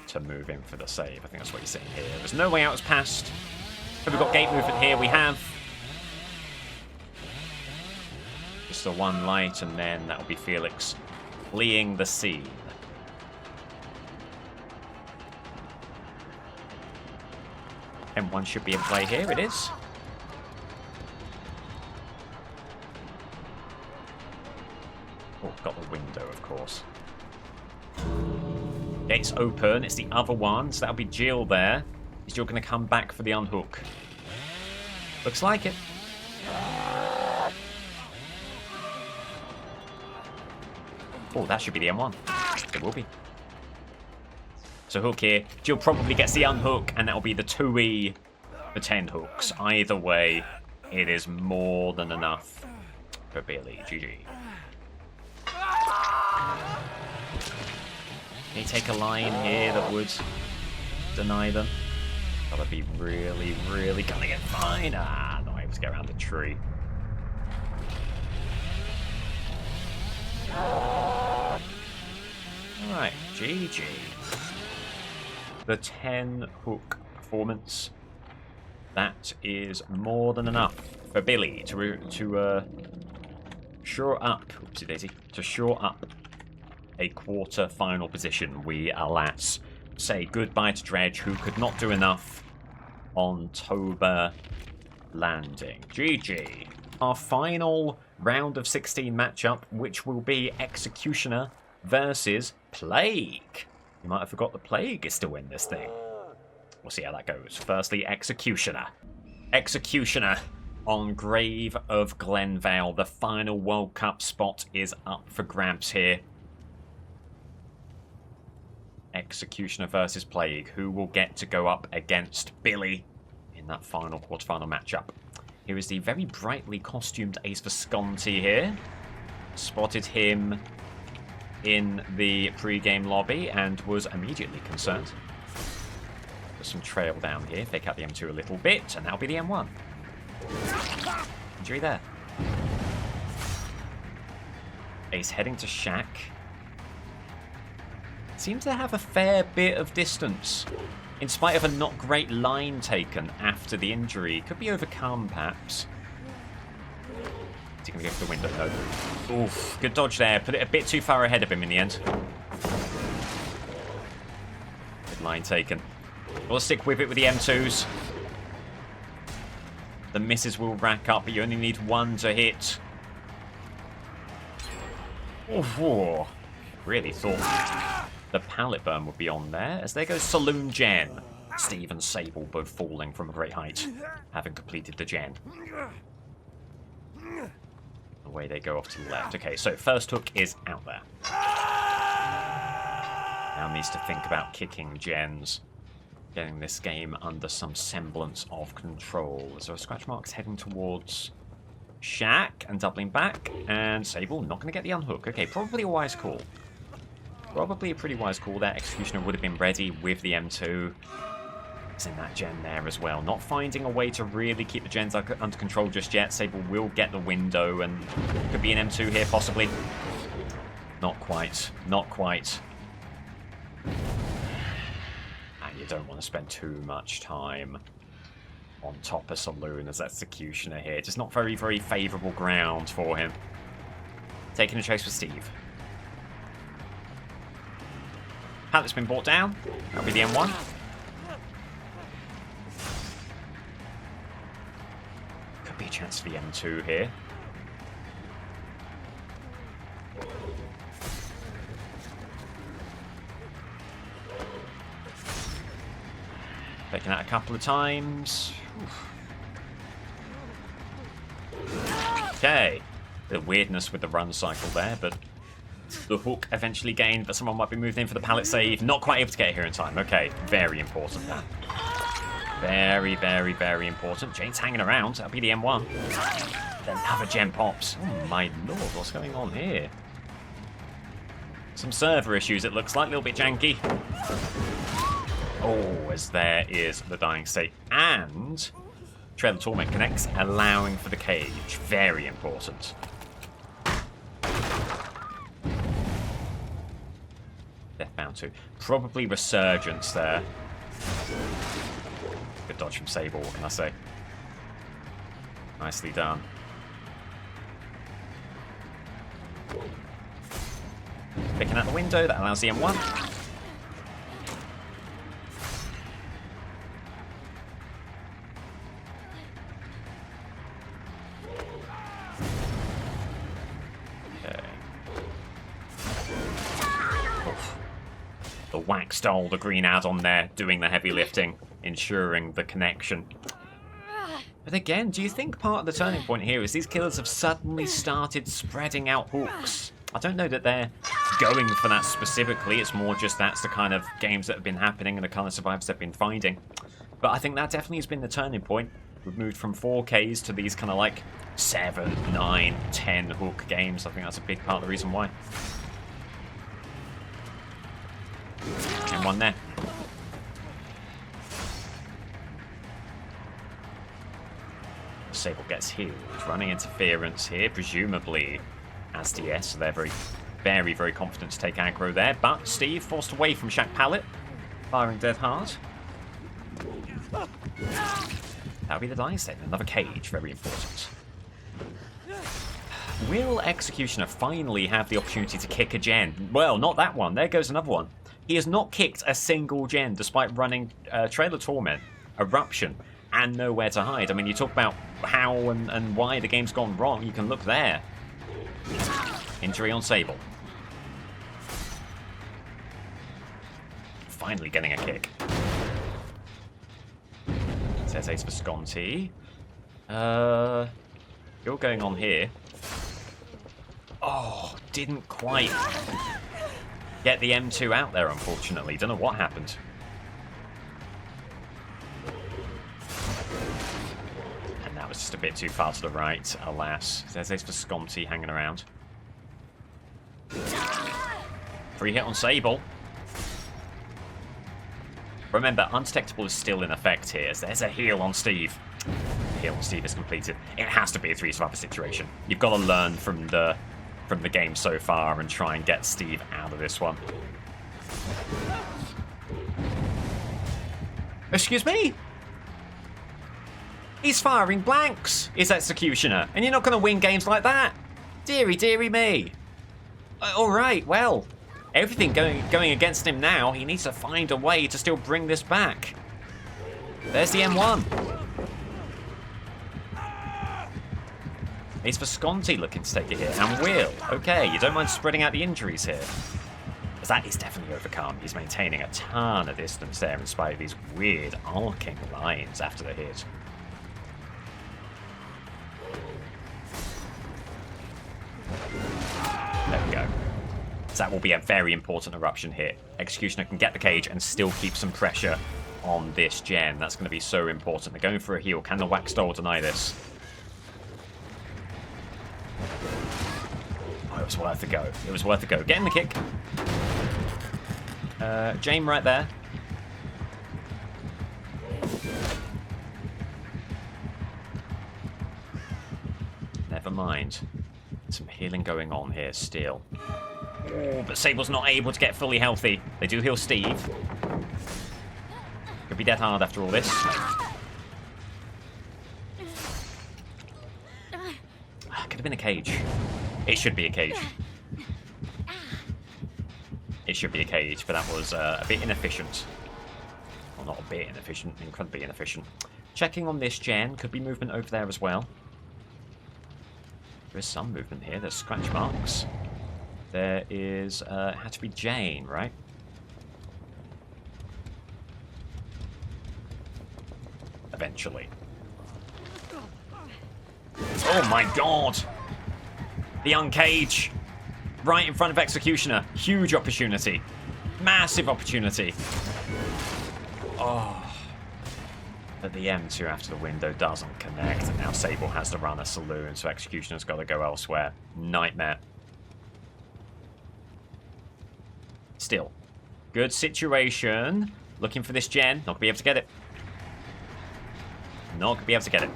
to move in for the save. I think that's what you're seeing here. There's No Way Out has passed. Have we got gate movement here? We have. Just the one light, and then that'll be Felix fleeing the scene. M1 should be in play here. It is. Oh, got the window, of course. Gates open. It's the other one, so that'll be Jill there. Is Jill going to come back for the unhook? Looks like it. Oh, that should be the M1. It will be. So hook here. Jill probably gets the unhook, and that'll be the 2E for 10 hooks. Either way, it is more than enough for Billy. GG. Can he take a line here that would deny them? Gotta be really, really gonna get fine. Ah, not able to get around the tree. Alright, GG. The 10 hook performance. That is more than enough for Billy to shore up. Oopsie daisy. To shore up a quarter-final position. We, alas, say goodbye to Dredge, who could not do enough on Toba landing. GG. Our final round of 16 matchup, which will be Executioner versus Plague. You might have forgot the Plague is still in this thing. We'll see how that goes. Firstly, Executioner. Executioner on Grave of Glenvale. The final World Cup spot is up for grabs here. Executioner versus Plague. Who will get to go up against Billy in that final quarterfinal matchup? Here is the very brightly costumed Ace Visconti here. Spotted him in the pre-game lobby and was immediately concerned. There's some trail down here. Fake out the M2 a little bit, and that'll be the M1. Injury there. He's heading to Shaq. Seems to have a fair bit of distance, in spite of a not great line taken after the injury. Could be overcome, perhaps. Is he going to go for the window? No. Oof, good dodge there. Put it a bit too far ahead of him in the end. Good line taken. We'll stick with it with the M2s. The misses will rack up, but you only need one to hit. Oof, really thought the pallet burn would be on there. As there goes Saloon Gen. Steve and Sable both falling from a great height, having completed the gen. Away they go off to the left. Okay, so first hook is out there. Now needs to think about kicking gens. Getting this game under some semblance of control. So scratch marks heading towards Shaq and doubling back. And Sable not going to get the unhook. Okay, probably a wise call. Probably a pretty wise call there. Executioner would have been ready with the M2. It's in that gen there as well. Not finding a way to really keep the gens under control just yet. Sable will get the window and could be an M2 here possibly. Not quite. Not quite. And you don't want to spend too much time on top of Saloon as Executioner here. Just not very, very favourable ground for him. Taking a chase with Steve. Pallet's been brought down. That'll be the M1. Could be a chance for the M2 here. Taking that a couple of times. Okay. The weirdness with the run cycle there, but the hook eventually gained, but someone might be moved in for the pallet save. Not quite able to get here in time. Okay, very important that. Very, very, very important. Jane's hanging around. That'll be the M1. Another gem pops. Oh my lord, what's going on here? Some server issues, it looks like. A little bit janky. Oh, as there is the dying state. And Trail of Torment connects, allowing for the cage. Very important. Deathbound 2. Probably Resurgence there. Good dodge from Sable, what can I say? Nicely done. Picking out the window, that allows the M1. The wax doll, the green add-on there, doing the heavy lifting, ensuring the connection. But again, do you think part of the turning point here is these killers have suddenly started spreading out hooks? I don't know that they're going for that specifically, it's more just that's the kind of games that have been happening and the kind of survivors they've been finding. But I think that definitely has been the turning point. We've moved from 4Ks to these kind of like 7, 9, 10 hook games. I think that's a big part of the reason why. And one there. Sable gets healed. Running interference here, presumably as DS. So they're very, very, very confident to take aggro there. But Steve forced away from Shaq Pallet, firing dead hard. That'll be the dying state. Another cage, very important. Will Executioner finally have the opportunity to kick a gen? Well, not that one. There goes another one. He has not kicked a single gen despite running Trail of Torment, Eruption, and Nowhere to Hide. I mean, you talk about how and why the game's gone wrong. You can look there. Injury on Sable. Finally getting a kick. Says Ace Visconti. You're going on here. Oh, didn't quite get the M2 out there, unfortunately. Don't know what happened. And that was just a bit too far to the right, alas. There's Ace Visconti hanging around. Free hit on Sable. Remember, Undetectable is still in effect here. There's a heal on Steve. The heal on Steve is completed. It has to be a 3 survivor situation. You've got to learn from the from the game so far and try and get Steve out of this one. Excuse me? He's firing blanks, his Executioner, and you're not going to win games like that. Deary, deary me. Alright, well, everything going against him now. He needs to find a way to still bring this back. There's the M1. It's Visconti looking to take a hit, and Will. Okay, you don't mind spreading out the injuries here. As that is definitely overcome. He's maintaining a ton of distance there in spite of these weird arcing lines after the hit. There we go. So that will be a very important eruption hit. Executioner can get the cage and still keep some pressure on this gen. That's going to be so important. They're going for a heal. Can the Wax Doll deny this? Oh, it was worth a go. It was worth a go. Getting the kick. Jane right there. Never mind. Some healing going on here still. Oh, but Sable's not able to get fully healthy. They do heal Steve. Could be dead hard after all this. Could have been a cage. It should be a cage. It should be a cage, but that was a bit inefficient. Well, not a bit inefficient, incredibly inefficient. Checking on this gen. Could be movement over there as well. There is some movement here. There's scratch marks. There is, had to be Jane, right? Eventually. Oh my god! The uncage! Right in front of Executioner. Huge opportunity. Massive opportunity. Oh. But the M2 after the window doesn't connect, and now Sable has to run a saloon, so Executioner's got to go elsewhere. Nightmare. Still. Good situation. Looking for this gen. Not going to be able to get it. Not going to be able to get it.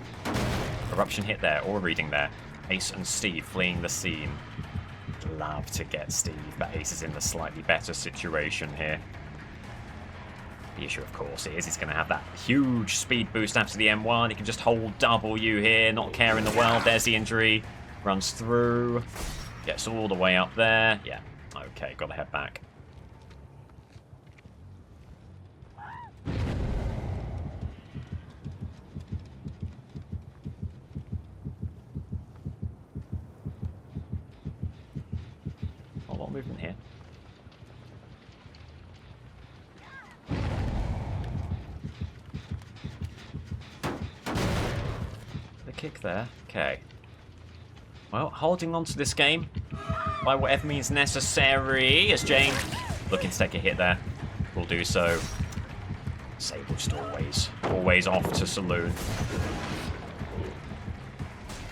Eruption hit there, or reading there. Ace and Steve fleeing the scene. Love to get Steve, but Ace is in the slightly better situation here. The issue, of course, is he's going to have that huge speed boost after the M1. He can just hold W here, not care in the world. There's the injury. Runs through. Gets all the way up there. Yeah, okay, got to head back. A lot of movement here. The kick there. Okay. Well, holding on to this game by whatever means necessary, as Jane looking to take a hit there. Will do so. Sable just always off to saloon.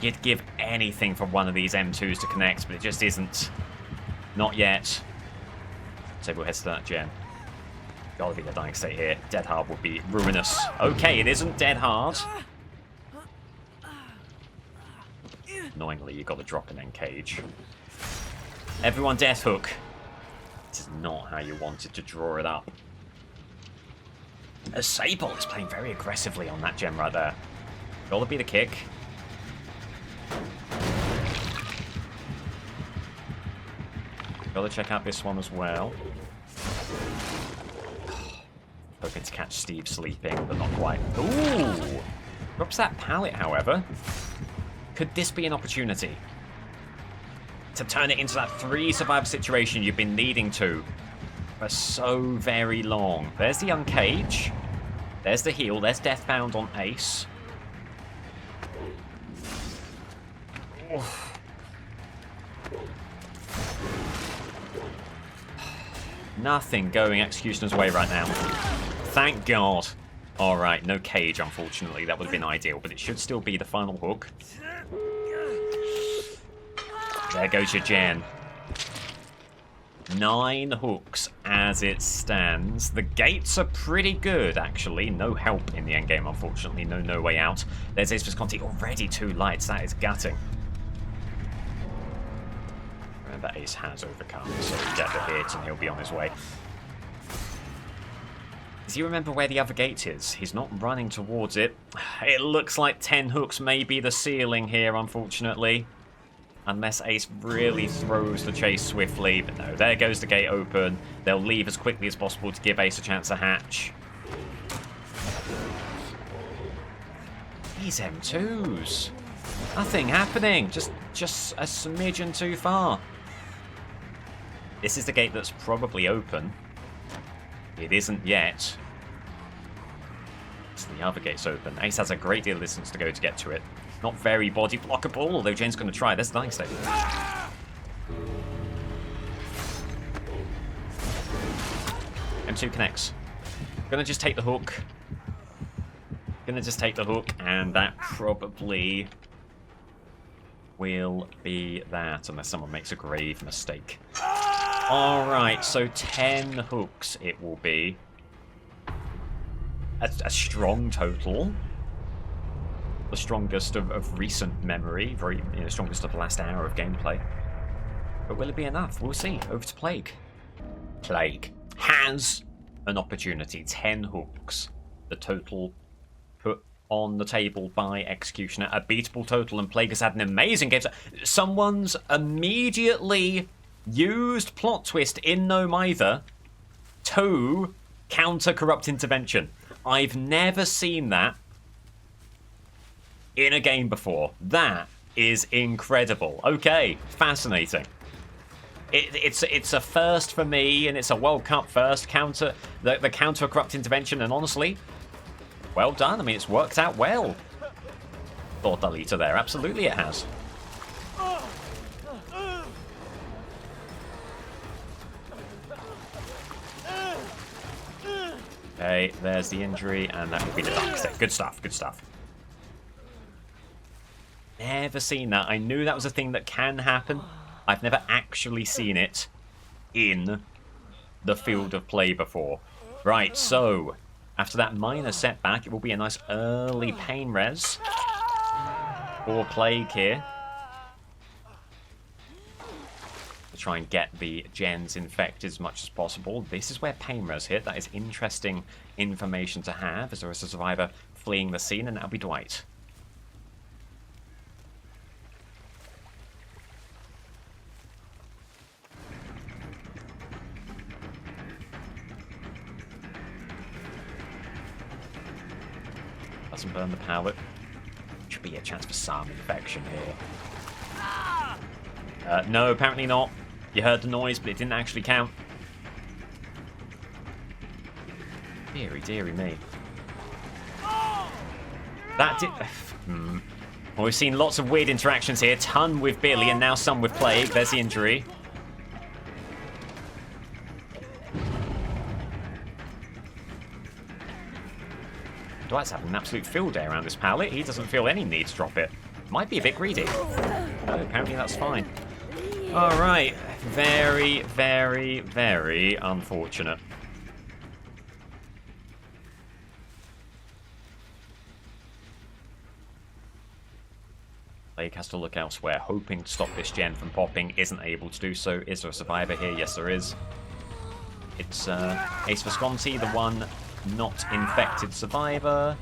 You'd give anything for one of these M2s to connect, but it just isn't. Not yet. Sable heads to that gen. Gotta be the dying state here. Dead hard would be ruinous. Okay, it isn't dead hard. Annoyingly, you got to drop an N-cage. Everyone death hook. This is not how you wanted to draw it up. As Sable is playing very aggressively on that gem right there. Gotta be the kick. Gotta check out this one as well. Hoping to catch Steve sleeping, but not quite. Ooh! Drops that pallet, however. Could this be an opportunity to turn it into that 3 survivor situation you've been needing to for so very long? There's the uncage. There's the heal. There's Deathbound on Ace. Oof. Nothing going Executioner's way right now. Thank God. Alright, no cage, unfortunately. That would have been ideal, but it should still be the final hook. There goes your gen. 9 hooks as it stands. The gates are pretty good, actually. No help in the endgame, unfortunately. No way out. There's Ace Visconti. Already 2 lights. That is gutting. that Ace has overcome. So get the hit and he'll be on his way. Does he remember where the other gate is? He's not running towards it. It looks like 10 hooks may be the ceiling here, unfortunately. Unless Ace really throws the chase swiftly. But no, there goes the gate open. They'll leave as quickly as possible to give Ace a chance to hatch. These M2s. Nothing happening. Just a smidgen too far. This is the gate that's probably open. It isn't yet. So the other gate's open. Ace has a great deal of distance to go to get to it. Not very body blockable, although Jane's going to try. There's the dying state. M2 connects. Gonna just take the hook. And that probably will be that, unless someone makes a grave mistake. Alright, so 10 hooks it will be. A strong total. The strongest of recent memory. Very, strongest of the last hour of gameplay. But will it be enough? We'll see. Over to Plague. Plague has an opportunity. 10 hooks. The total put on the table by Executioner. A beatable total, and Plague has had an amazing game. Someone's immediately used plot twist in No Mither to counter corrupt intervention. I've never seen that in a game before. That is incredible. Okay, fascinating. It's a first for me, and it's a World Cup first. The counter corrupt intervention, and honestly, well done. I mean, it's worked out well. Thought Dalita there. Absolutely it has. Okay, there's the injury, and that will be the dark state. Good stuff, good stuff. Never seen that. I knew that was a thing that can happen. I've never actually seen it in the field of play before. Right, so after that minor setback, it will be a nice early pain res for Plague here. To try and get the gens infected as much as possible. This is where pain res hit. That is interesting information to have, as there is a survivor fleeing the scene, and that'll be Dwight. Doesn't burn the pallet. Should be a chance for some infection here. No, apparently not. You heard the noise, but it didn't actually count. Deary, deary me. That did... Well, we've seen lots of weird interactions here. Ton with Billy, and now some with Plague. There's the injury. Dwight's having an absolute field day around this pallet. He doesn't feel any need to drop it. Might be a bit greedy. No, apparently that's fine. Alright. Very, very, very unfortunate. Plague has to look elsewhere, hoping to stop this gen from popping. Isn't able to do so. Is there a survivor here? Yes, there is. It's Ace Visconti, the one not infected survivor.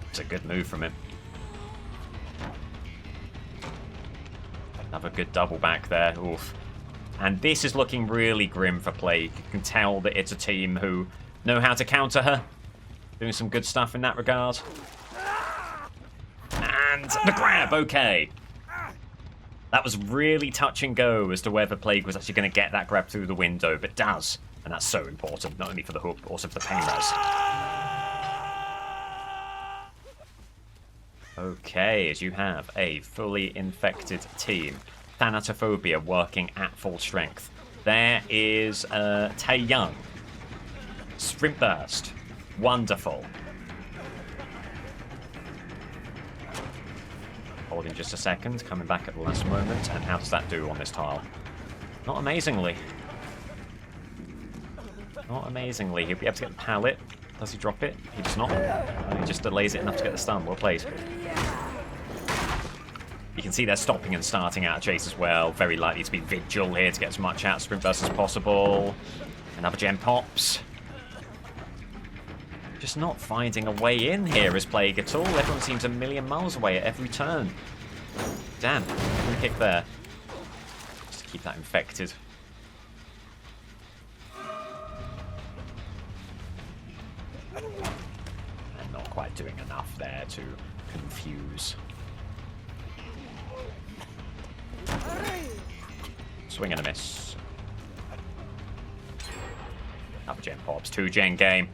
It's a good move from him. Another good double back there. Oof. And this is looking really grim for Plague. You can tell that it's a team who know how to counter her. Doing some good stuff in that regard. And the grab, okay. That was really touch and go as to whether Plague was actually going to get that grab through the window, but does. And that's so important, not only for the hook, but also for the pain res. Okay, as you have a fully infected team. Thanatophobia working at full strength. There is Tae Young. Sprint burst. Wonderful. Holding just a second, coming back at the last moment. And how does that do on this tile? Not amazingly. Not amazingly. He'll be able to get the pallet. Does he drop it? He does not. He just delays it enough to get the stun. Well played. You can see they're stopping and starting out of chase as well. Very likely to be Vigil here to get as much out of Sprint Burst as possible. Another gem pops. Just not finding a way in here as Plague at all. Everyone seems a million miles away at every turn. Damn, free kick there. Just to keep that infected. And not quite doing enough there to confuse. Swing and a miss. Another gen pops. 2-gen game.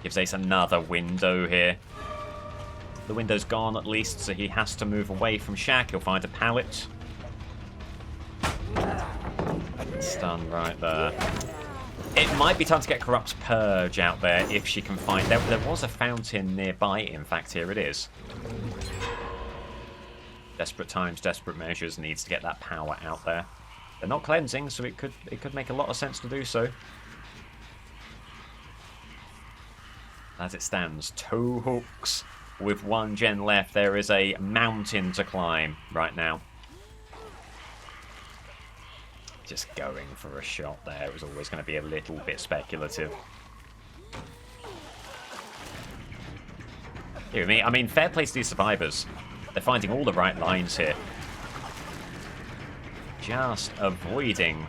Gives Ace another window here. The window's gone at least, so he has to move away from Shaq. He'll find a pallet. Stun right there. It might be time to get Corrupt Purge out there if she can find... There was a fountain nearby, in fact. Here it is. Desperate times, desperate measures. Needs to get that power out there. They're not cleansing, so it could make a lot of sense to do so. As it stands, 2 hooks with 1 gen left. There is a mountain to climb right now. Just going for a shot there. It was always going to be a little bit speculative. Hear me? I mean, fair play to these survivors. They're finding all the right lines here. Just avoiding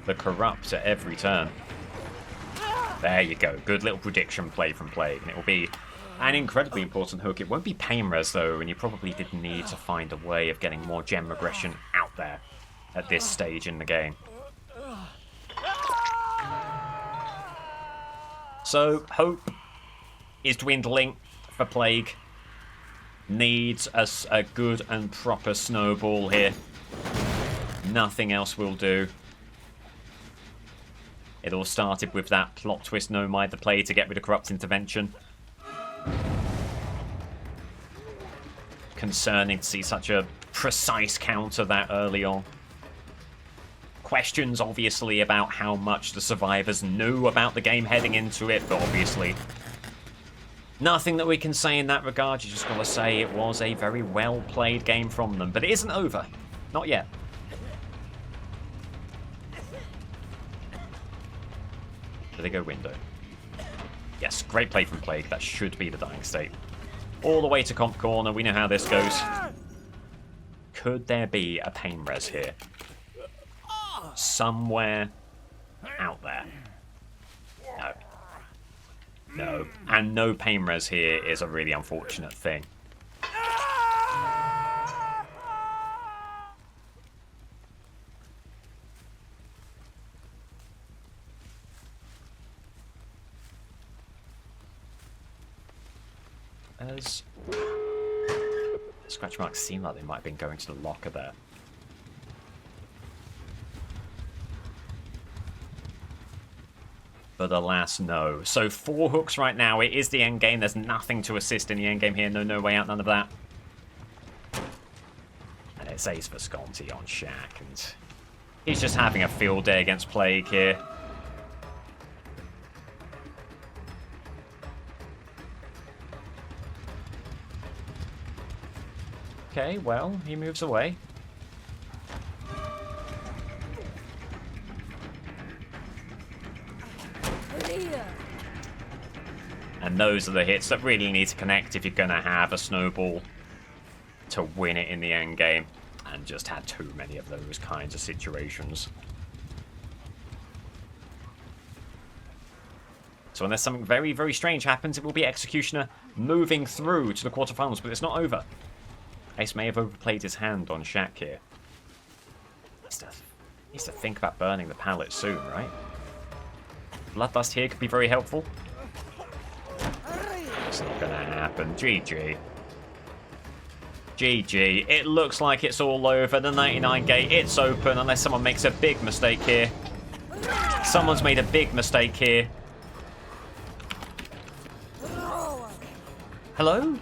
the corrupt at every turn. There you go. Good little prediction play from Plague. And it will be an incredibly important hook. It won't be pain res, though, and you probably did need to find a way of getting more gem regression out there at this stage in the game. So, hope is dwindling for Plague. Needs a good and proper snowball here. Nothing else will do. It all started with that plot twist Nomai the play to get rid of Corrupt Intervention. Concerning to see such a precise counter that early on. Questions, obviously, about how much the survivors knew about the game heading into it, but obviously nothing that we can say in that regard. You just got to say it was a very well-played game from them. But it isn't over. Not yet. Do they go window? Yes, great play from Plague. That should be the dying state. All the way to comp corner. We know how this goes. Could there be a pain res here? Somewhere out there. No. No. And no pain res here is a really unfortunate thing. As scratch marks seem like they might have been going to the locker there. But alas, no. So 4 hooks right now. It is the end game. There's nothing to assist in the end game here. No way out. None of that. And it's Ace Visconti on Shaq. And he's just having a field day against Plague here. Okay, well, he moves away. And those are the hits that really need to connect if you're going to have a snowball to win it in the end game. And just had too many of those kinds of situations. So unless something very, very strange happens, it will be Executioner moving through to the quarterfinals, but it's not over. Ace may have overplayed his hand on Shaq here. Needs to think about burning the pallet soon, right? Bloodlust here could be very helpful. It's not going to happen. GG. GG. It looks like it's all over. The 99 gate, it's open unless someone makes a big mistake here. Someone's made a big mistake here. Hello?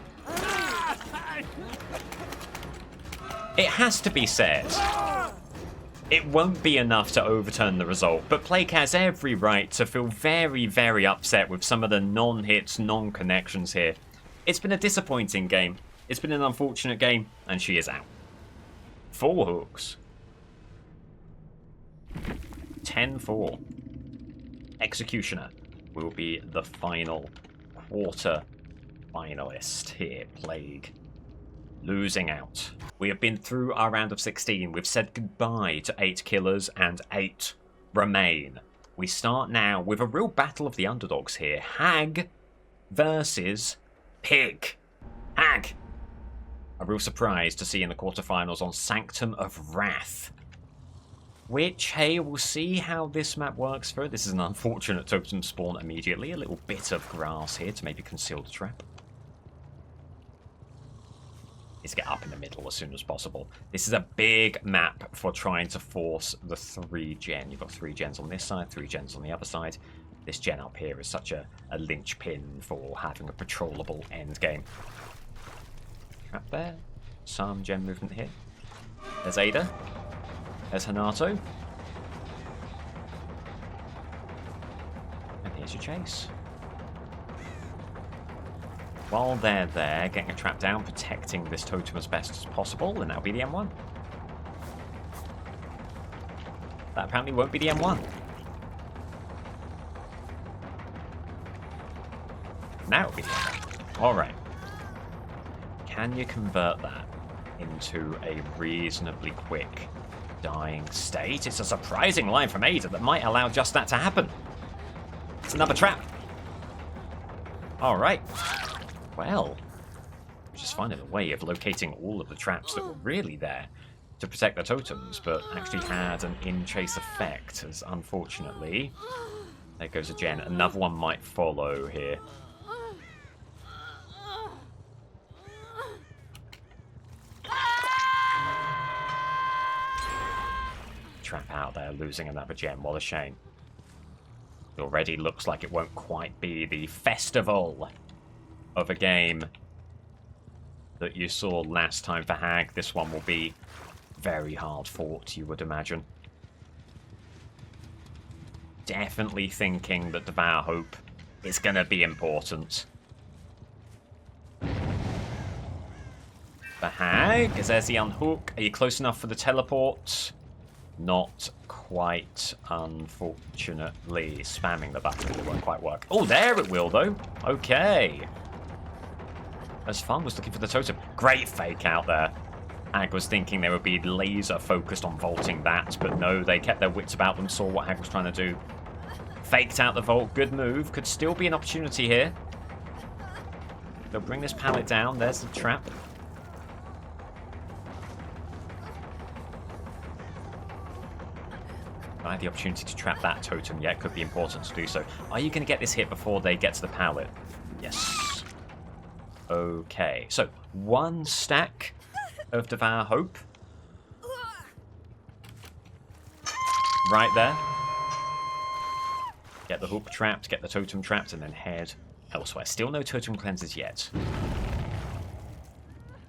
It has to be said, it won't be enough to overturn the result, but Plague has every right to feel very, very upset with some of the non-hits, non-connections here. It's been a disappointing game. It's been an unfortunate game, and she is out. 4 hooks. 10-4. Executioner will be the final quarter finalist here. Plague. Losing out. We have been through our round of 16. We've said goodbye to 8 killers and 8 remain. We start now with a real battle of the underdogs here. Hag versus Pig. Hag. A real surprise to see in the quarterfinals on Sanctum of Wrath. Which, hey, we'll see how this map works for it. This is an unfortunate totem spawn immediately. A little bit of grass here to maybe conceal the trap. Is get up in the middle as soon as possible. This is a big map for trying to force the 3 gen. You've got 3 gens on this side, 3 gens on the other side. This gen up here is such a linchpin for having a patrollable end game. Trap there. Some gen movement here. There's Ada. There's Hanato. And here's your chase. While they're there, getting a trap down, protecting this totem as best as possible, and that'll be the M1. That apparently won't be the M1. Now it'll be the M1. Alright. Can you convert that into a reasonably quick dying state? It's a surprising line from Ada that might allow just that to happen. It's another trap. Alright. Well, we're just finding a way of locating all of the traps that were really there to protect the totems, but actually had an in-chase effect, as unfortunately... There goes a gen. Another one might follow here. Trap out there, losing another gen. What a shame. It already looks like it won't quite be the festival of a game that you saw last time for Hag. This one will be very hard fought, you would imagine. Definitely thinking that Devour Hope is going to be important. For Hag, because there's the unhook. Are you close enough for the teleport? Not quite, unfortunately. Spamming the button won't quite work. Oh, there it will, though. Okay. As fun was looking for the totem. Great fake out there. Hag was thinking they would be laser focused on vaulting that, but no, they kept their wits about them, saw what Hag was trying to do. Faked out the vault. Good move. Could still be an opportunity here. They'll bring this pallet down. There's the trap. I had the opportunity to trap that totem. Yeah, it could be important to do so. Are you going to get this hit before they get to the pallet? Yes. Okay, so 1 stack of Devour Hope. Right there. Get the hook trapped, get the totem trapped, and then head elsewhere. Still no totem cleanses yet.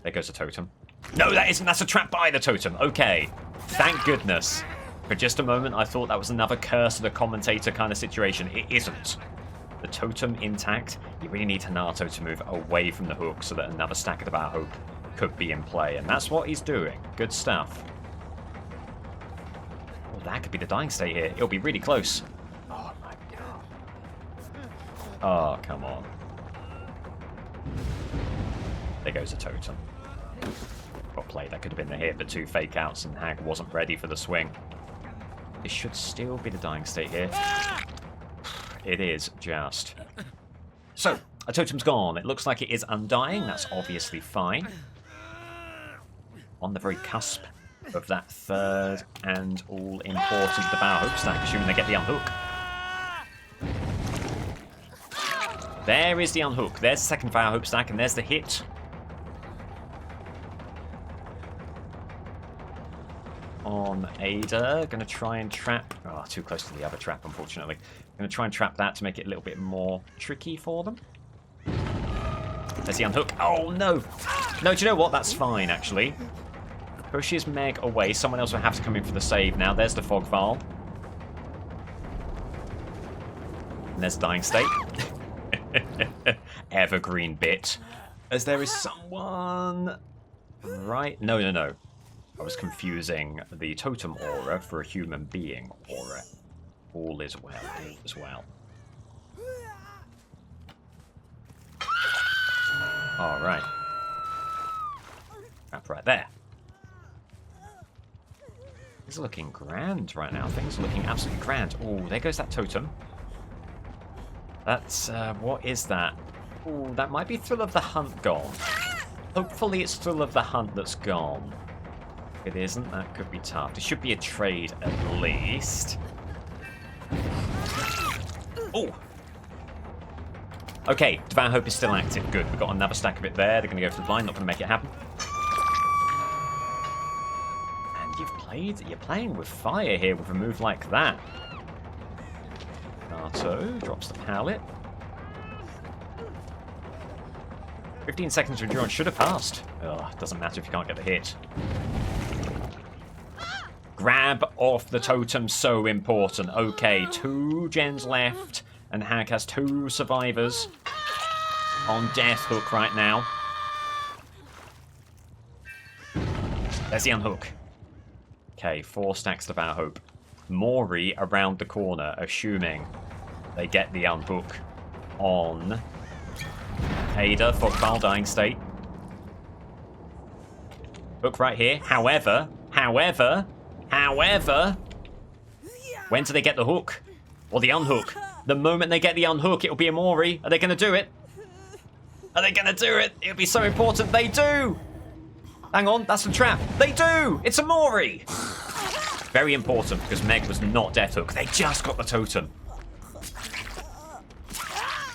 There goes the totem. No, that isn't. That's a trap by the totem. Okay. Thank goodness. For just a moment, I thought that was another curse of the commentator kind of situation. It isn't. The totem intact. You really need Hanato to move away from the hook so that another stack of Devour Hope could be in play. And that's what he's doing. Good stuff. Oh, that could be the dying state here. It'll be really close. Oh, my God. Oh, come on. There goes a totem. Got play. That could have been the hit, but 2 fake outs and Hag wasn't ready for the swing. This should still be the dying state here. It is just. So, a totem's gone. It looks like it is undying. That's obviously fine. On the very cusp of that 3rd and all-important Devour Hope stack, assuming they get the unhook. There is the unhook. There's the 2nd Devour Hope stack, and there's the hit. On Ada. Going to try and trap. Oh, too close to the other trap, unfortunately. Going to try and trap that to make it a little bit more tricky for them. There's the unhook. Oh, no. No, do you know what? That's fine, actually. Pushes Meg away. Someone else will have to come in for the save now. There's the Fog Vial. And there's Dying State. Evergreen bit. As there is someone... Right? No, no, no. I was confusing the totem aura for a human being aura. All is well, all is well. Alright. Trap right there. Things are looking grand right now. Things are looking absolutely grand. Oh, there goes that totem. That's, what is that? Oh, that might be Thrill of the Hunt gone. Hopefully it's Thrill of the Hunt that's gone. If it isn't, that could be tough. There should be a trade at least. Oh! Okay, Devour Hope is still active. Good. We've got another stack of it there. They're going to go for the blind. Not going to make it happen. You're playing with fire here with a move like that. Nato drops the pallet. 15 seconds of endurance should have passed. Ugh, doesn't matter if you can't get the hit. Grab off the totem, so important. Okay, 2 gens left, and Hag has 2 survivors on Death Hook right now. There's the unhook. Okay, 4 stacks of our hope. Mori around the corner, assuming they get the unhook on Ada, Fogval, Dying State. Hook right here. However, when do they get the hook? Or the unhook? The moment they get the unhook, it'll be a Mori. Are they going to do it? Are they going to do it? It'll be so important. They do! Hang on, that's the trap. They do! It's a Mori! Very important, because Meg was not Death Hook. They just got the totem.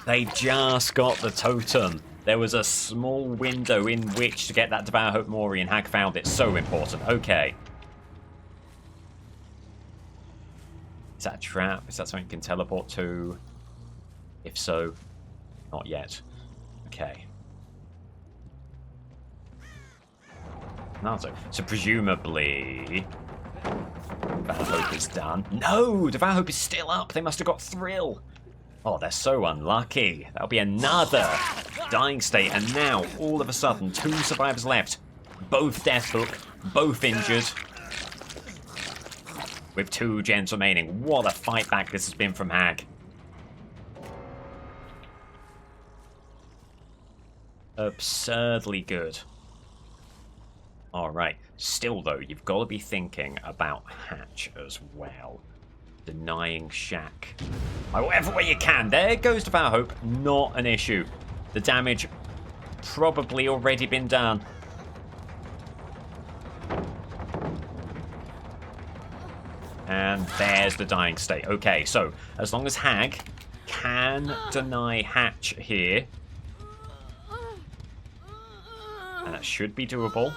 They just got the totem. There was a small window in which to get that Devour Hope Mori, and Hag found it. So important. Okay. Is that a trap? Is that something you can teleport to? If so, not yet. Okay. Nato. So presumably, Devour Hope is done. No! Devour Hope is still up. They must have got Thrill. Oh, they're so unlucky. That'll be another Dying State. And now, all of a sudden, 2 survivors left. Both Death Hook, both injured. With 2 gens remaining. What a fight back this has been from Hag. Absurdly good. Alright. Still, though, you've got to be thinking about Hatch as well. Denying Shack. However way you can. There goes Devour Hope. Not an issue. The damage probably already been done. And there's the Dying State. Okay, so as long as Hag can deny Hatch here, and that should be doable,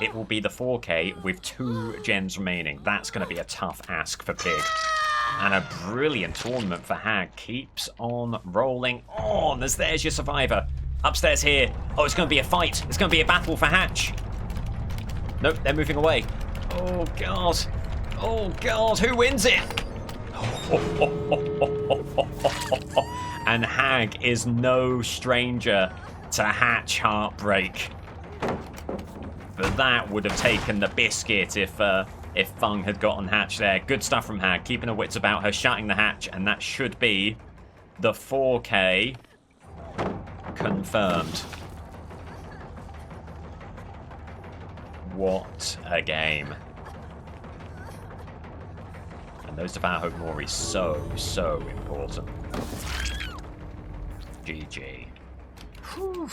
it will be the 4K with 2 gens remaining. That's going to be a tough ask for Pig. And a brilliant tournament for Hag. Keeps on rolling on as there's your survivor. Upstairs here. Oh, it's going to be a fight. It's going to be a battle for Hatch. Nope, they're moving away. Oh, God. Oh, God. Who wins it? And Hag is no stranger to Hatch heartbreak. But that would have taken the biscuit if Fung had gotten Hatch there. Good stuff from Hag. Keeping her wits about her, shutting the hatch. And that should be the 4K confirmed. What a game. And those Devour Hope Mori so important. GG. Whew.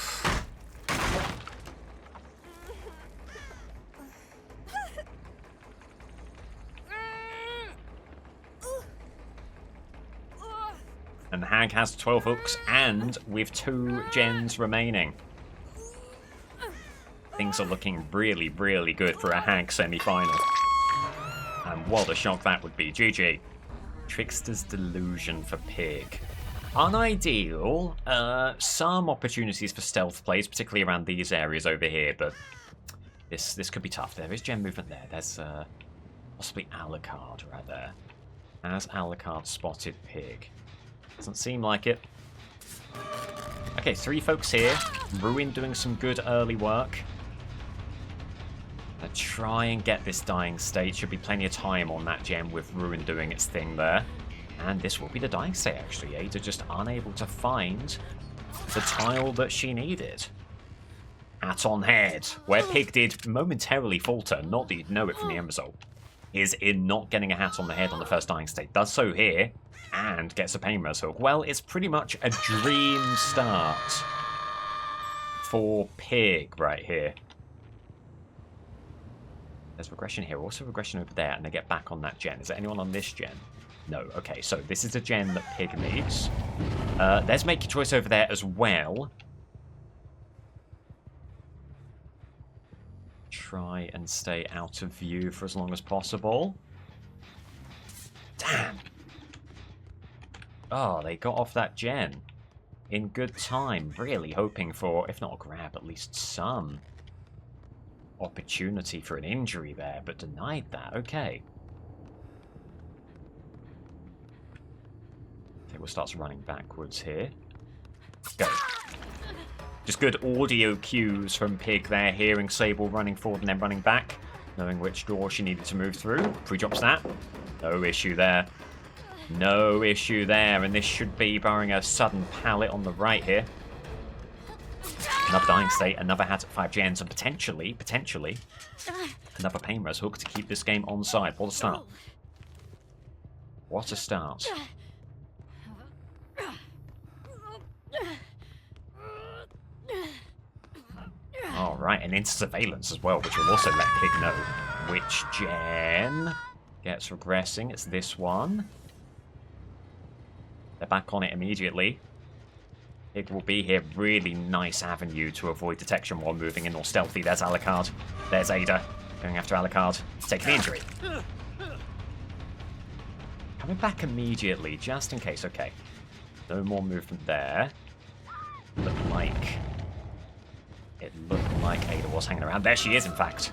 And Hag has 12 hooks, and with 2 gens remaining. Things are looking really, really good for a Hag semi-final. And what a shock that would be. GG. Trickster's Delusion for Pig. Unideal. Some opportunities for stealth plays, particularly around these areas over here, but this could be tough. There is gen movement there. There's possibly Alucard right there. Has Alucard spotted Pig? Doesn't seem like it. Okay, 3 folks here. Ruin doing some good early work. Gonna try and get this dying state. Should be plenty of time on that gem with Ruin doing its thing there. And this will be the dying state, actually. Ada just unable to find the tile that she needed. Hat on head, where Pig did momentarily falter, not that you'd know it from the end result, is in not getting a hat on the head on the first dying state. Does so here, and gets a pain res hook. Well, it's pretty much a dream start for Pig right here. There's regression here, also regression over there, and they get back on that gen. Is there anyone on this gen? No. Okay, so this is a gen that Pig needs. There's Make Your Choice over there as well. Try and stay out of view for as long as possible. Damn! Oh, they got off that gen in good time. Really hoping for, if not a grab, at least some opportunity for an injury there, but denied that. Okay. Table starts running backwards here. Go. Just good audio cues from Pig there, hearing Sable running forward and then running back, knowing which door she needed to move through. Pre-drops that. No issue there. No issue there, and this should be barring a sudden pallet on the right here. Another dying state, another hat at 5 gens, and potentially, another pain res hook to keep this game onside. What a start. What a start. Alright, and into surveillance as well, which will also let Pig know which gen gets regressing. It's this one. They're back on it immediately. Pig will be here. Really nice avenue to avoid detection while moving in or stealthy. There's Alucard. There's Ada. Going after Alucard. Taking the injury. Coming back immediately, just in case. Okay. No more movement there. It looked like Ada was hanging around. There she is, in fact.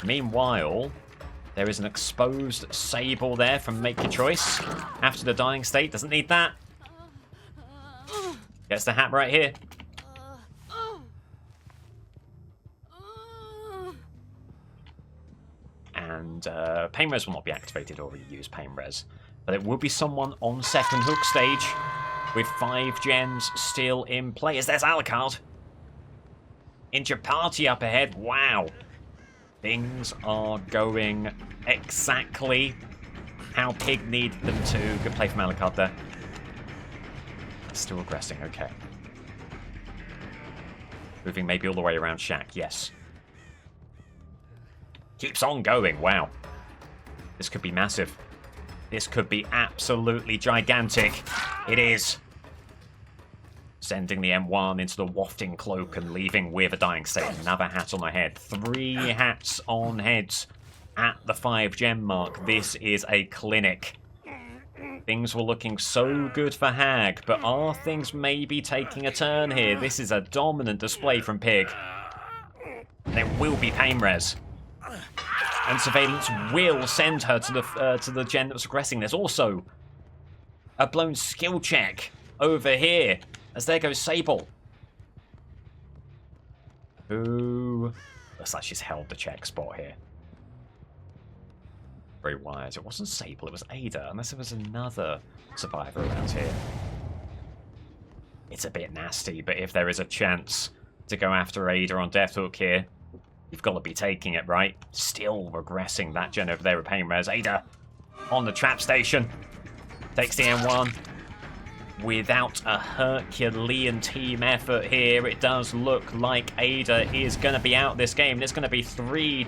Meanwhile, there is an exposed Sable there from Make Your Choice. After the dying state, doesn't need that. Gets the hat right here. And Pain Res will not be activated or use Pain Res. But it will be someone on second hook stage with 5 gens still in play. There's Alucard. Injured party up ahead. Wow. Things are going exactly how Pig needed them to. Good play from Alucard there. Still aggressing, okay. Moving maybe all the way around Shaq, yes. Keeps on going, wow. This could be massive. This could be absolutely gigantic. It is. Sending the M1 into the wafting cloak and leaving with a dying state. Another hat on her head. 3 hats on heads at the 5 gem mark. This is a clinic. Things were looking so good for Hag, but are things maybe taking a turn here? This is a dominant display from Pig. There will be pain res. And surveillance will send her to the gen that was aggressing. There's also a blown skill check over here. As there goes Sable. Who looks like she's held the check spot here. Very wise. It wasn't Sable, it was Ada, unless there was another survivor around here. It's a bit nasty, but if there is a chance to go after Ada on Death Hook here, you've got to be taking it, right? Still regressing that gen over there with Pain Res. Ada on the trap station. Takes the M1. Without a Herculean team effort here, it does look like Ada is going to be out this game. There's going to be 3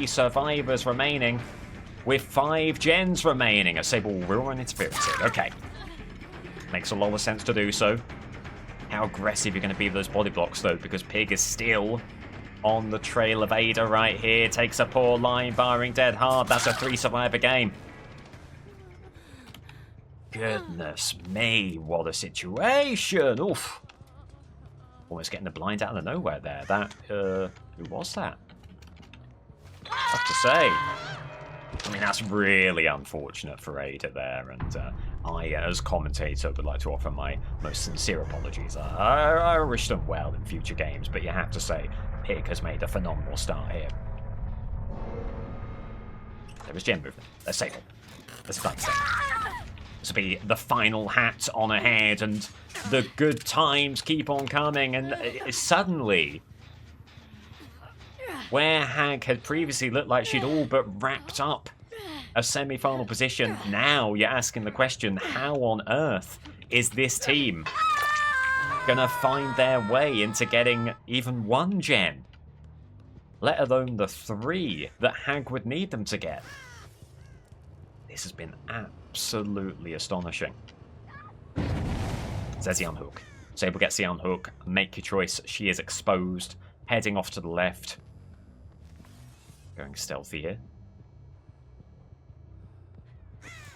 survivors remaining with 5 gens remaining. A Sable will run interference here. Okay. Makes a lot of sense to do so. How aggressive you're going to be with those body blocks, though, because Pig is still on the trail of Ada right here. Takes a poor line, barring dead hard. That's a 3 survivor game. Goodness me, what a situation. Oof. Almost getting the blind out of nowhere there. That, who was that? Tough to say. I mean, that's really unfortunate for Ada there, and I, as commentator, would like to offer my most sincere apologies. I wish them well in future games, but you have to say, Pig has made a phenomenal start here. There was gem movement. Let's save it. Let's fun thing. This will be the final hat on her head, and the good times keep on coming, and suddenly, where Hag had previously looked like she'd all but wrapped up a semi-final position, now you're asking the question, how on earth is this team gonna find their way into getting even one gem? Let alone the 3 that Hag would need them to get. This has been absolutely astonishing. There's the unhook. Sable gets the unhook. Make your choice. She is exposed. Heading off to the left. Going stealthy here.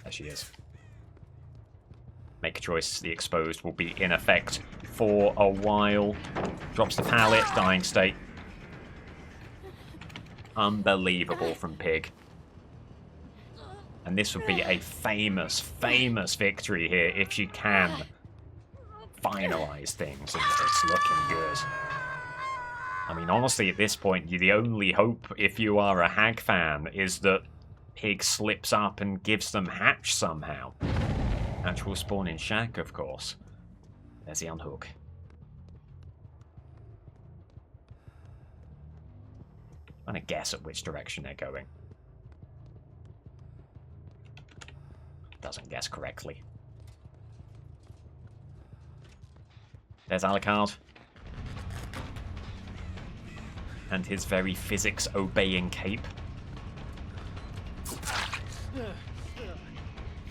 There she is. Make a choice. The exposed will be in effect for a while. Drops the pallet. Dying state. Unbelievable from Pig. And this would be a famous, famous victory here if she can finalise things. And it's looking good. I mean, honestly, at this point, the only hope, if you are a Hag fan, is that Pig slips up and gives them hatch somehow. Actual spawn in shack, of course. There's the unhook. I'm gonna guess at which direction they're going. Doesn't guess correctly. There's Alucard. And his very physics-obeying cape.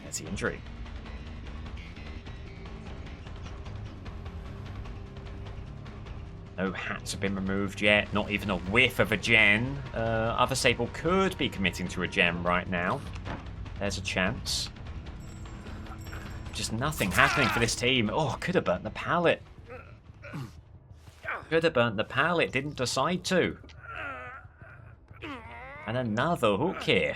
There's the injury. No hats have been removed yet. Not even a whiff of a gen. Other Sable could be committing to a gem right now. There's a chance. Just nothing happening for this team. Oh, could have burnt the pallet. Could have burnt the pallet. Didn't decide to. And another hook here.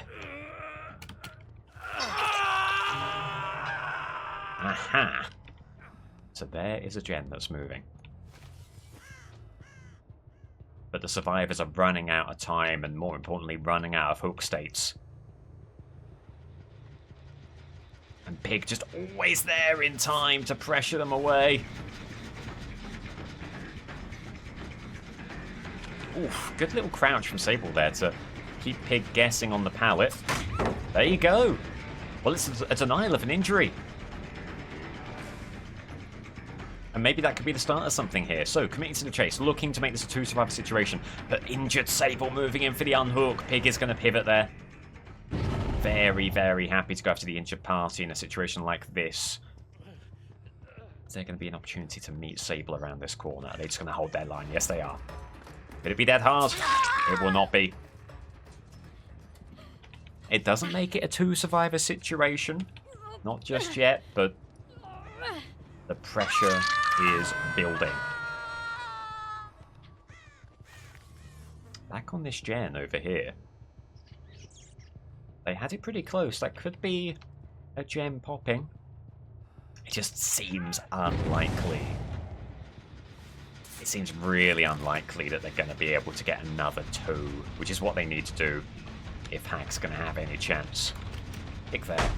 Aha. So there is a gen that's moving. But the survivors are running out of time and, more importantly, running out of hook states. And Pig just always there in time to pressure them away. Oof, good little crouch from Sable there to keep Pig guessing on the pallet. There you go. Well, it's a denial of an injury. And maybe that could be the start of something here. So, committing to the chase, looking to make this a 2-survivor situation. But injured Sable moving in for the unhook. Pig is going to pivot there. Very, very happy to go after the injured party in a situation like this. Is there going to be an opportunity to meet Sable around this corner? Are they just going to hold their line? Yes, they are. Will it be dead hard? It will not be. It doesn't make it a 2-survivor situation. Not just yet, but the pressure is building. Back on this gen over here. They had it pretty close. That could be a gem popping. It just seems unlikely. It seems really unlikely that they're going to be able to get another 2, which is what they need to do if Hag's going to have any chance. Pick there.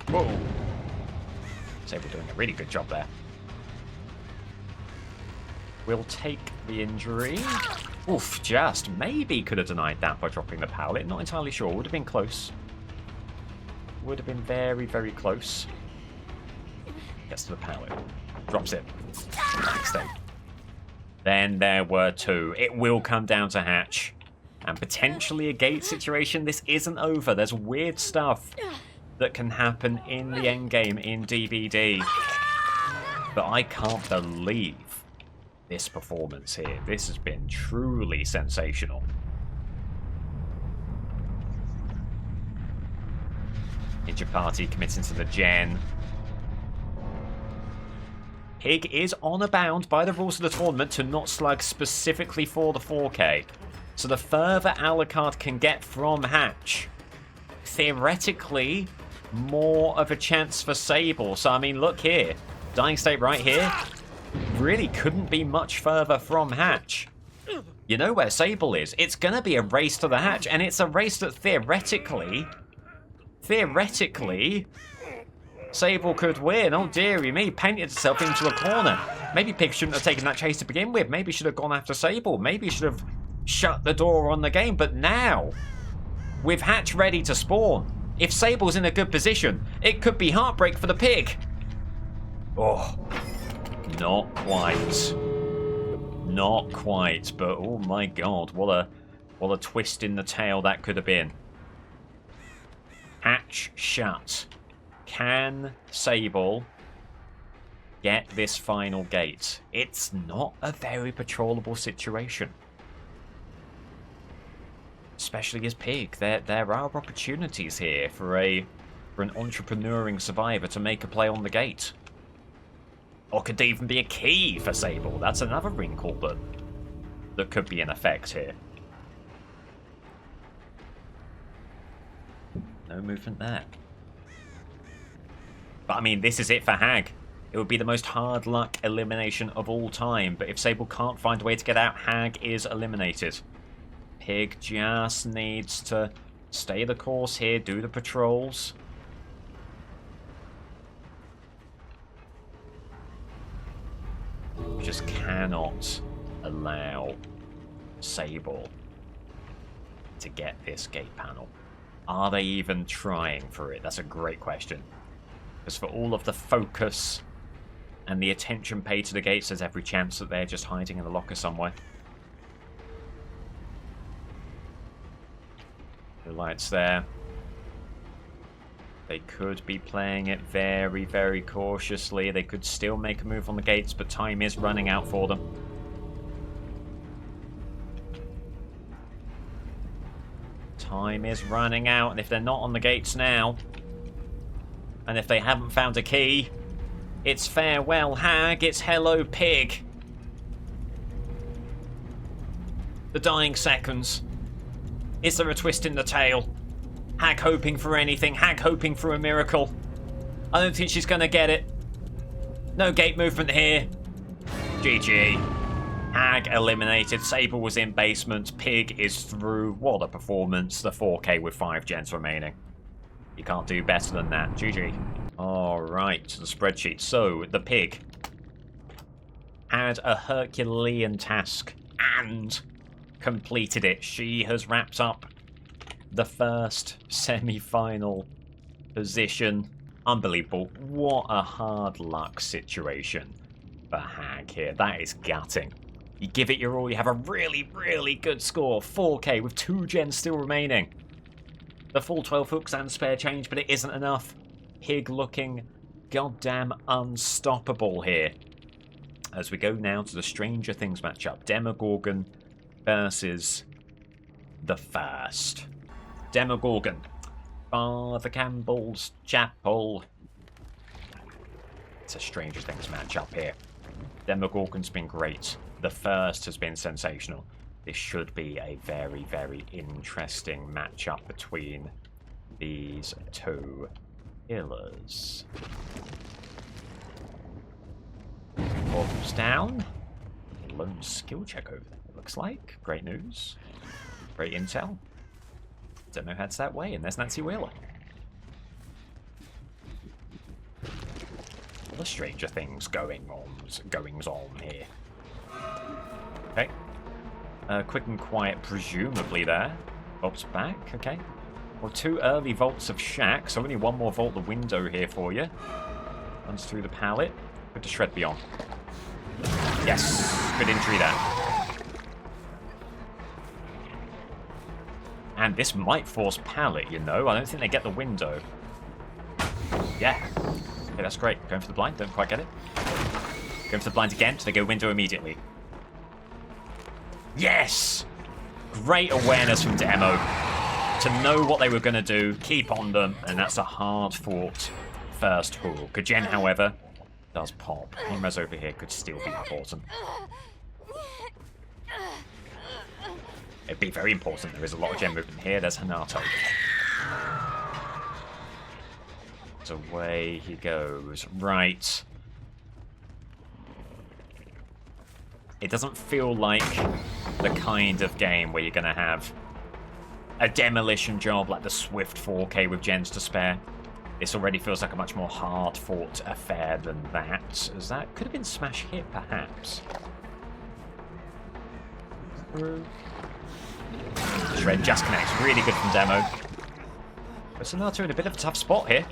Whoa. Sable doing a really good job there. We'll take the injury. Oof, just maybe could have denied that by dropping the pallet. Not entirely sure. Would have been close. Would have been very, very close. Gets to the pallet. Drops it. Next then there were 2. It will come down to hatch. And potentially a gate situation. This isn't over. There's weird stuff that can happen in the endgame in DBD. But I can't believe this performance here. This has been truly sensational. Injured party committing to the gen. Pig is on a bound by the rules of the tournament to not slug specifically for the 4K. So the further Alucard can get from Hatch, theoretically, more of a chance for Sable. So, I mean, look here. Dying State right here really couldn't be much further from Hatch. You know where Sable is. It's going to be a race to the Hatch, and it's a race that theoretically, Sable could win. Oh, dearie me, painted itself into a corner. Maybe Pig shouldn't have taken that chase to begin with. Maybe should have gone after Sable. Maybe should have shut the door on the game. But now, with Hatch ready to spawn, if Sable's in a good position, it could be heartbreak for the Pig. Oh, not quite. Not quite, but oh my god, what a twist in the tail that could have been. Hatch shut. Can Sable get this final gate? It's not a very patrollable situation. Especially as Pig. There are opportunities here for an entrepreneuring survivor to make a play on the gate. Or could there even be a key for Sable? That's another wrinkle that could be in effect here. No movement there. But I mean, this is it for Hag. It would be the most hard luck elimination of all time. But if Sable can't find a way to get out, Hag is eliminated. Pig just needs to stay the course here, do the patrols. We just cannot allow Sable to get this gate panel. Are they even trying for it? That's a great question. Because for all of the focus and the attention paid to the gates, there's every chance that they're just hiding in the locker somewhere. The lights there. They could be playing it very, very cautiously. They could still make a move on the gates, but time is running out for them. Time is running out, and if they're not on the gates now, and if they haven't found a key, it's farewell Hag, it's hello Pig. The dying seconds. Is there a twist in the tail? Hag hoping for anything. Hag hoping for a miracle. I don't think she's going to get it. No gate movement here. GG. Hag eliminated. Sable was in basement. Pig is through. What a performance. The 4K with 5 gens remaining. You can't do better than that. GG. Alright, the spreadsheet. So, the Pig had a Herculean task and completed it. She has wrapped up the first semi-final position. Unbelievable. What a hard luck situation for Hag here. That is gutting. You give it your all, you have a really, really good score. 4K with 2 gens still remaining. The full 12 hooks and spare change, but it isn't enough. Pig looking goddamn unstoppable here. As we go now to the Stranger Things matchup. Demogorgon versus the First. Demogorgon. Father Campbell's Chapel. It's a Stranger Things matchup here. Demogorgon's been great. The First has been sensational. This should be a very, very interesting matchup between these two killers. Orbs down. Lone skill check over there, it looks like. Great news. Great intel. Demo heads that way, and there's Nancy Wheeler. All the Stranger Things goings on here. Okay. Quick and quiet, presumably there. Vault's back, okay. Well, 2 early vaults of Shack, so only 1 more vault the window here for you. Runs through the pallet. Good to shred beyond. Yes, good entry there. And this might force pallet, you know. I don't think they get the window. Yeah. Okay, that's great. Going for the blind, don't quite get it. Going for the blind again, so they go window immediately. Yes! Great awareness from Demo. To know what they were going to do, keep on them, and that's a hard-fought first hook. Gen, however, Does pop. Painres over here could still be important. It'd be very important. There is a lot of gem movement here. There's Hanato. So away he goes. Right. It doesn't feel like the kind of game where you're going to have a demolition job like the Swift 4K with gens to spare. This already feels like a much more hard-fought affair than that. As that could have been smash hit, perhaps. Shred just connects. Really good from Demo. But Sonato in a bit of a tough spot here.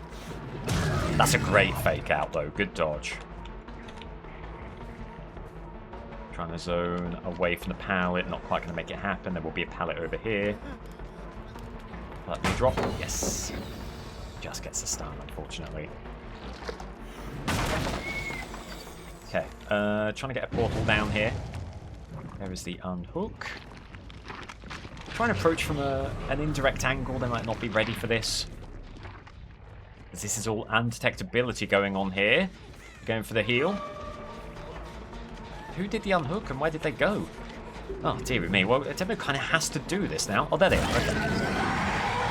That's a great fake out, though. Good dodge. Trying to zone away from the pallet. Not quite going to make it happen. There will be a pallet over here. Let me drop. Yes. Just gets the stun, unfortunately. Okay. Trying to get a portal down here. There is the unhook. Trying to approach from an indirect angle. They might not be ready for this. This is all undetectability going on here. Going for the heal. Who did the unhook and where did they go? Oh, dear me. Well, Demo kind of has to do this now. Oh, there they are. Okay.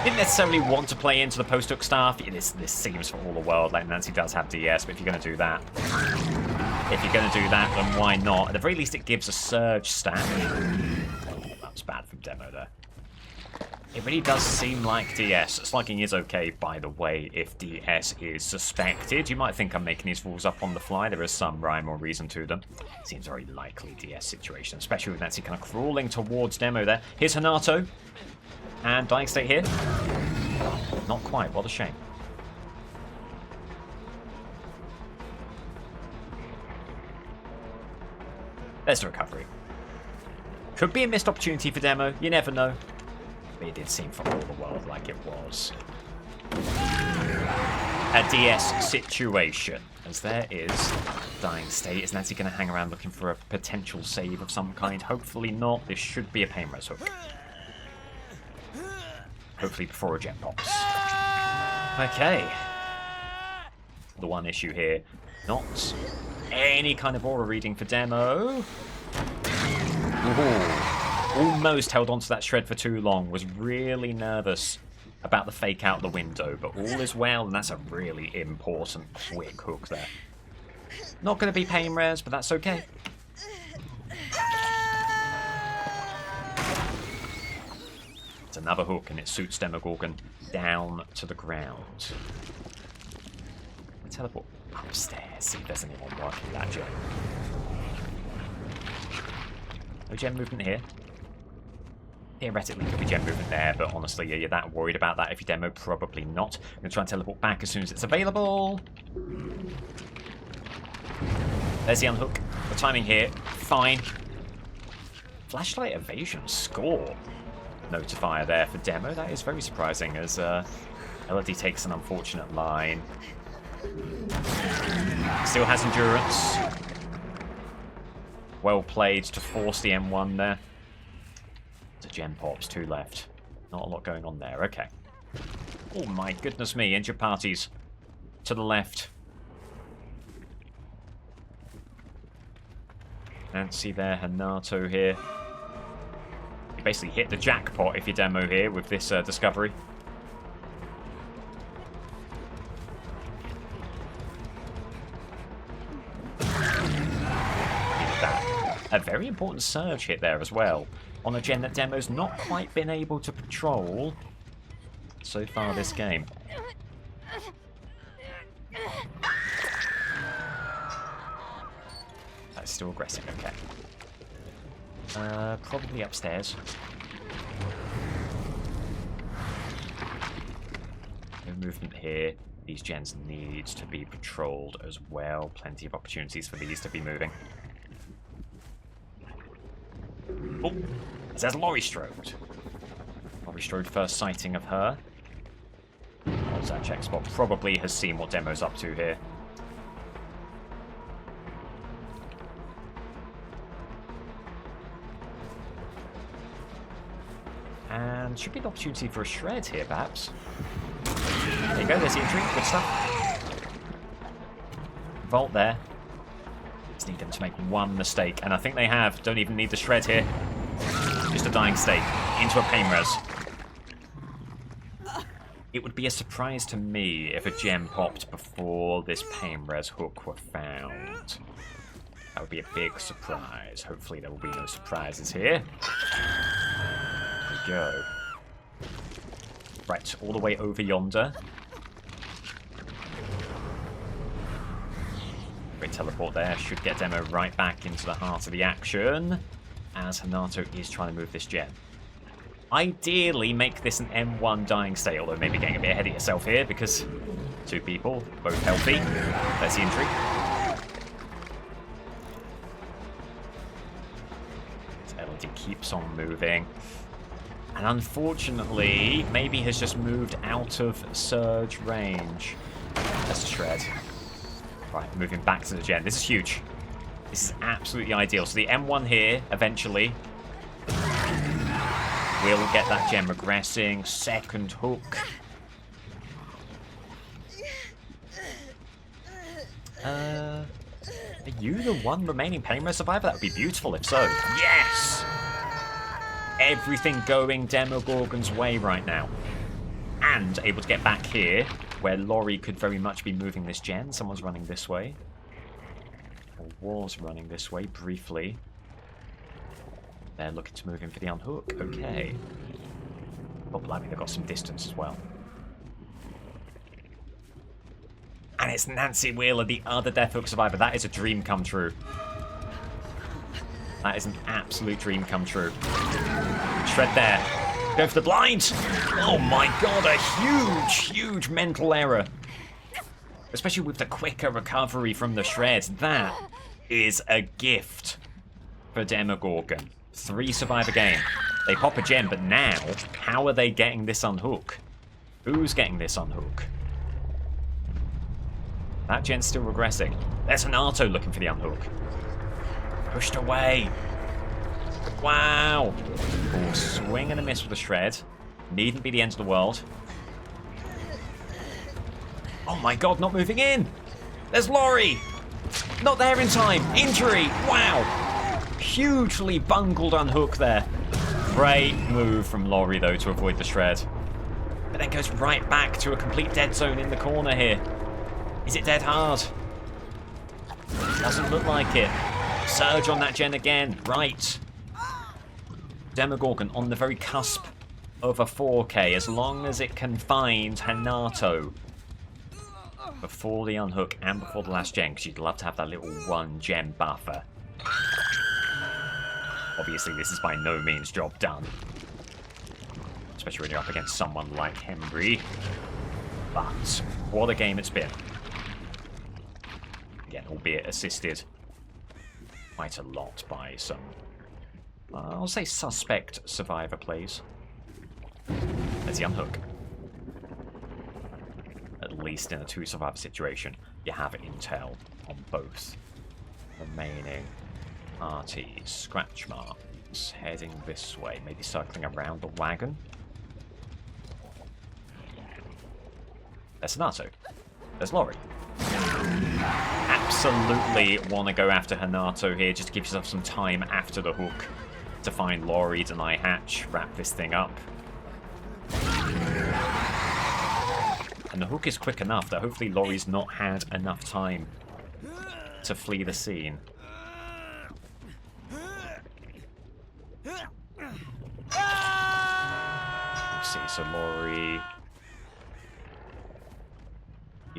Didn't necessarily want to play into the post-hook stuff. This seems for all the world like Nancy does have DS, but if you're going to do that, then why not? At the very least, it gives a surge stat. Oh, that was bad from Demo there. It really does seem like DS. Slugging is okay, by the way, if DS is suspected. You might think I'm making these rules up on the fly. There is some rhyme or reason to them. Seems very likely DS situation, especially with Nancy kind of crawling towards Demo there. Here's Hanato. And Dying State here. Not quite. What a shame. There's the recovery. Could be a missed opportunity for Demo. You never know. But it did seem for all the world like it was a DS situation. As there is Dying State. Is Nancy going to hang around looking for a potential save of some kind? Hopefully not. This should be a pain res hook. Hopefully before a gem pops. Okay. The one issue here. Not any kind of aura reading for Demo. Ooh. Almost held onto that shred for too long. Was really nervous about the fake out the window. But all is well, and that's a really important quick hook there. Not going to be pain res, but that's okay. It's another hook, and it suits Demogorgon down to the ground. Teleport upstairs, see if there's anyone working that gem. No gem movement here. Theoretically, could be gem movement there, but honestly, you're that worried about that if you demo? Probably not. I'm going to try and teleport back as soon as it's available. There's the unhook. The timing here, fine. Flashlight evasion score. Notifier there for Demo. That is very surprising as Elodie takes an unfortunate line. Still has endurance. Well played to force the M1 there. The gem pops, 2 left. Not a lot going on there. Okay. Oh my goodness me. Injured parties to the left. Nancy there, Hanato here. You basically hit the jackpot if you demo here with this discovery. A very important surge hit there as well on a gen that Demo's not quite been able to patrol so far this game. That's still aggressive, okay. Probably upstairs. No movement here. These gens need to be patrolled as well. Plenty of opportunities for these to be moving. Oh, there's Laurie Strode. Laurie Strode, first sighting of her. What's that check spot? Probably has seen what Demo's up to here. And should be an opportunity for a shred here, perhaps. There you go, there's the entry. Good stuff. vault there. Just need them to make one mistake, and I think they have. Don't even need the shred here. Just a dying state into a pain res. It would be a surprise to me if a gem popped before this pain res hook were found. That would be a big surprise. Hopefully there will be no surprises here. There we go. Right, all the way over yonder. Great teleport there. Should get Demo right back into the heart of the action, as Hanato is trying to move this gem. Ideally, make this an M1 dying state, although maybe getting a bit ahead of yourself here, because two people, both healthy. There's the injury. LD keeps on moving. And unfortunately, maybe has just moved out of surge range. That's a shred. Right, moving back to the gen. This is huge. This is absolutely ideal. So the M1 here, eventually, will get that gem regressing. Second hook. Are you the one remaining Painrest survivor? That would be beautiful if so. Yes! Everything going Demogorgon's way right now. And able to get back here, where Laurie could very much be moving this gen. Someone's running this way. Or was running this way briefly. They're looking to move in for the unhook. Okay. Oh, blimey, they've got some distance as well. And it's Nancy Wheeler, the other Death Hook survivor. That is a dream come true. That is an absolute dream come true. Shred there. Go for the blind. Oh my god, a huge, huge mental error. Especially with the quicker recovery from the shreds. That is a gift for Demogorgon. 3 survivor game. They pop a gem, but now, how are they getting this unhook? Who's getting this unhook? That gen's still regressing. There's Hanato looking for the unhook. Pushed away. Wow. Oh, swing and a miss with a shred. Needn't be the end of the world. Oh my god, not moving in. There's Laurie. Not there in time. Injury. Wow. Hugely bungled unhook there. Great move from Laurie, though, to avoid the shred. But then goes right back to a complete dead zone in the corner here. Is it dead hard? Doesn't look like it. Surge on that gen again. Right. Demogorgon on the very cusp of a 4K, as long as it can find Hanato before the unhook and before the last gen, because you'd love to have that little 1 gem buffer. Obviously, this is by no means job done. Especially when you're up against someone like Henry. But what a game it's been. Again, albeit assisted quite a lot by some, I'll say suspect survivor plays. There's the unhook. At least in a 2 survivor situation, you have intel on both remaining parties. Scratch marks heading this way, maybe circling around the wagon. There's Hanato. There's Laurie. Absolutely want to go after Hanato here, just to give yourself some time after the hook to find Laurie, deny hatch, wrap this thing up. And the hook is quick enough that hopefully Laurie's not had enough time to flee the scene. Let's see, so Laurie...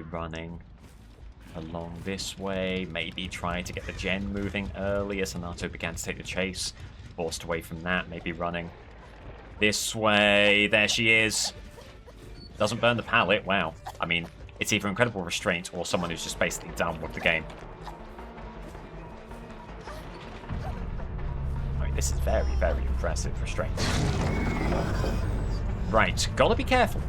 running along this way, maybe trying to get the gen moving early as Hanato began to take the chase. Forced away from that, maybe running this way. There she is. Doesn't burn the pallet. Wow. I mean, it's either incredible restraint or someone who's just basically done with the game. I mean, this is very, very impressive restraint. Right, gotta be careful.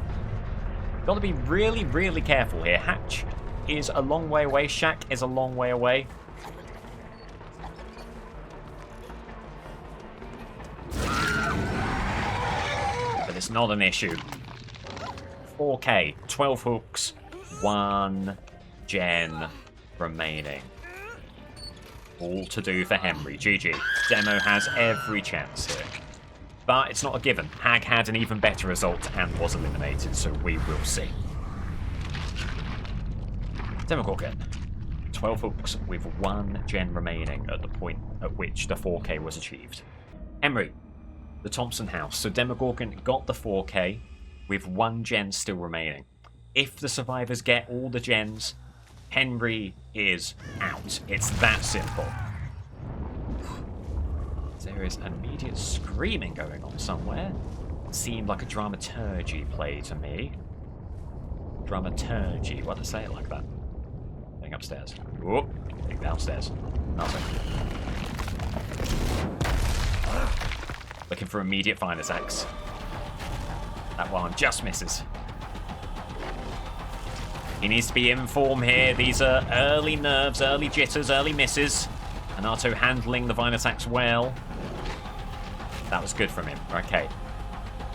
Got to be really, really careful here. Hatch is a long way away. Shack is a long way away. But it's not an issue. 4K, 12 hooks, 1 gen. remaining. All to do for Henry. GG. Demo has every chance here. But it's not a given. Hag had an even better result and was eliminated, so we will see. Demogorgon. 12 hooks with 1 gen remaining at the point at which the 4K was achieved. Henry. The Thompson House. So Demogorgon got the 4K with 1 gen still remaining. If the survivors get all the gens, Henry is out. It's that simple. There is immediate screaming going on somewhere. It seemed like a dramaturgy play to me. Dramaturgy, why do they say it like that? Going upstairs. Whoop, going downstairs. Nothing. Looking for immediate fire attacks. That one just misses. He needs to be in form here. These are early nerves, early jitters, early misses. Anato handling the vine attacks well. That was good from him. Okay.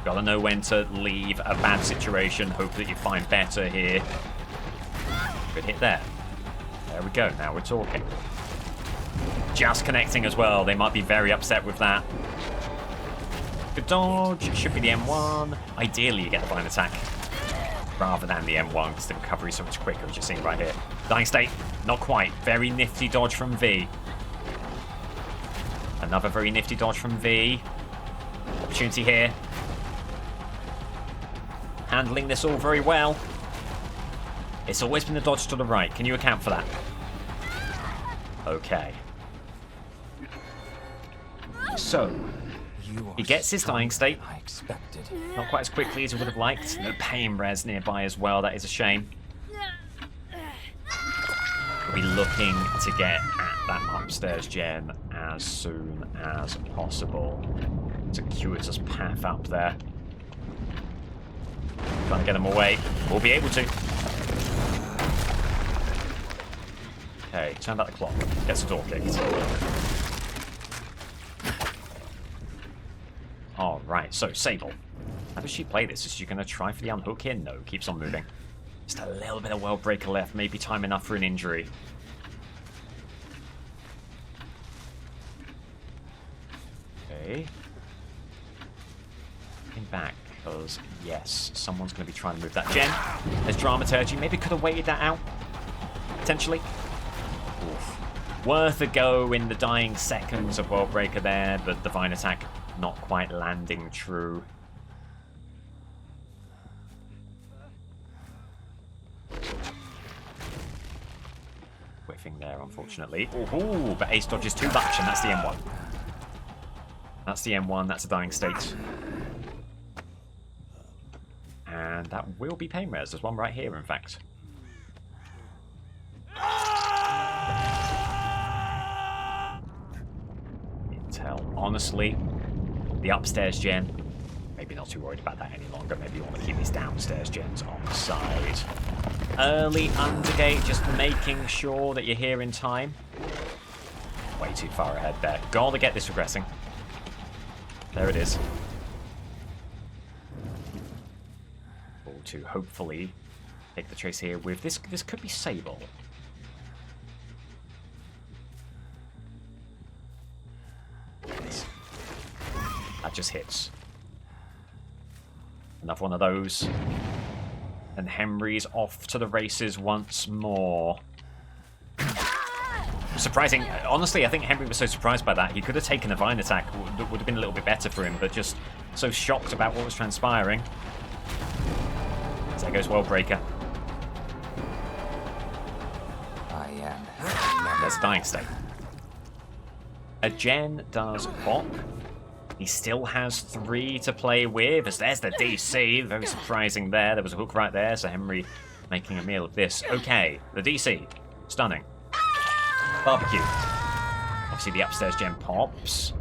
Gotta know when to leave a bad situation. Hope that you find better here. Good hit there. There we go. Now we're talking. Just connecting as well. They might be very upset with that. Good dodge. Should be the M1. Ideally, you get the vine attack rather than the M1 because the recovery is so much quicker, as you're seeing right here. Dying state. Not quite. Very nifty dodge from V. Another very nifty dodge from V. Opportunity here. Handling this all very well. It's always been the dodge to the right. Can you account for that? Okay. So, he gets his dying state. I expected. Not quite as quickly as he would have liked. No pain res nearby as well. That is a shame. We'll be looking to get at that upstairs gen as soon as possible. Circuitous path up there. Trying to get them away. We'll be able to. Okay, turn back the clock. Gets the door kicked. Alright, so Sable. How does she play this? Is she going to try for the unhook here? No, keeps on moving. Just a little bit of World Breaker left. Maybe time enough for an injury. Okay. Looking back, because yes, someone's going to be trying to move that gen. There's Dramaturgy. Maybe could have waited that out. Potentially. Oof. Worth a go in the dying seconds of World Breaker there, but the Vine attack not quite landing true. Whiffing there, unfortunately. Ooh, but Ace dodges too much, and that's the M1. That's the M1, that's a dying state. And that will be pain res. There's one right here, in fact. Intel. Honestly, the upstairs gen, maybe not too worried about that any longer. Maybe you want to keep these downstairs gens on the side. Early undergate, just making sure that you're here in time. Way too far ahead there. Gotta get this regressing. There it is. Or to hopefully take the chase here with this. This could be Sable. That just hits. Another one of those. And Henry's off to the races once more. Surprising. Honestly, I think Henry was so surprised by that. He could have taken a Vine attack. That would have been a little bit better for him, but just so shocked about what was transpiring. So there goes World Breaker. I am. There's Dying State. A gen does pop. He still has 3 to play with, as there's the DC. Very surprising there. There was a hook right there, so Henry making a meal of this. Okay, the DC. Stunning. Barbecue. Obviously the upstairs gen pops.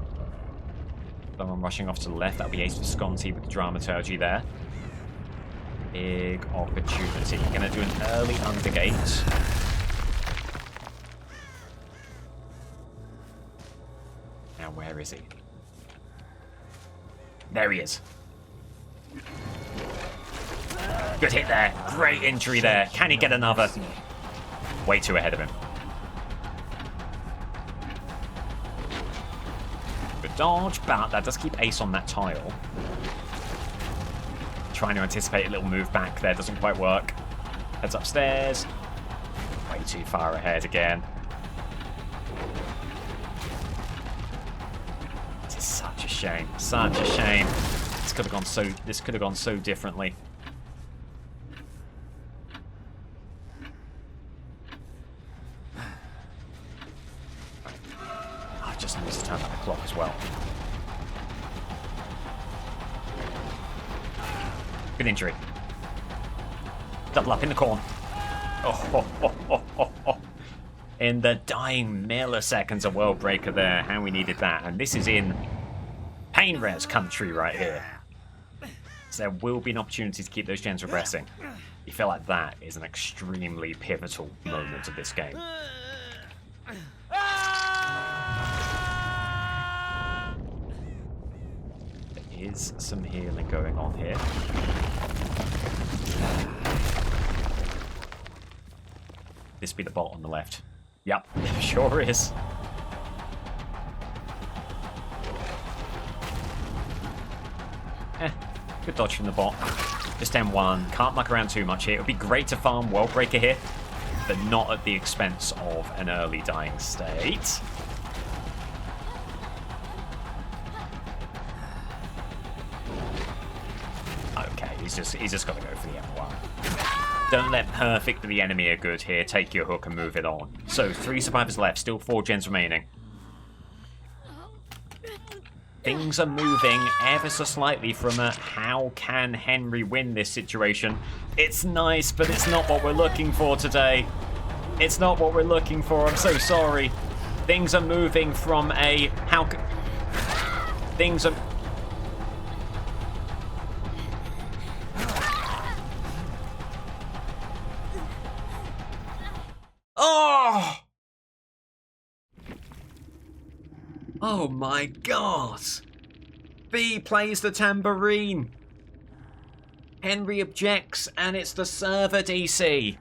Someone rushing off to the left. That'll be Ace Visconti with the dramaturgy there. Big opportunity. Gonna do an early undergate. Now where is he? There he is. Good hit there. Great injury there. Can he get another? Way too ahead of him. dodge, but that does keep Ace on that tile. Trying to anticipate a little move back there, doesn't quite work. Heads upstairs. Way too far ahead again. This is such a shame. Such a shame. This could have gone so differently. I just need to turn back the clock as well. Good injury. Double up in the corn. In the dying milliseconds of World Breaker there. How we needed that. And this is in Pain Res country right here. So there will be an opportunity to keep those gens regressing. You feel like that is an extremely pivotal moment of this game. There is some healing going on here. This be the bot on the left. Yep, sure is. Good dodge from the bot. Just M1. Can't muck around too much here. It would be great to farm World Breaker here, but not at the expense of an early dying state. Okay, he's just got to go for the M1. Don't let perfect but the enemy are good here. Take your hook and move it on. So, 3 survivors left. Still 4 gens remaining. Things are moving ever so slightly from a how can Henry win this situation. It's nice, but it's not what we're looking for today. It's not what we're looking for. I'm so sorry. Things are moving from a how can... Things are... Oh! Oh my god! B plays the tambourine. Henry objects, and it's the server DC.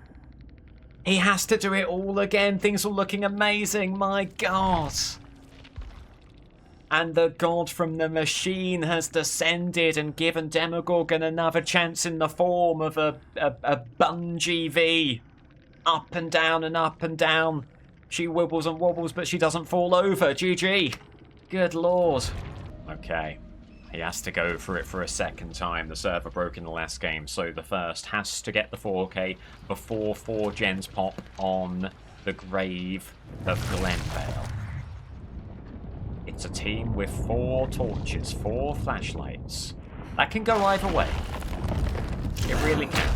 He has to do it all again. Things are looking amazing. My god. And the god from the machine has descended and given Demogorgon another chance in the form of a bungee V. Up and down and up and down. She wibbles and wobbles, but she doesn't fall over. GG. Good lord. Okay. He has to go for it for a second time. The server broke in the last game, so the first has to get the 4K before 4 gens pop on the grave of Glenvale. It's a team with 4 torches, 4 flashlights. That can go either way. It really can.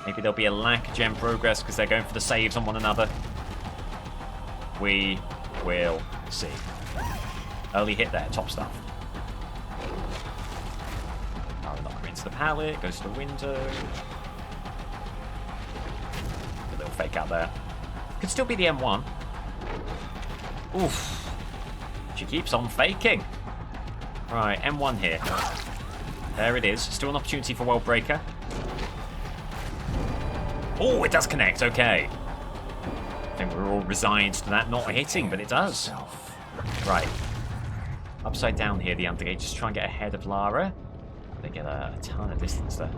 Maybe there'll be a lack of gen progress because they're going for the saves on one another. We will see. Early hit there, top stuff. Power knocker into the pallet, goes to the window. A little fake out there. Could still be the M1. Oof. She keeps on faking. Right, M1 here. There it is. Still an opportunity for World Breaker. Oh, it does connect. Okay. I think we're all resigned to that not hitting, but it does. Right. Upside down here, the Undergate. Just try and get ahead of Lara. They get a ton of distance there.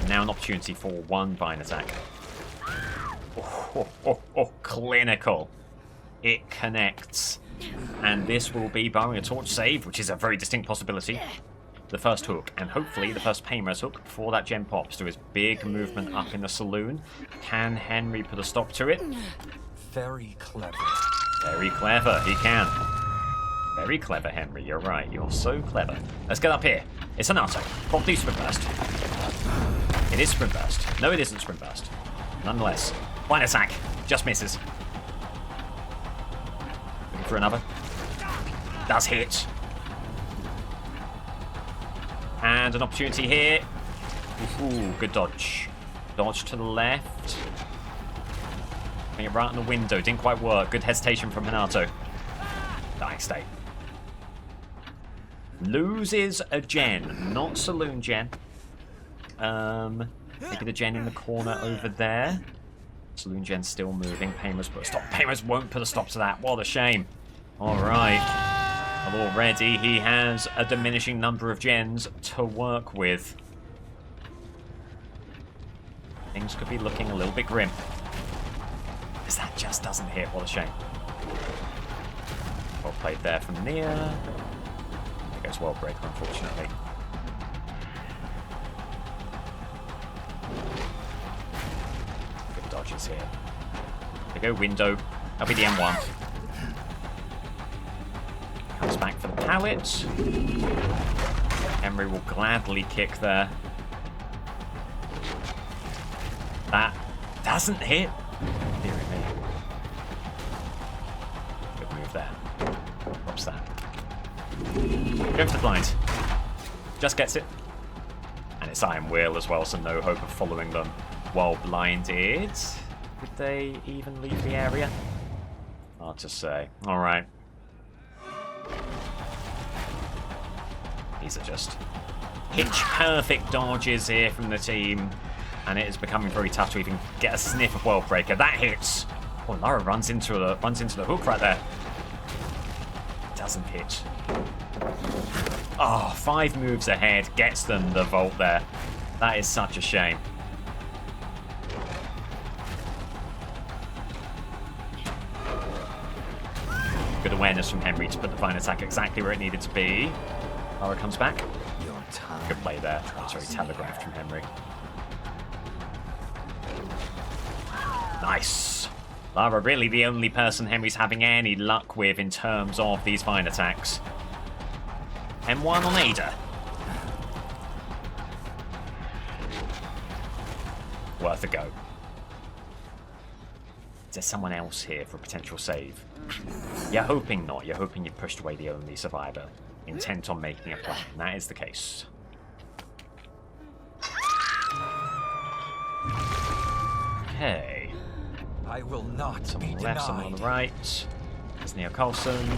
Now an opportunity for 1 Vine attack. Clinical. It connects. And this will be barring a torch save, which is a very distinct possibility. The first hook, and hopefully the first pain res hook before that gen pops to his big movement up in the saloon. Can Henry put a stop to it? Very clever. Very clever, he can. Very clever, Henry, you're right. You're so clever. Let's get up here. It's an auto. Probably sprint burst. It is sprint burst. No, it isn't sprint burst. Nonetheless. Fine attack. Just misses. Looking for another. Does hit. And an opportunity here. Ooh, good dodge. Dodge to the left. Bring it right on the window. Didn't quite work. Good hesitation from Hanato. Dying state. Loses a gen. Not saloon gen. Maybe the gen in the corner over there. Saloon Gen's still moving. Paymers put a stop. Paymers won't put a stop to that. What a shame. Alright. Well, already he has a diminishing number of gens to work with. Things could be looking a little bit grim. Because that just doesn't hit. What a shame. Well played there from Nia. There goes World Breaker, unfortunately. Good dodges here. There go window. That'll be the M1. Comes back for the pallet. Henry will gladly kick there. That doesn't hit. Dear me. Good move there. Drops that. Go for the blind. Just gets it. And it's Iron Wheel as well, so no hope of following them while blinded. Would they even leave the area? Hard to say. Alright. These are just pitch-perfect dodges here from the team. And it is becoming very tough to even get a sniff of World Breaker. That hits. Oh, Lara runs into the hook right there. Doesn't hit. Oh, 5 moves ahead. Gets them the vault there. That is such a shame. Good awareness from Henry to put the fine attack exactly where it needed to be. Lara comes back. Good play there. That's very telegraphed from Henry. Nice. Lara really the only person Henry's having any luck with in terms of these fine attacks. M1 on Ada. Worth a go. Is there someone else here for a potential save? You're hoping not. You're hoping you've pushed away the only survivor. Intent on making a plan. That is the case. Okay. I will not Someone be on the left, someone on the right. There's Neo Coulson.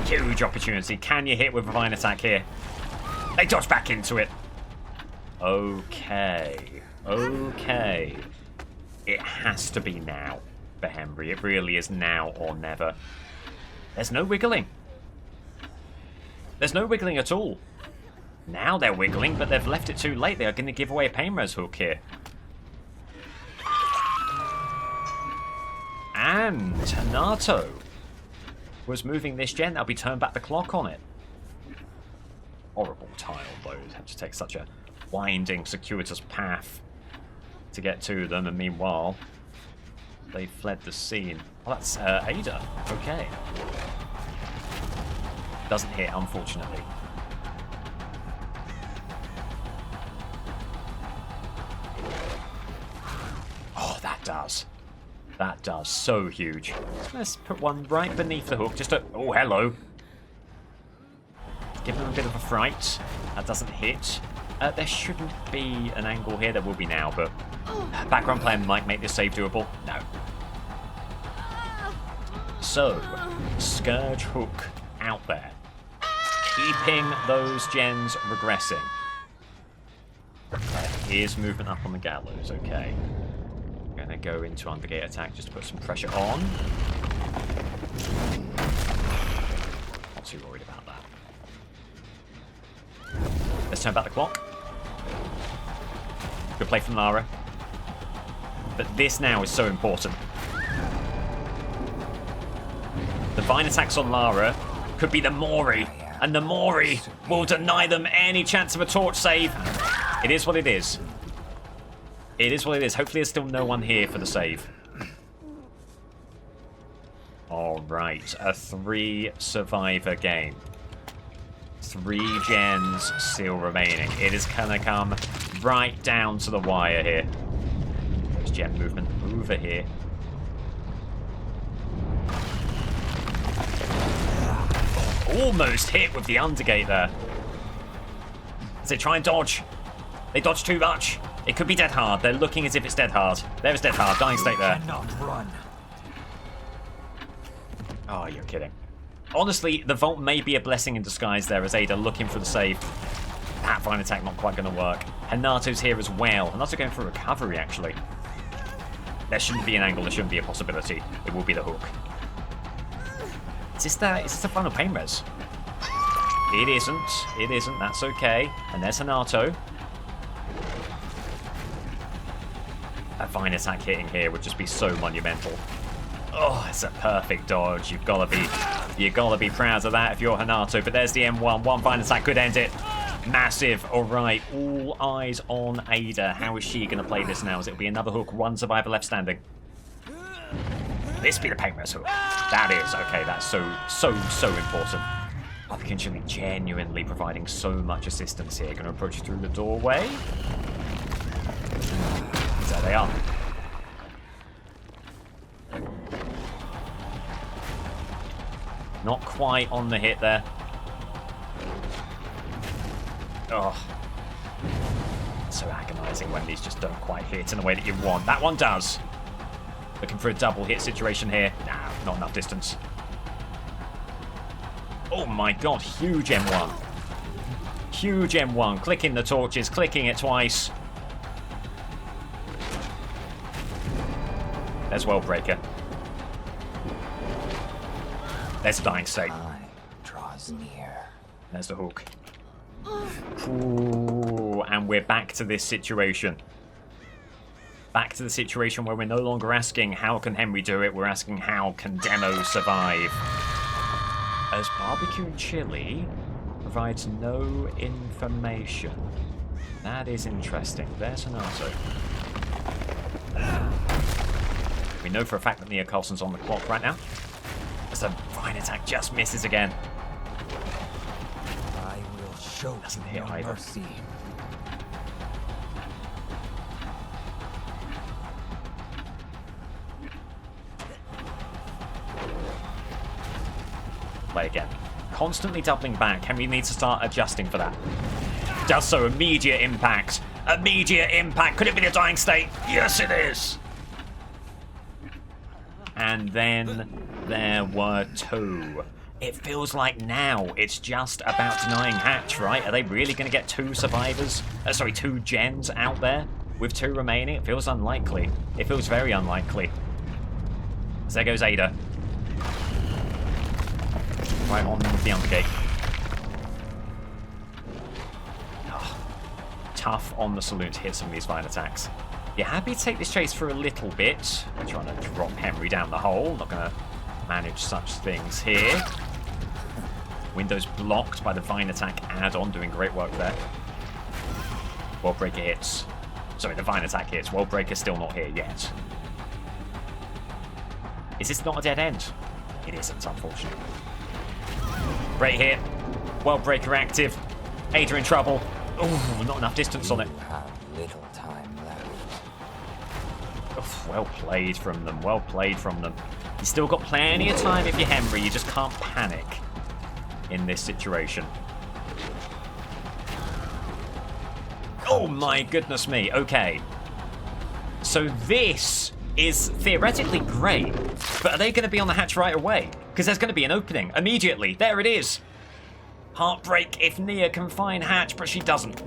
Huge opportunity. Can you hit with a vine attack here? They dodge back into it. Okay. Okay. It has to be now for Henry. It really is now or never. There's no wiggling. There's no wiggling at all. Now they're wiggling, but they've left it too late. They are going to give away a Painrez hook here. And Hanato was moving this gen. That'll be turned back the clock on it. Horrible tile, though. Have to take such a winding, circuitous path to get to them. And meanwhile, they fled the scene. Oh, that's Ada. Okay. Doesn't hit, unfortunately. Oh, that does. That does. So huge. Let's put one right beneath the hook. Just a... Oh, hello. Give them a bit of a fright. That doesn't hit. There shouldn't be an angle here. There will be now, but... Background plan might make this save doable. No. So, Scourge Hook out there. Keeping those gens regressing. There is movement up on the gallows. Okay. Gonna go into Undergate attack just to put some pressure on. Not too worried about that. Let's turn back the clock. Good play from Lara. But this now is so important. The vine attacks on Lara could be the Mori, and the Mori will deny them any chance of a torch save. It is what it is. It is what it is. Hopefully there's still no one here for the save. Alright, a 3-survivor game. 3 gens still remaining. It is going to come right down to the wire here. There's gen movement over here. Almost hit with the Undergate there. As they try and dodge. They dodge too much. It could be dead hard. They're looking as if it's dead hard. There's dead hard. Dying state there. Cannot run. Oh, you're kidding. Honestly, the vault may be a blessing in disguise there as Ada looking for the save. That That vine attack not quite going to work. Hanato's here as well. Hanato going for recovery, actually. There shouldn't be an angle. There shouldn't be a possibility. It will be the hook. Is this the final pain res? It isn't. It isn't. That's okay. And there's Hanato. A vine attack hitting here would just be so monumental. Oh, it's a perfect dodge. You've got to be proud of that if you're Hanato. But there's the M1. One vine attack could end it. Massive. All right. All eyes on Ada. How is she going to play this now? As it'll be another hook. One survivor left standing. This be the pain res hook. That is. Okay, that's so important. Chili genuinely providing so much assistance here. Going to approach you through the doorway. There they are. Not quite on the hit there. Oh. So agonizing when these just don't quite hit in the way that you want. That one does. Looking for a double hit situation here. Nah, not enough distance. Oh my god, huge M1. Huge M1. Clicking the torches, clicking it twice. There's Worldbreaker. There's a dying state. Time draws near. There's the hook. Ooh, and we're back to this situation. Back to the situation where we're no longer asking how can Henry do it, we're asking how can Demo survive. As barbecue and chili provides no information. That is interesting. There's Hanato. We know for a fact that Nia Carlson's on the clock right now. As the vine attack just misses again. I will show Doesn't you hit no either. mercy. Play again. Constantly doubling back. Henry needs to start adjusting for that. Does so. Immediate impact. Immediate impact. Could it be the dying state? Yes, it is. And then there were two. It feels like now it's just about denying Hatch, right? Are they really going to get two survivors? Sorry, two gens out there with two remaining? It feels unlikely. It feels very unlikely. As there goes Ada. Right on the undergate. Oh, tough on the saloon to hit some of these vine attacks. You're happy to take this chase for a little bit. We're trying to drop Henry down the hole. Not going to manage such things here. Windows blocked by the vine attack add-on. Doing great work there. Worldbreaker hits. Sorry, the vine attack hits. Worldbreaker still not here yet. Is this not a dead end? It isn't, unfortunately. Great hit. Worldbreaker active. Ada in trouble. Oh, not enough distance on it. You have little time left. Oh, well played from them. Well played from them. You still got plenty of time if you're Henry. You just can't panic in this situation. Oh my goodness me. Okay. So this is theoretically great, but are they going to be on the hatch right away? Because there's going to be an opening immediately. There it is. Heartbreak if Nia can find hatch, but she doesn't.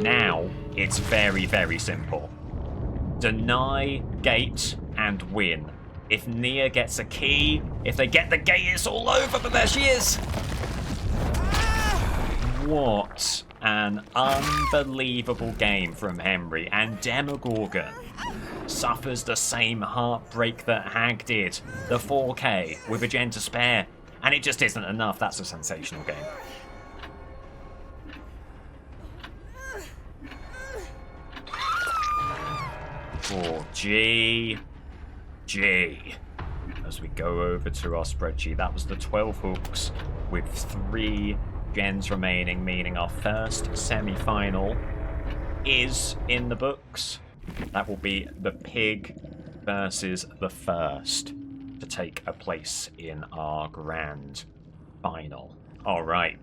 Now, it's very, very simple. Deny gate and win. If Nia gets a key, if they get the gate, it's all over, but there she is. What an unbelievable game from Henry. And Demogorgon suffers the same heartbreak that Hag did. The 4K with a gen to spare. And it just isn't enough. That's a sensational game. Oh, G. As we go over to our spreadsheet, that was the 12 hooks with 3 gens remaining, meaning our first semi-final is in the books. That will be the Pig versus the First to take a place in our grand final. Alright,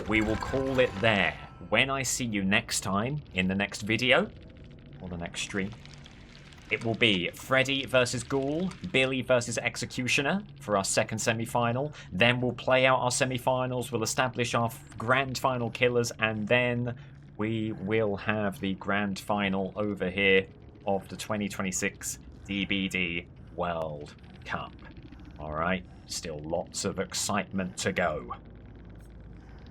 we will call it there. When I see you next time in the next video, or the next stream, it will be Freddy versus Ghoul, Billy versus Executioner for our second semi-final. Then we'll play out our semi-finals, we'll establish our grand final killers, and then we will have the grand final over here of the 2026 DBD World Cup. Alright, still lots of excitement to go.